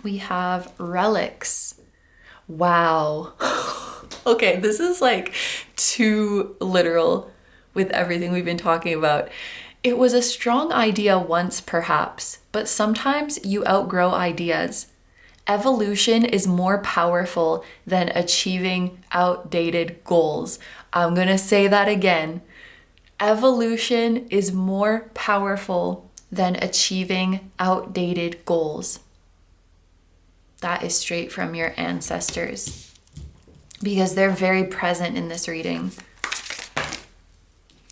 We have relics. Wow. Okay, this is like too literal with everything we've been talking about. It was a strong idea once, perhaps, but sometimes you outgrow ideas. Evolution is more powerful than achieving outdated goals. I'm going to say that again. Evolution is more powerful than achieving outdated goals. That is straight from your ancestors, because they're very present in this reading.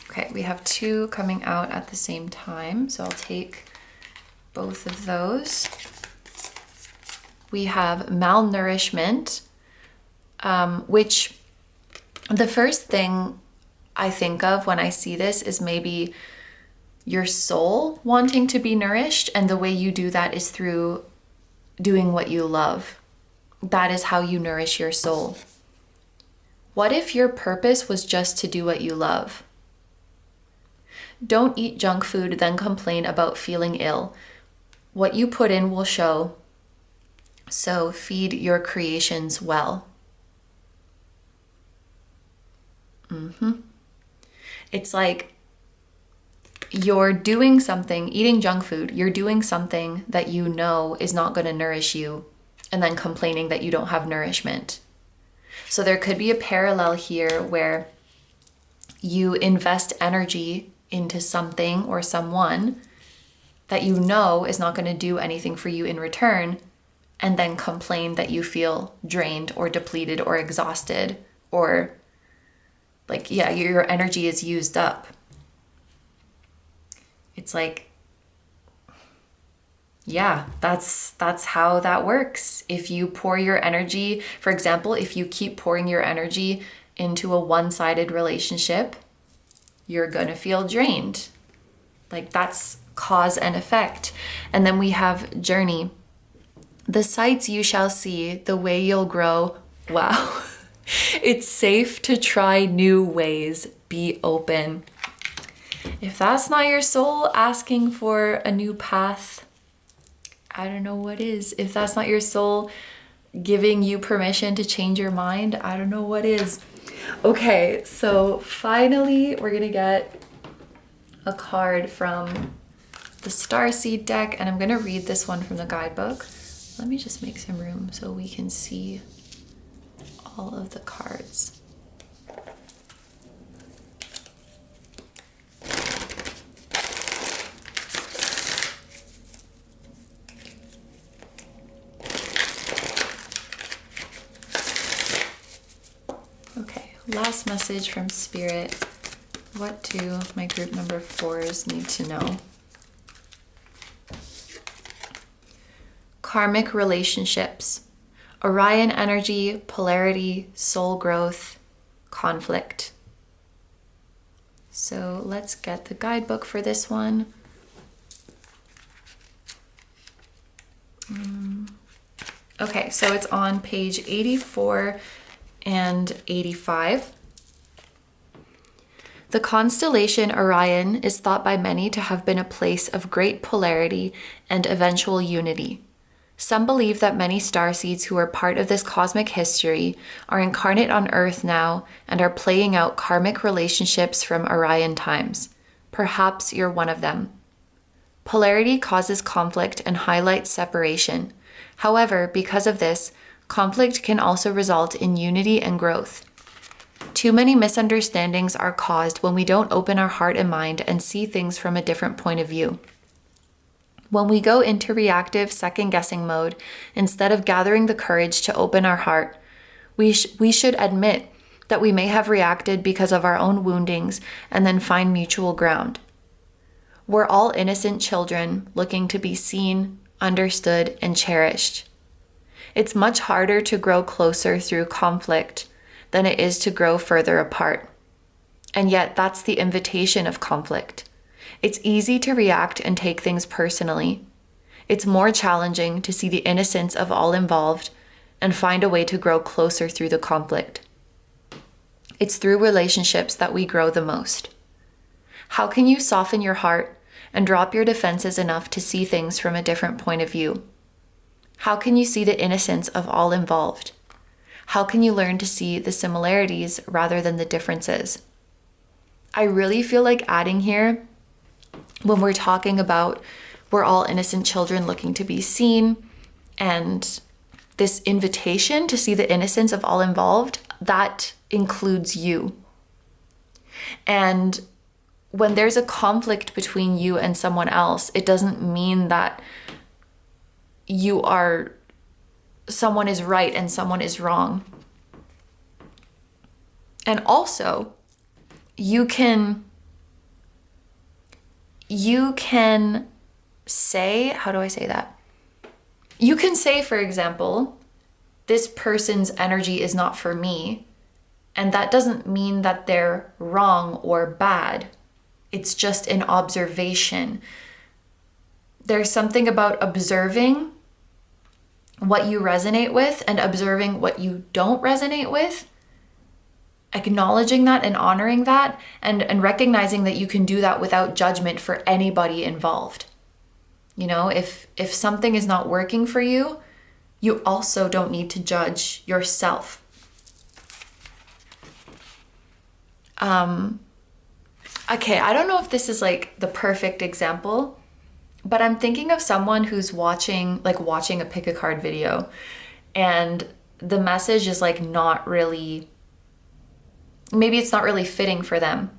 Okay, we have 2 coming out at the same time, so I'll take both of those. We have malnourishment, which the first thing I think of when I see this is maybe your soul wanting to be nourished, and the way you do that is through doing what you love. That is how you nourish your soul. What if your purpose was just to do what you love? Don't eat junk food, then complain about feeling ill. What you put in will show. So feed your creations well. It's like you're doing something, eating junk food, you're doing something that you know is not going to nourish you, and then complaining that you don't have nourishment. So there could be a parallel here where you invest energy into something or someone that you know is not going to do anything for you in return, and then complain that you feel drained or depleted or exhausted, or like, yeah, your energy is used up. It's like, yeah, that's how that works. If you pour your energy, for example, if you keep pouring your energy into a one-sided relationship, you're gonna feel drained. Like, that's cause and effect. And then we have journey. The sights you shall see, the way you'll grow. Wow. It's safe to try new ways. Be open. If that's not your soul asking for a new path, I don't know what is. If that's not your soul giving you permission to change your mind, I don't know what is. Okay, so finally we're gonna get a card from the Starseed deck, and I'm gonna read this one from the guidebook. Let me just make some room so we can see all of the cards. Okay, last message from Spirit. What do my group number 4s need to know? Karmic relationships. Orion energy, polarity, soul growth, conflict. So let's get the guidebook for this one. Okay, so it's on page 84 and 85. The constellation Orion is thought by many to have been a place of great polarity and eventual unity. Some believe that many starseeds who are part of this cosmic history are incarnate on Earth now and are playing out karmic relationships from Orion times. Perhaps you're one of them. Polarity causes conflict and highlights separation. However, because of this, conflict can also result in unity and growth. Too many misunderstandings are caused when we don't open our heart and mind and see things from a different point of view. When we go into reactive second-guessing mode, instead of gathering the courage to open our heart, we should admit that we may have reacted because of our own woundings and then find mutual ground. We're all innocent children looking to be seen, understood, and cherished. It's much harder to grow closer through conflict than it is to grow further apart. And yet that's the invitation of conflict. It's easy to react and take things personally. It's more challenging to see the innocence of all involved and find a way to grow closer through the conflict. It's through relationships that we grow the most. How can you soften your heart and drop your defenses enough to see things from a different point of view? How can you see the innocence of all involved? How can you learn to see the similarities rather than the differences? I really feel like adding here when we're talking about we're all innocent children looking to be seen, and this invitation to see the innocence of all involved, that includes you. And when there's a conflict between you and someone else, it doesn't mean that someone is right and someone is wrong. And also, you can say, how do I say that? You can say, for example, this person's energy is not for me, and that doesn't mean that they're wrong or bad. It's just an observation. There's something about observing what you resonate with and observing what you don't resonate with, acknowledging that and honoring that, and recognizing that you can do that without judgment for anybody involved. You know, if something is not working for you, you also don't need to judge yourself. Okay, I don't know if this is like the perfect example, but I'm thinking of someone who's watching a pick a card video, and the message is like not really, maybe it's not really fitting for them.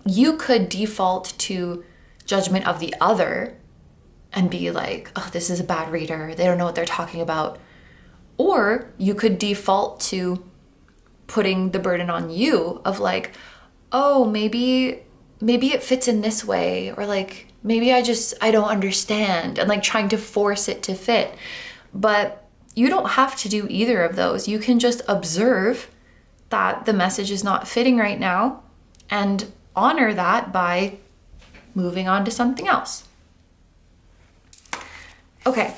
You could default to judgment of the other and be like, oh, this is a bad reader, they don't know what they're talking about. Or you could default to putting the burden on you of like, oh, maybe it fits in this way, or like, maybe I don't understand, and like trying to force it to fit. But you don't have to do either of those. You can just observe that the message is not fitting right now and honor that by moving on to something else. Okay,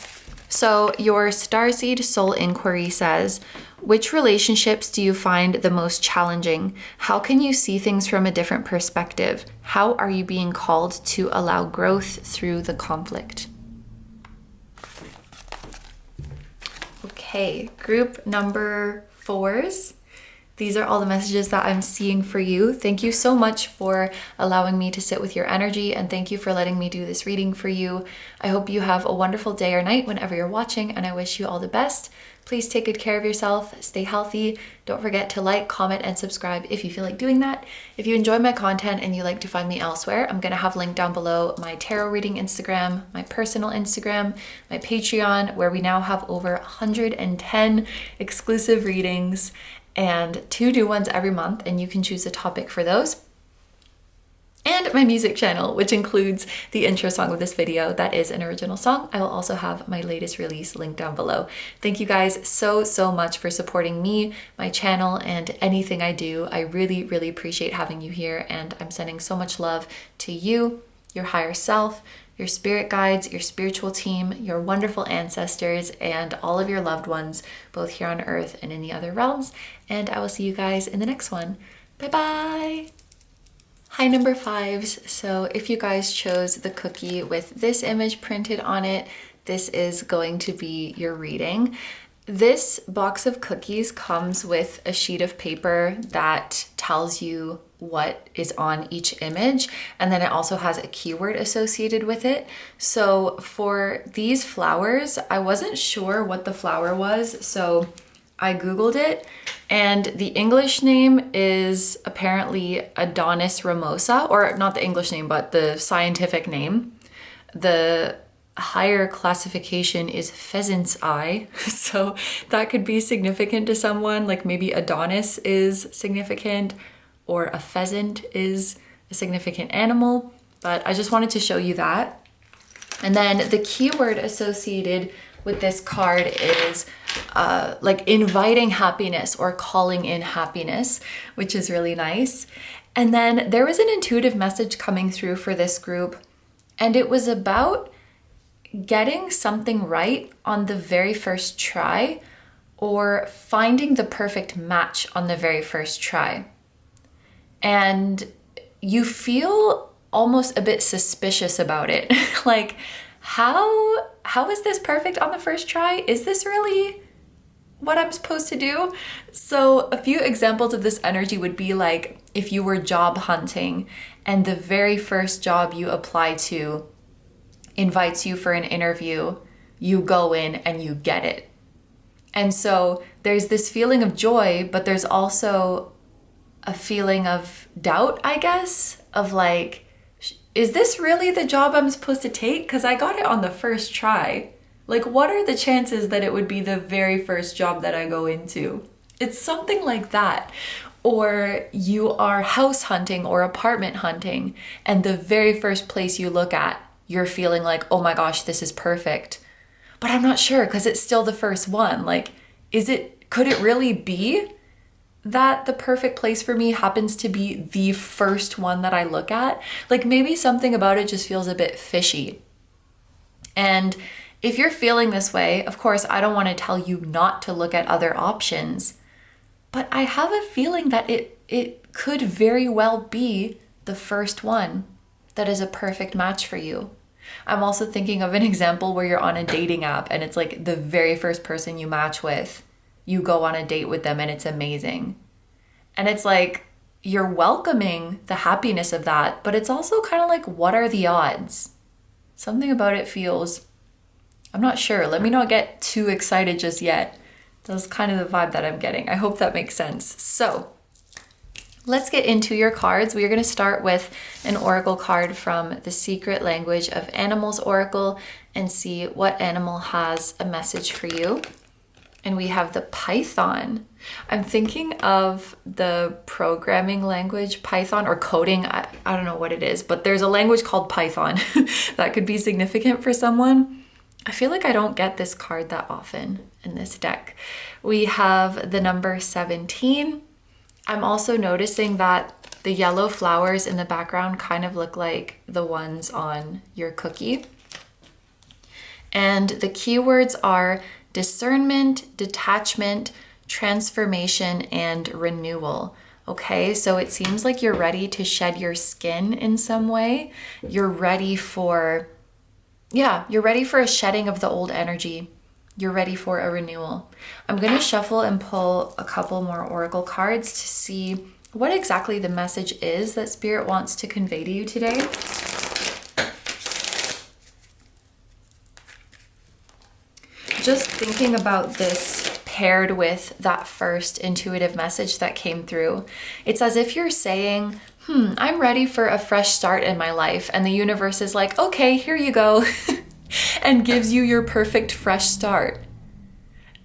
so your Starseed Soul Inquiry says, which relationships do you find the most challenging? How can you see things from a different perspective? How are you being called to allow growth through the conflict? Okay, group number 4s. These are all the messages that I'm seeing for you. Thank you so much for allowing me to sit with your energy, and thank you for letting me do this reading for you. I hope you have a wonderful day or night whenever you're watching, and I wish you all the best. Please take good care of yourself, stay healthy. Don't forget to like, comment, and subscribe if you feel like doing that. If you enjoy my content and you like to find me elsewhere, I'm gonna have linked down below my tarot reading Instagram, my personal Instagram, my Patreon, where we now have over 110 exclusive readings and 2 new ones every month, and you can choose a topic for those. And my music channel, which includes the intro song of this video. That is an original song. I will also have my latest release linked down below. Thank you guys so much for supporting me, my channel, and anything I do. I really appreciate having you here, and I'm sending so much love to you, your higher self, your spirit guides, your spiritual team, your wonderful ancestors, and all of your loved ones, both here on Earth and in the other realms. And I will see you guys in the next one. Bye-bye! Hi, number 5s. So if you guys chose the cookie with this image printed on it, this is going to be your reading. This box of cookies comes with a sheet of paper that tells you what is on each image, and then it also has a keyword associated with it. So for these flowers, I wasn't sure what the flower was, so I googled it, and the English name is apparently Adonis ramosa, or not the English name, but the scientific name. The higher classification is pheasant's eye, so that could be significant to someone, like maybe Adonis is significant, or a pheasant is a significant animal, but I just wanted to show you that. And then the keyword associated with this card is like inviting happiness or calling in happiness, which is really nice. And then there was an intuitive message coming through for this group, and it was about getting something right on the very first try, or finding the perfect match on the very first try. And you feel almost a bit suspicious about it. Like, how is this perfect on the first try? Is this really what I'm supposed to do. So a few examples of this energy would be like if you were job hunting and the very first job you apply to invites you for an interview, you go in and you get it. And so there's this feeling of joy, but there's also a feeling of doubt, I guess, of like, is this really the job I'm supposed to take? Because I got it on the first try. Like, what are the chances that it would be the very first job that I go into? It's something like that. Or you are house hunting or apartment hunting, and the very first place you look at, you're feeling like, oh my gosh, this is perfect. But I'm not sure because it's still the first one. Like, could it really be that the perfect place for me happens to be the first one that I look at? Like, maybe something about it just feels a bit fishy. And if you're feeling this way, of course, I don't want to tell you not to look at other options, but I have a feeling that it could very well be the first one that is a perfect match for you. I'm also thinking of an example where you're on a dating app and it's like the very first person you match with, you go on a date with them and it's amazing. And it's like you're welcoming the happiness of that, but it's also kind of like, what are the odds? Something about it feels, I'm not sure. Let me not get too excited just yet. That's kind of the vibe that I'm getting. I hope that makes sense. So let's get into your cards. We are going to start with an oracle card from the Secret Language of Animals Oracle and see what animal has a message for you. And we have the Python. I'm thinking of the programming language Python or coding. I don't know what it is, but there's a language called Python that could be significant for someone. I feel like I don't get this card that often in this deck. We have the number 17. I'm also noticing that the yellow flowers in the background kind of look like the ones on your cookie. And the keywords are discernment, detachment, transformation, and renewal. Okay, so it seems like you're ready to shed your skin in some way. You're ready for a shedding of the old energy. You're ready for a renewal. I'm going to shuffle and pull a couple more oracle cards to see what exactly the message is that Spirit wants to convey to you today. Just thinking about this paired with that first intuitive message that came through, it's as if you're saying, I'm ready for a fresh start in my life. And the universe is like, okay, here you go. And gives you your perfect fresh start.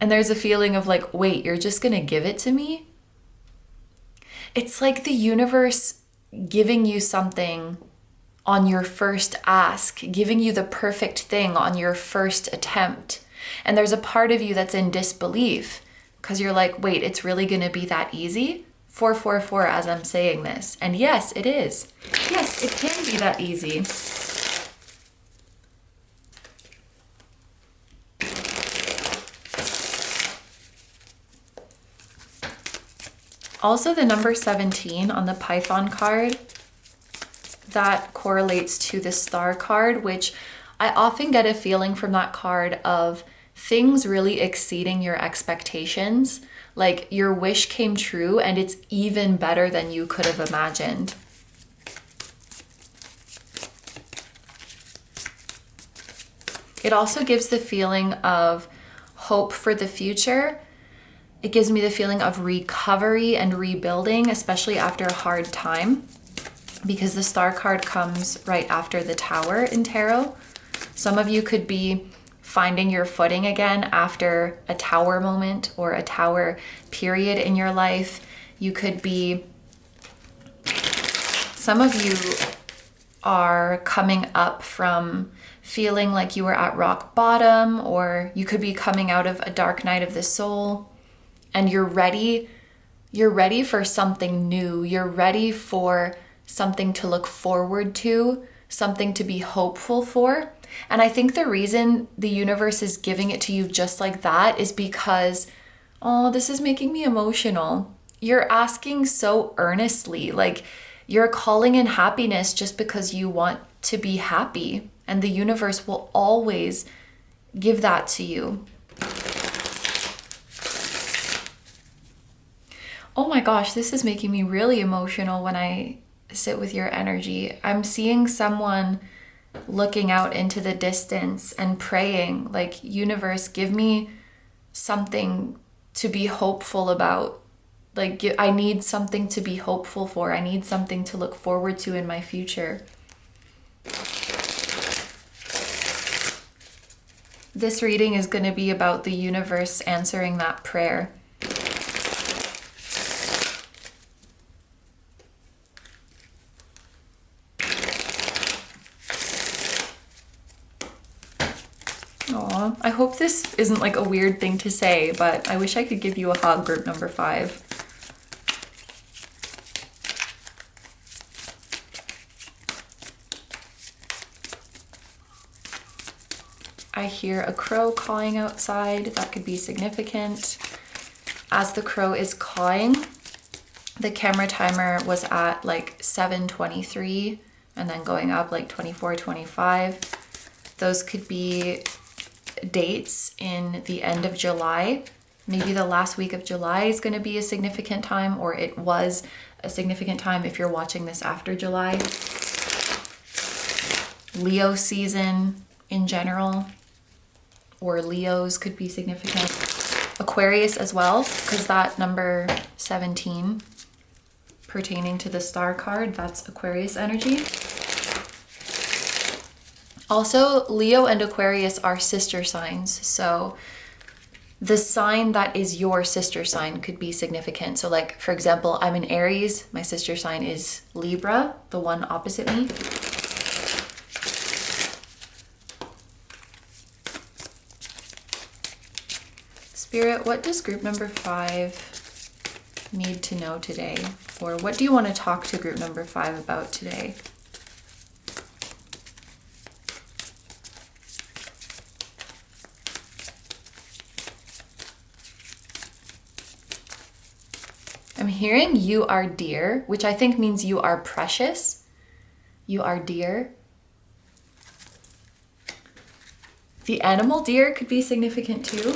And there's a feeling of like, wait, you're just going to give it to me? It's like the universe giving you something on your first ask, giving you the perfect thing on your first attempt. And there's a part of you that's in disbelief because you're like, wait, it's really going to be that easy? 444 as I'm saying this. And yes, it is. Yes, it can be that easy. Also, the number 17 on the Python card, that correlates to the Star card, which I often get a feeling from that card of things really exceeding your expectations. Like your wish came true and it's even better than you could have imagined. It also gives the feeling of hope for the future. It gives me the feeling of recovery and rebuilding, especially after a hard time, because the Star card comes right after the Tower in tarot. Some of you could be finding your footing again after a Tower moment or a Tower period in your life. You could be, some of you are coming up from feeling like you were at rock bottom, or you could be coming out of a dark night of the soul. And you're ready for something new. You're ready for something to look forward to, something to be hopeful for. And I think the reason the universe is giving it to you just like that is because, oh, this is making me emotional. You're asking so earnestly, like you're calling in happiness just because you want to be happy. And the universe will always give that to you. Oh my gosh, this is making me really emotional when I sit with your energy. I'm seeing someone looking out into the distance and praying, like, universe, give me something to be hopeful about. Like, I need something to be hopeful for. I need something to look forward to in my future. This reading is going to be about the universe answering that prayer. Aw, I hope this isn't like a weird thing to say, but I wish I could give you a hug, group number 5. I hear a crow cawing outside. That could be significant. As the crow is cawing, the camera timer was at like 7:23 and then going up like 24:25. Those could be dates in the end of July. Maybe the last week of July is going to be a significant time, or it was a significant time if you're watching this after July. Leo season in general, or Leos could be significant. Aquarius as well, because that number 17 pertaining to the star card, that's Aquarius energy. Also, Leo and Aquarius are sister signs, so the sign that is your sister sign could be significant. So like, for example, I'm an Aries, my sister sign is Libra, the one opposite me. Spirit, what does group number 5 need to know today? Or what do you want to talk to group number 5 about today? I'm hearing you are dear, which I think means you are precious. You are dear. The animal deer could be significant too.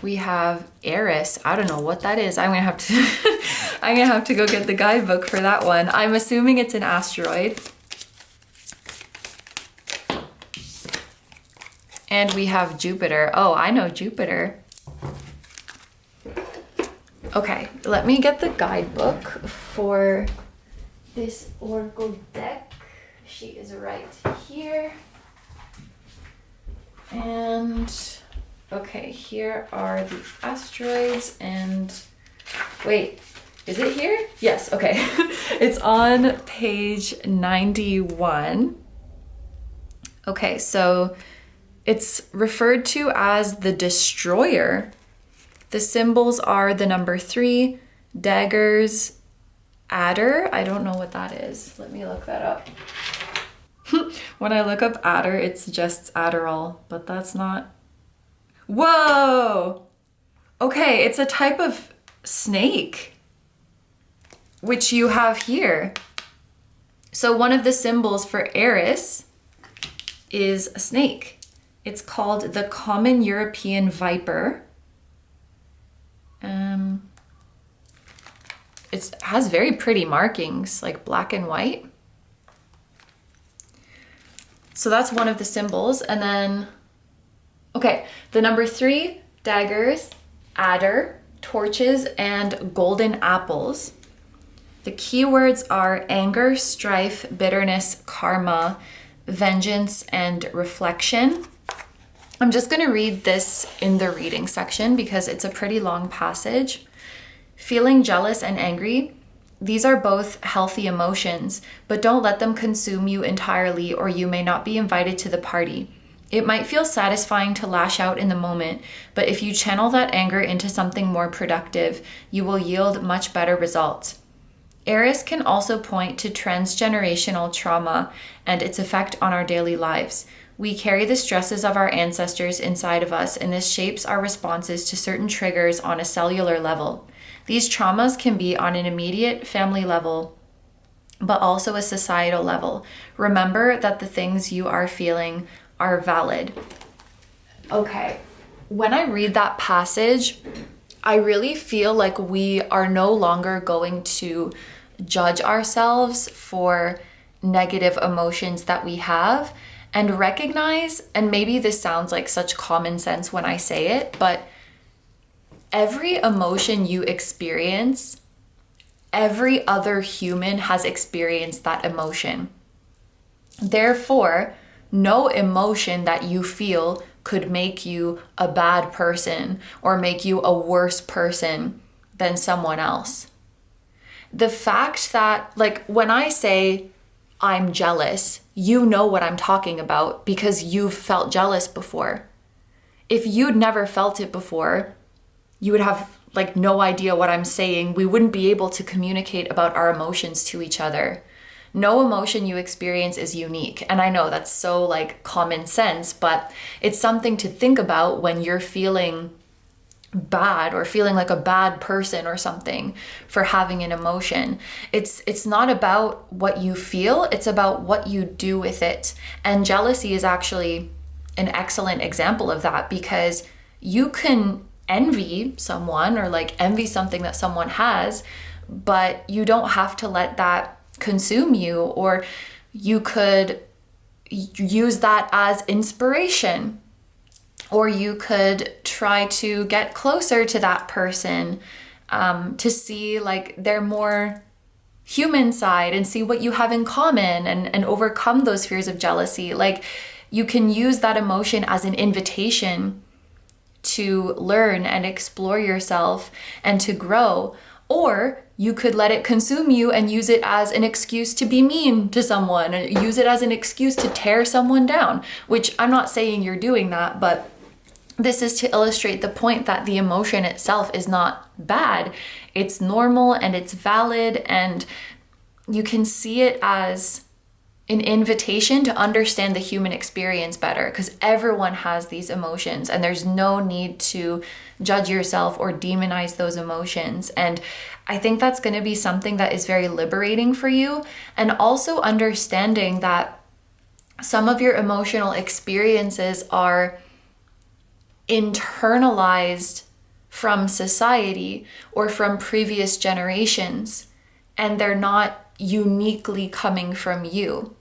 We have Eris. I don't know what that is. I'm gonna have to I'm gonna have to go get the guidebook for that one. I'm assuming it's an asteroid. And we have Jupiter. Oh, I know Jupiter. Okay, let me get the guidebook for this Oracle deck. She is right here. And okay, here are the asteroids and wait, is it here? Yes, okay. It's on page 91. Okay, so it's referred to as the destroyer. The symbols are the number 3, daggers, adder. I don't know what that is. Let me look that up. When I look up adder, it's just Adderall, but that's not. Whoa! Okay, it's a type of snake, which you have here. So one of the symbols for Eris is a snake. It's called the common European viper. It has very pretty markings, like black and white. So that's one of the symbols. And then, okay, the number 3, daggers, adder, torches, and golden apples. The keywords are anger, strife, bitterness, karma, vengeance, and reflection. I'm just going to read this in the reading section because it's a pretty long passage. Feeling jealous and angry, these are both healthy emotions, but don't let them consume you entirely or you may not be invited to the party. It might feel satisfying to lash out in the moment, but if you channel that anger into something more productive, you will yield much better results. Eris can also point to transgenerational trauma and its effect on our daily lives. We carry the stresses of our ancestors inside of us, and this shapes our responses to certain triggers on a cellular level. These traumas can be on an immediate family level, but also a societal level. Remember that the things you are feeling are valid. Okay. When I read that passage, I really feel like we are no longer going to judge ourselves for negative emotions that we have and recognize, and maybe this sounds like such common sense when I say it, but every emotion you experience, every other human has experienced that emotion. Therefore, no emotion that you feel could make you a bad person or make you a worse person than someone else. The fact that, like, when I say I'm jealous, you know what I'm talking about because you've felt jealous before. If you'd never felt it before, you would have like no idea what I'm saying. We wouldn't be able to communicate about our emotions to each other. No emotion you experience is unique. And I know that's so like common sense, but it's something to think about when you're feeling bad or feeling like a bad person or something for having an emotion. It's not about what you feel, it's about what you do with it. And jealousy is actually an excellent example of that, because you can envy someone or like envy something that someone has, but you don't have to let that consume you, or you could use that as inspiration, or you could try to get closer to that person to see like their more human side and see what you have in common, and overcome those fears of jealousy. Like, you can use that emotion as an invitation to learn and explore yourself and to grow. Or you could let it consume you and use it as an excuse to be mean to someone, and use it as an excuse to tear someone down, which I'm not saying you're doing that, but this is to illustrate the point that the emotion itself is not bad. It's normal and it's valid, and you can see it as an invitation to understand the human experience better, because everyone has these emotions and there's no need to judge yourself or demonize those emotions. And I think that's going to be something that is very liberating for you. And also understanding that some of your emotional experiences are internalized from society or from previous generations, and they're not uniquely coming from you.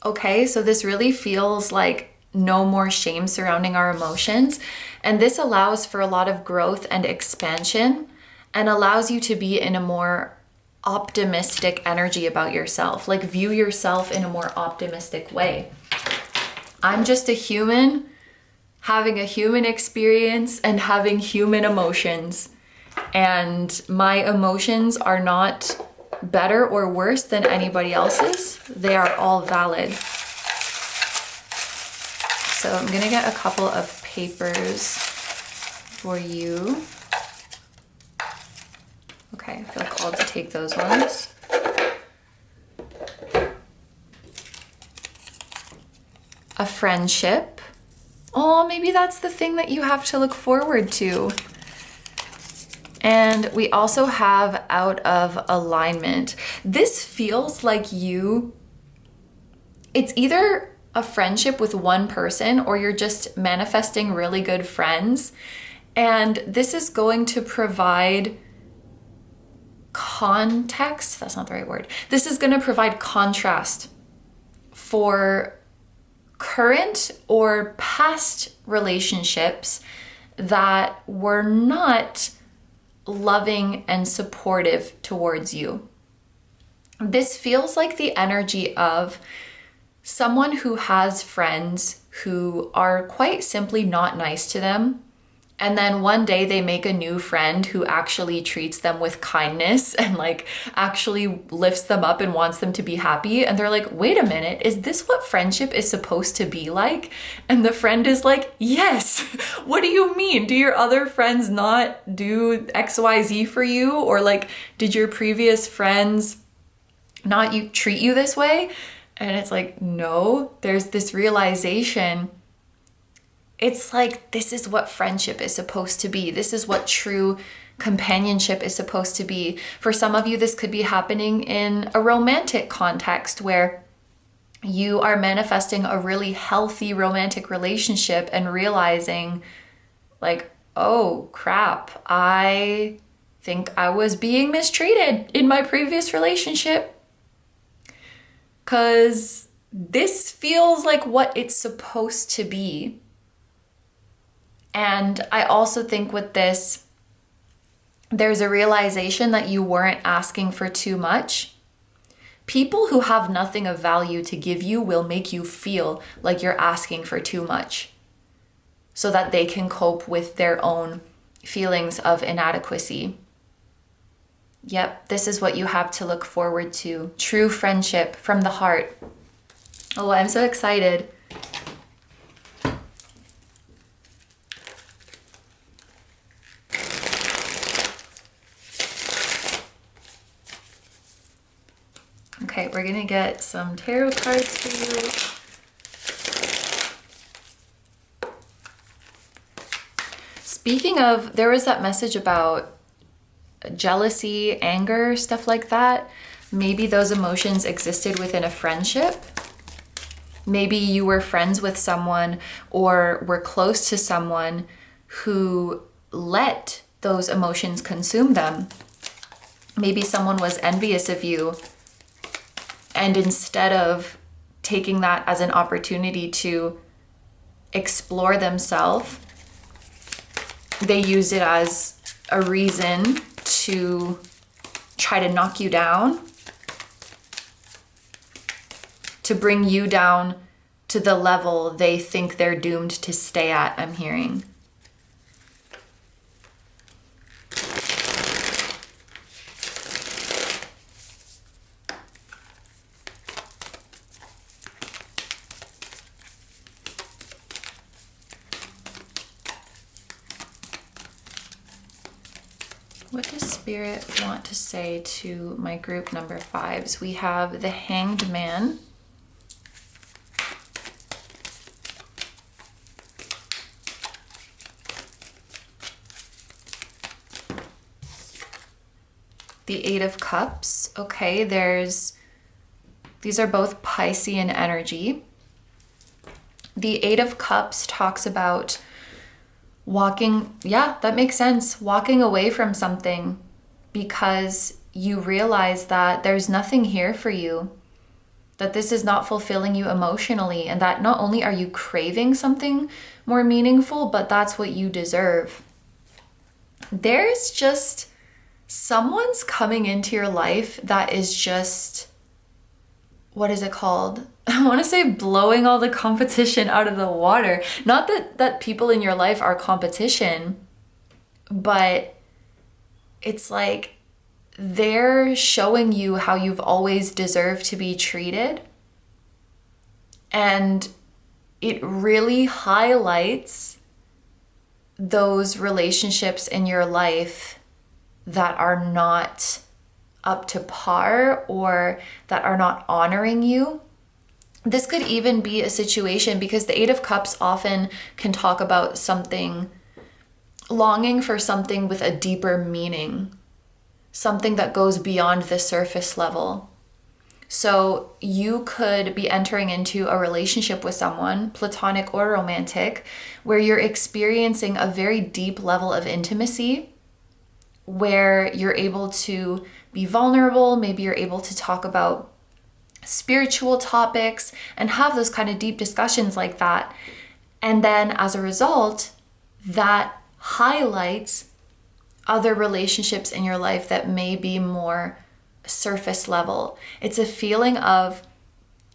Okay, so this really feels like no more shame surrounding our emotions, and this allows for a lot of growth and expansion, and allows you to be in a more optimistic energy about yourself. Like, view yourself in a more optimistic way. I'm just a human having a human experience and having human emotions, and my emotions are not better or worse than anybody else's. They are all valid. So I'm gonna get a couple of papers for you. Okay, I feel called to take those ones. A friendship. Oh, maybe that's the thing that you have to look forward to. And we also have out of alignment. This feels like it's either a friendship with one person, or you're just manifesting really good friends. And this is going to provide context. That's not the right word. This is going to provide contrast for current or past relationships that were not loving and supportive towards you. This feels like the energy of someone who has friends who are quite simply not nice to them. And then one day they make a new friend who actually treats them with kindness and like actually lifts them up and wants them to be happy. And they're like, wait a minute, is this what friendship is supposed to be like? And the friend is like, yes. What do you mean? Do your other friends not do XYZ for you? Or like, did your previous friends not treat you this way? And it's like, no, there's this realization. It's like, this is what friendship is supposed to be. This is what true companionship is supposed to be. For some of you, this could be happening in a romantic context where You are manifesting a really healthy romantic relationship and realizing, like, oh crap, I think I was being mistreated in my previous relationship. Because this feels like what it's supposed to be. And I also think with this, there's a realization that you weren't asking for too much. People who have nothing of value to give you will make you feel like you're asking for too much so that they can cope with their own feelings of inadequacy. Yep, this is what you have to look forward to. True friendship from the heart. Oh, I'm so excited. Okay, we're gonna get some tarot cards for you. Speaking of, there was that message about jealousy, anger, stuff like that. Maybe those emotions existed within a friendship. Maybe you were friends with someone or were close to someone who let those emotions consume them. Maybe someone was envious of you, and instead of taking that as an opportunity to explore themselves, they used it as a reason to try to knock you down, to bring you down to the level they think they're doomed to stay at, I'm hearing. What does Spirit want to say to my group number 5s? We have the Hanged Man. The Eight of Cups. Okay, these are both Piscean energy. The Eight of Cups talks about walking, yeah, that makes sense. Walking away from something because you realize that there's nothing here for you, that this is not fulfilling you emotionally, and that not only are you craving something more meaningful, but that's what you deserve. There's just someone's coming into your life that is just, what is it called? I want to say blowing all the competition out of the water. Not that people in your life are competition, but it's like they're showing you how you've always deserved to be treated. And it really highlights those relationships in your life that are not up to par or that are not honoring you. This could even be a situation because the Eight of Cups often can talk about something, longing for something with a deeper meaning, something that goes beyond the surface level. So you could be entering into a relationship with someone, platonic or romantic, where you're experiencing a very deep level of intimacy, where you're able to be vulnerable. Maybe you're able to talk about spiritual topics and have those kind of deep discussions like that. And then as a result, that highlights other relationships in your life that may be more surface level. It's a feeling of,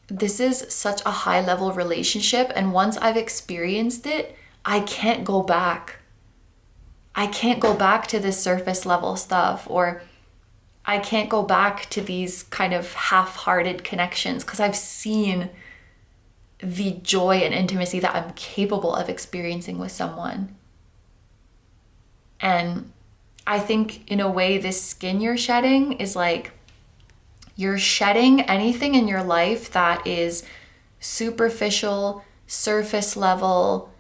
this is such a high level relationship, and once I've experienced it, I can't go back. I can't go back to this surface level stuff, or I can't go back to these kind of half-hearted connections because I've seen the joy and intimacy that I'm capable of experiencing with someone. And I think in a way, this skin you're shedding is like, you're shedding anything in your life that is superficial, surface level,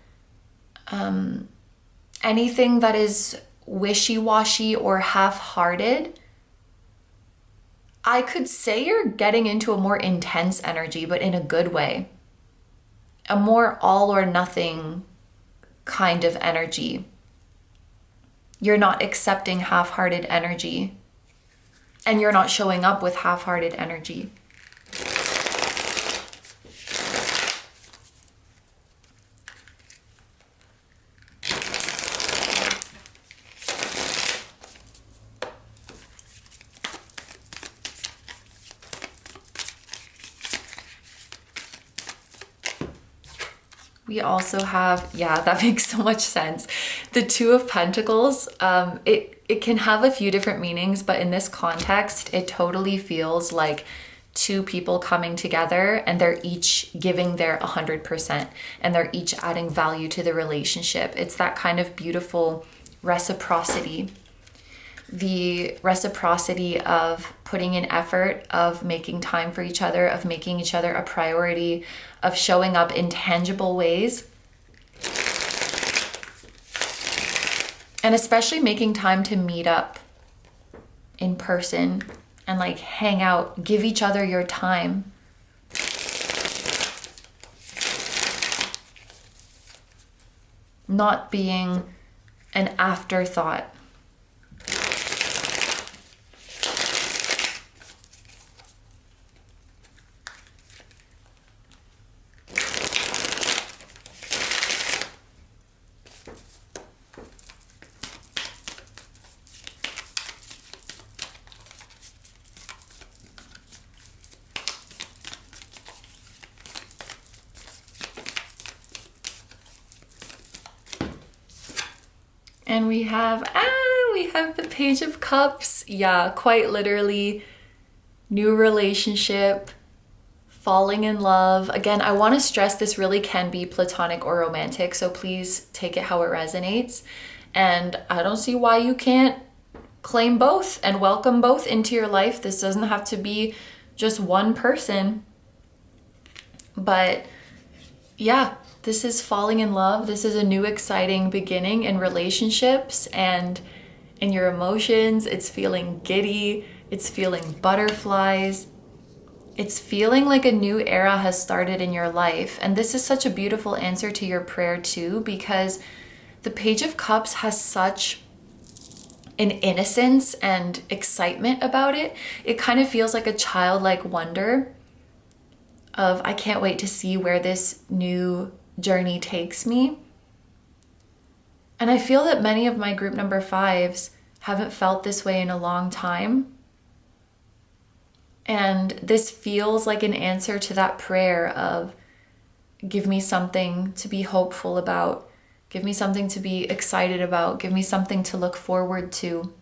anything that is wishy-washy or half-hearted. I could say you're getting into a more intense energy, but in a good way. A more all or nothing kind of energy. You're not accepting half-hearted energy, and you're not showing up with half-hearted energy. We also have, yeah, that makes so much sense. The Two of Pentacles, it can have a few different meanings, but in this context, it totally feels like two people coming together and they're each giving their 100% and they're each adding value to the relationship. It's that kind of beautiful reciprocity. The reciprocity of putting in effort, of making time for each other, of making each other a priority, of showing up in tangible ways. And especially making time to meet up in person and like hang out, give each other your time. Not being an afterthought. And we have the Page of Cups. Yeah, quite literally, new relationship, falling in love. Again, I want to stress this really can be platonic or romantic, so please take it how it resonates. And I don't see why you can't claim both and welcome both into your life. This doesn't have to be just one person. But yeah, this is falling in love. This is a new exciting beginning in relationships and in your emotions. It's feeling giddy. It's feeling butterflies. It's feeling like a new era has started in your life. And this is such a beautiful answer to your prayer too, because the Page of Cups has such an innocence and excitement about it. It kind of feels like a childlike wonder of, I can't wait to see where this new journey takes me. And I feel that many of my group number 5s haven't felt this way in a long time. And this feels like an answer to that prayer of, give me something to be hopeful about. Give me something to be excited about. Give me something to look forward to.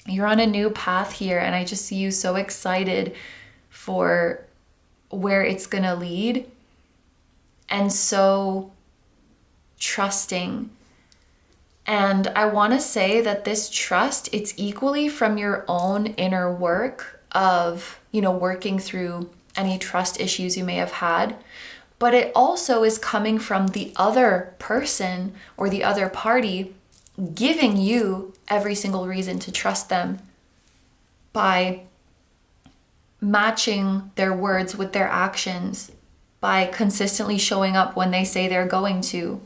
You're on a new path here, and I just see you so excited for where it's gonna lead, and so trusting. And I want to say that this trust, it's equally from your own inner work of, working through any trust issues you may have had, but it also is coming from the other person or the other party giving you every single reason to trust them by matching their words with their actions, by consistently showing up when they say they're going to.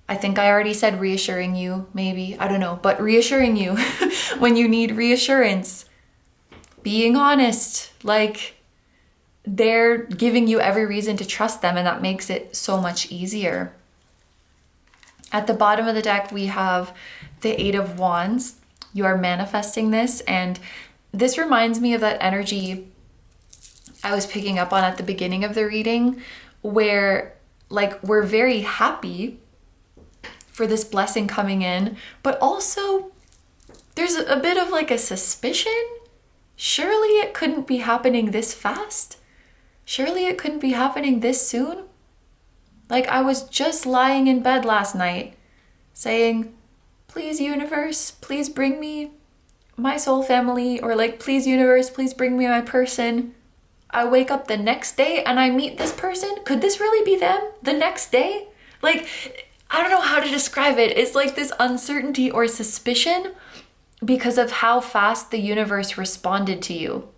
I think I already said reassuring you, maybe, I don't know, but reassuring you when you need reassurance. Being honest, like they're giving you every reason to trust them, and that makes it so much easier. At the bottom of the deck, we have the 8 of Wands. You are manifesting this, and this reminds me of that energy I was picking up on at the beginning of the reading, where like we're very happy for this blessing coming in, but also there's a bit of like a suspicion. Surely it couldn't be happening this fast. Surely it couldn't be happening this soon. Like I was just lying in bed last night saying, please universe, please bring me my soul family, or like, please universe, please bring me my person. I wake up the next day and I meet this person. Could this really be them the next day? Like, I don't know how to describe it. It's like this uncertainty or suspicion because of how fast the universe responded to you.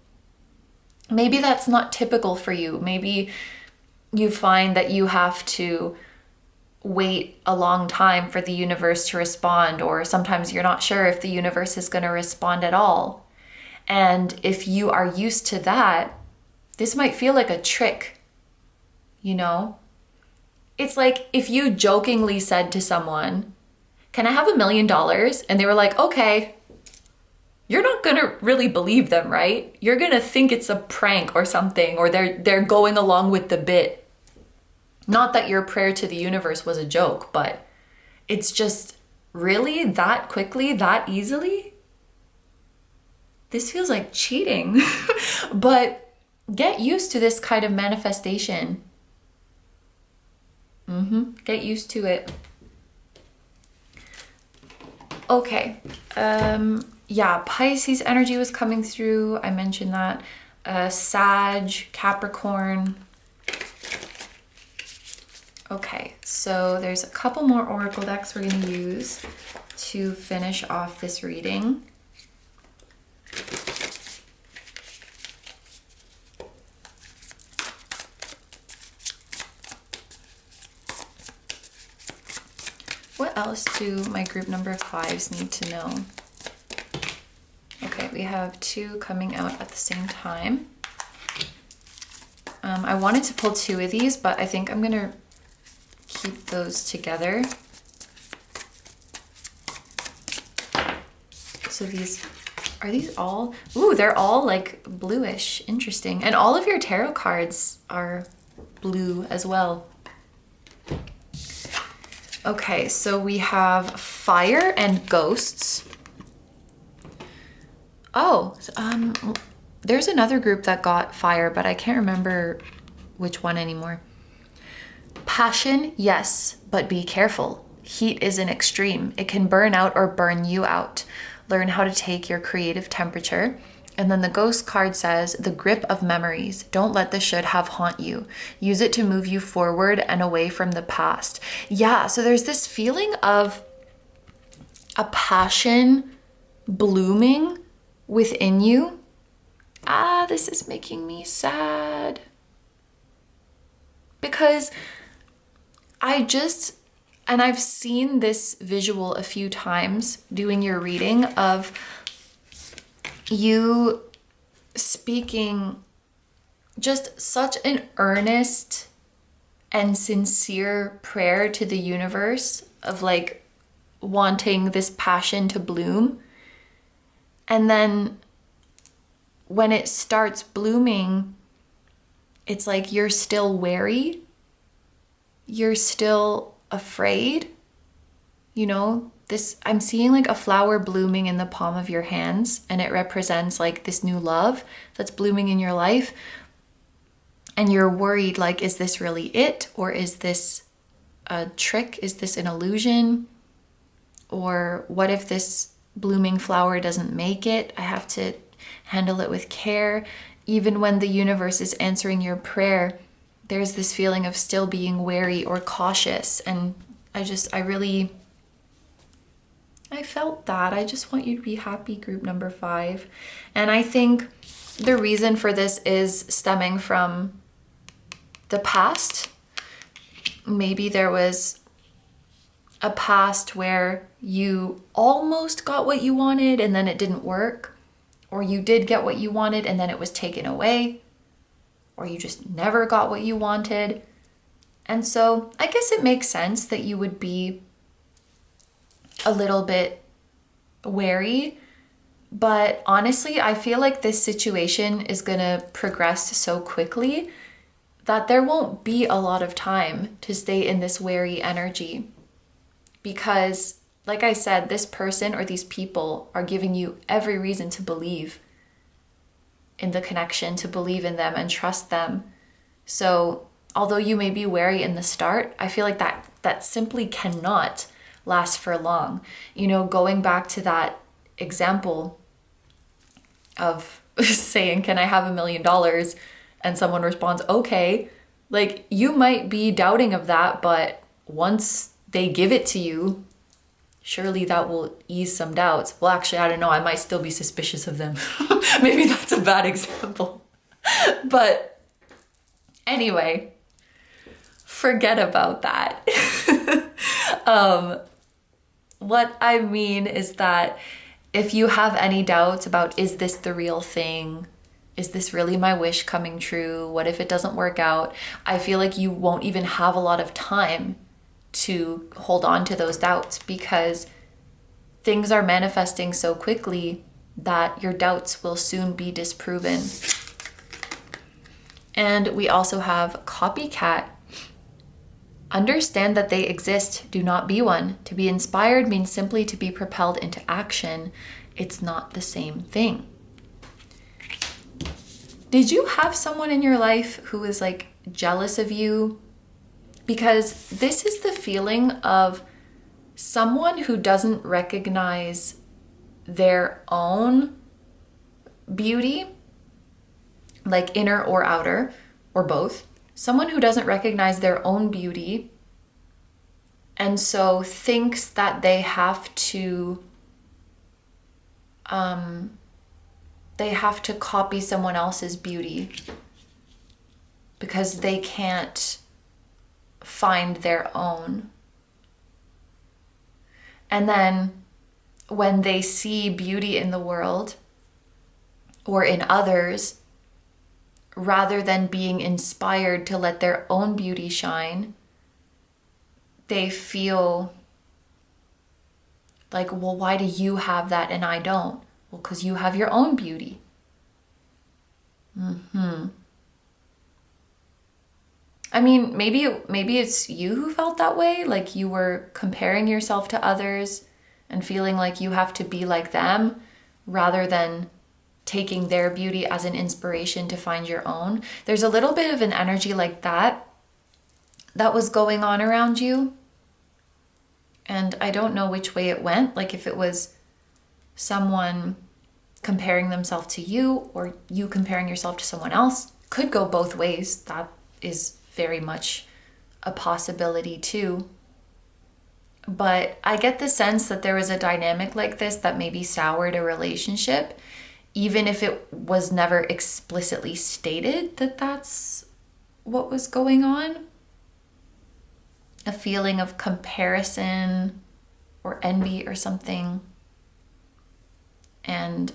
Maybe that's not typical for you. Maybe you find that you have to wait a long time for the universe to respond, or sometimes you're not sure if the universe is going to respond at all. And if you are used to that, this might feel like a trick, you know? It's like if you jokingly said to someone, "Can I have $1 million?" And they were like, "Okay." You're not gonna really believe them, right? You're gonna think it's a prank or something, or they're going along with the bit. Not that your prayer to the universe was a joke, but it's just really that quickly, that easily? This feels like cheating. But get used to this kind of manifestation. Get used to it. Okay. Yeah, Pisces energy was coming through. I mentioned that. Sag, Capricorn. Okay, so there's a couple more oracle decks we're going to use to finish off this reading. What else do my group number 5s need to know? Okay, we have 2 coming out at the same time. I wanted to pull 2 of these, but I think I'm gonna keep those together. So are these all? Ooh, they're all like bluish, interesting. And all of your tarot cards are blue as well. Okay, so we have fire and ghosts. Oh, there's another group that got fire, but I can't remember which one anymore. Passion, yes, but be careful. Heat is an extreme. It can burn out or burn you out. Learn how to take your creative temperature. And then the ghost card says, the grip of memories. Don't let the should have haunt you. Use it to move you forward and away from the past. Yeah, so there's this feeling of a passion blooming within you. This is making me sad. Because I've seen this visual a few times doing your reading of you speaking just such an earnest and sincere prayer to the universe of like wanting this passion to bloom. And then when it starts blooming, it's like you're still wary. You're still afraid. You know, I'm seeing like a flower blooming in the palm of your hands, and it represents like this new love that's blooming in your life. And you're worried, like, is this really it? Or is this a trick? Is this an illusion? Or what if this blooming flower doesn't make it? I have to handle it with care. Even when the universe is answering your prayer, there's this feeling of still being wary or cautious. And I felt that. I just want you to be happy, group number 5. And I think the reason for this is stemming from the past. Maybe there was a past where you almost got what you wanted and then it didn't work. Or you did get what you wanted and then it was taken away. Or you just never got what you wanted. And so I guess it makes sense that you would be a little bit wary. But honestly, I feel like this situation is going to progress so quickly that there won't be a lot of time to stay in this wary energy. Because, like I said, this person or these people are giving you every reason to believe in the connection, to believe in them and trust them. So although you may be wary in the start, I feel like that simply cannot last for long. You know, going back to that example of saying, "Can I have $1 million?" and someone responds, "Okay." Like, you might be doubting of that, but once they give it to you, surely that will ease some doubts. Well, actually, I don't know. I might still be suspicious of them. Maybe that's a bad example. But anyway, forget about that. What I mean is that if you have any doubts about, is this the real thing? Is this really my wish coming true? What if it doesn't work out? I feel like you won't even have a lot of time to hold on to those doubts because things are manifesting so quickly that your doubts will soon be disproven. And we also have copycat. Understand that they exist, do not be one. To be inspired means simply to be propelled into action. It's not the same thing. Did you have someone in your life who was like jealous of you? Because this is the feeling of someone who doesn't recognize their own beauty, like inner or outer, or both. Someone who doesn't recognize their own beauty and so thinks that they have to copy someone else's beauty because they can't find their own. And then when they see beauty in the world or in others, rather than being inspired to let their own beauty shine, they feel like, well, why do you have that and I don't? Well, because you have your own beauty. I mean, maybe it's you who felt that way, like you were comparing yourself to others and feeling like you have to be like them rather than taking their beauty as an inspiration to find your own. There's a little bit of an energy like that was going on around you. And I don't know which way it went, like if it was someone comparing themselves to you or you comparing yourself to someone else. Could go both ways. That is very much a possibility too. But I get the sense that there was a dynamic like this that maybe soured a relationship, even if it was never explicitly stated that that's what was going on. A feeling of comparison or envy or something. And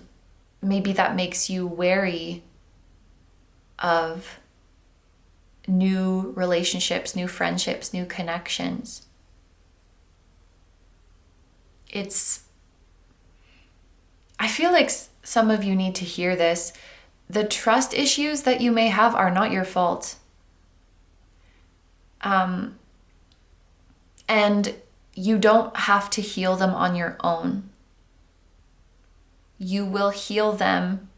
maybe that makes you wary of new relationships, new friendships, new connections. I feel like some of you need to hear this. The trust issues that you may have are not your fault. And you don't have to heal them on your own. You will heal them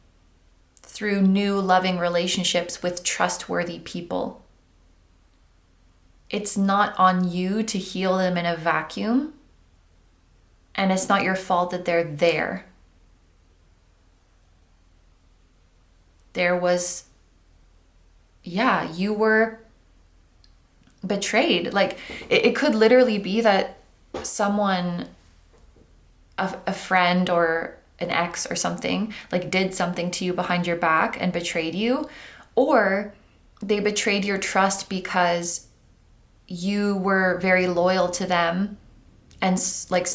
through new loving relationships with trustworthy people. It's not on you to heal them in a vacuum, and it's not your fault that they're there. You were betrayed. Like it could literally be that someone, a friend or an ex or something, like did something to you behind your back and betrayed you, or they betrayed your trust because you were very loyal to them and like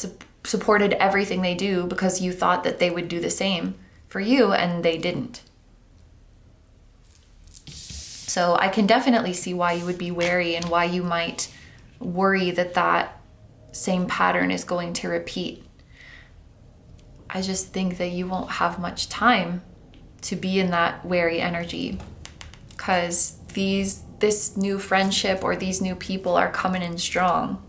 supported everything they do because you thought that they would do the same for you and they didn't. So I can definitely see why you would be wary and why you might worry that that same pattern is going to repeat. I just think that you won't have much time to be in that wary energy because this new friendship or these new people are coming in strong.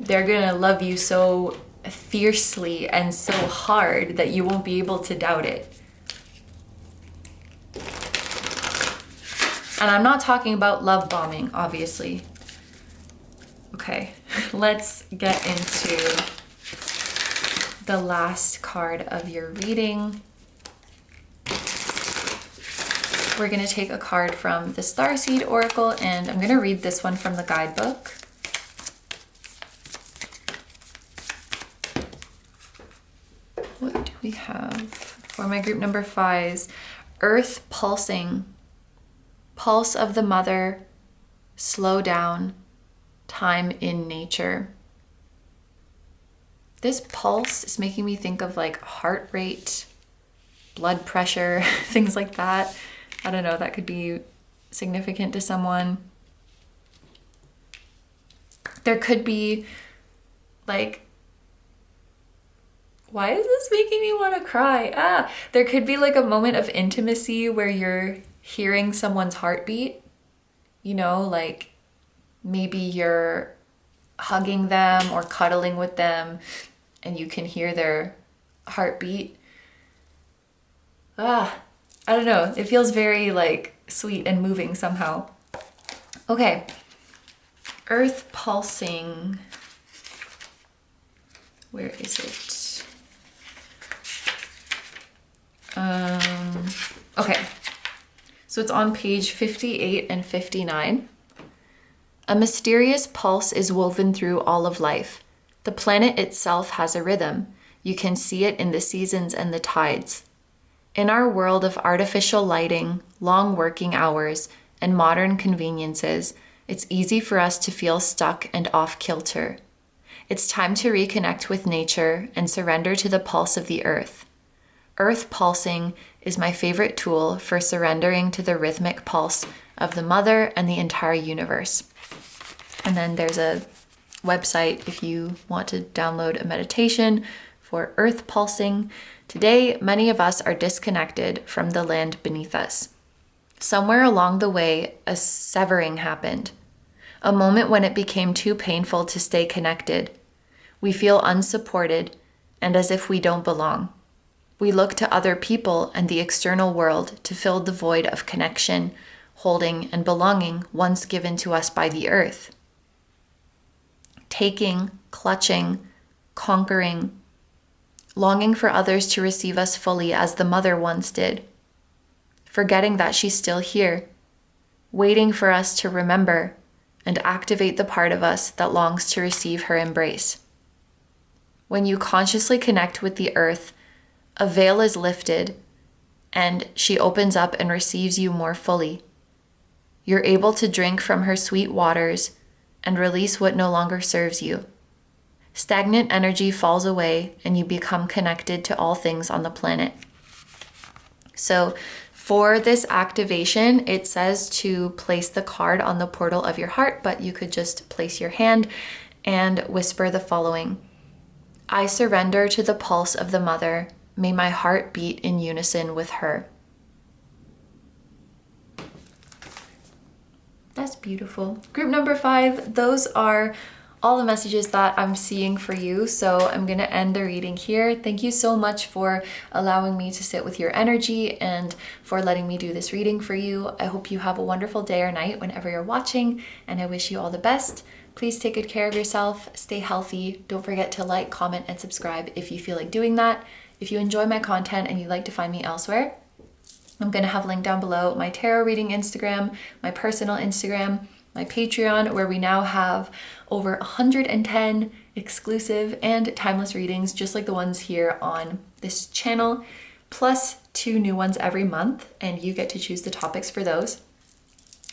They're gonna love you so fiercely and so hard that you won't be able to doubt it. And I'm not talking about love bombing, obviously. Okay, let's get into the last card of your reading. We're going to take a card from the Starseed Oracle, and I'm going to read this one from the guidebook. we have for my group number 5s, earth pulsing, pulse of the mother, slow down, time in nature. This pulse is making me think of like heart rate, blood pressure, things like that. I don't know, that could be significant to someone. There could be like, why is this making me want to cry? There could be like a moment of intimacy where you're hearing someone's heartbeat, you know, like maybe you're hugging them or cuddling with them and you can hear their heartbeat. I don't know. It feels very like sweet and moving somehow. Okay. Earth pulsing. Where is it? Okay. So it's on page 58 and 59. A mysterious pulse is woven through all of life. The planet itself has a rhythm. You can see it in the seasons and the tides. In our world of artificial lighting, long working hours, and modern conveniences, it's easy for us to feel stuck and off kilter. It's time to reconnect with nature and surrender to the pulse of the earth. Earth pulsing is my favorite tool for surrendering to the rhythmic pulse of the mother and the entire universe. And then there's a website if you want to download a meditation for earth pulsing. Today, many of us are disconnected from the land beneath us. Somewhere along the way, a severing happened. A moment when it became too painful to stay connected. We feel unsupported and as if we don't belong. We look to other people and the external world to fill the void of connection, holding, and belonging once given to us by the earth. Taking, clutching, conquering, longing for others to receive us fully as the mother once did. Forgetting that she's still here, waiting for us to remember and activate the part of us that longs to receive her embrace. When you consciously connect with the earth, a veil is lifted and she opens up and receives you more fully. You're able to drink from her sweet waters and release what no longer serves you. Stagnant energy falls away and you become connected to all things on the planet. So for this activation, it says to place the card on the portal of your heart, but you could just place your hand and whisper the following. I surrender to the pulse of the mother. May my heart beat in unison with her. That's beautiful. Group number 5, those are all the messages that I'm seeing for you. So I'm going to end the reading here. Thank you so much for allowing me to sit with your energy and for letting me do this reading for you. I hope you have a wonderful day or night whenever you're watching, and I wish you all the best. Please take good care of yourself, stay healthy. Don't forget to like, comment, and subscribe if you feel like doing that. If you enjoy my content and you'd like to find me elsewhere, I'm going to have a link down below, my tarot reading Instagram, my personal Instagram, my Patreon, where we now have over 110 exclusive and timeless readings, just like the ones here on this channel, plus 2 new ones every month, and you get to choose the topics for those.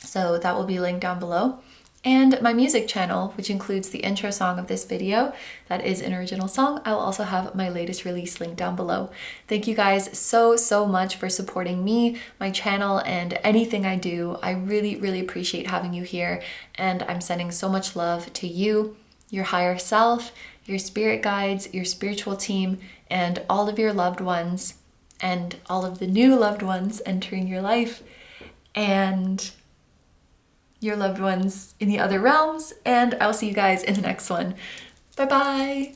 So that will be linked down below. And my music channel, which includes the intro song of this video, that is an original song. I will also have my latest release linked down below. Thank you guys so much for supporting me, my channel, and anything I do. I really appreciate having you here, and I'm sending so much love to you, your higher self, your spirit guides, your spiritual team, and all of your loved ones, and all of the new loved ones entering your life, and your loved ones in the other realms, and I'll see you guys in the next one. Bye bye.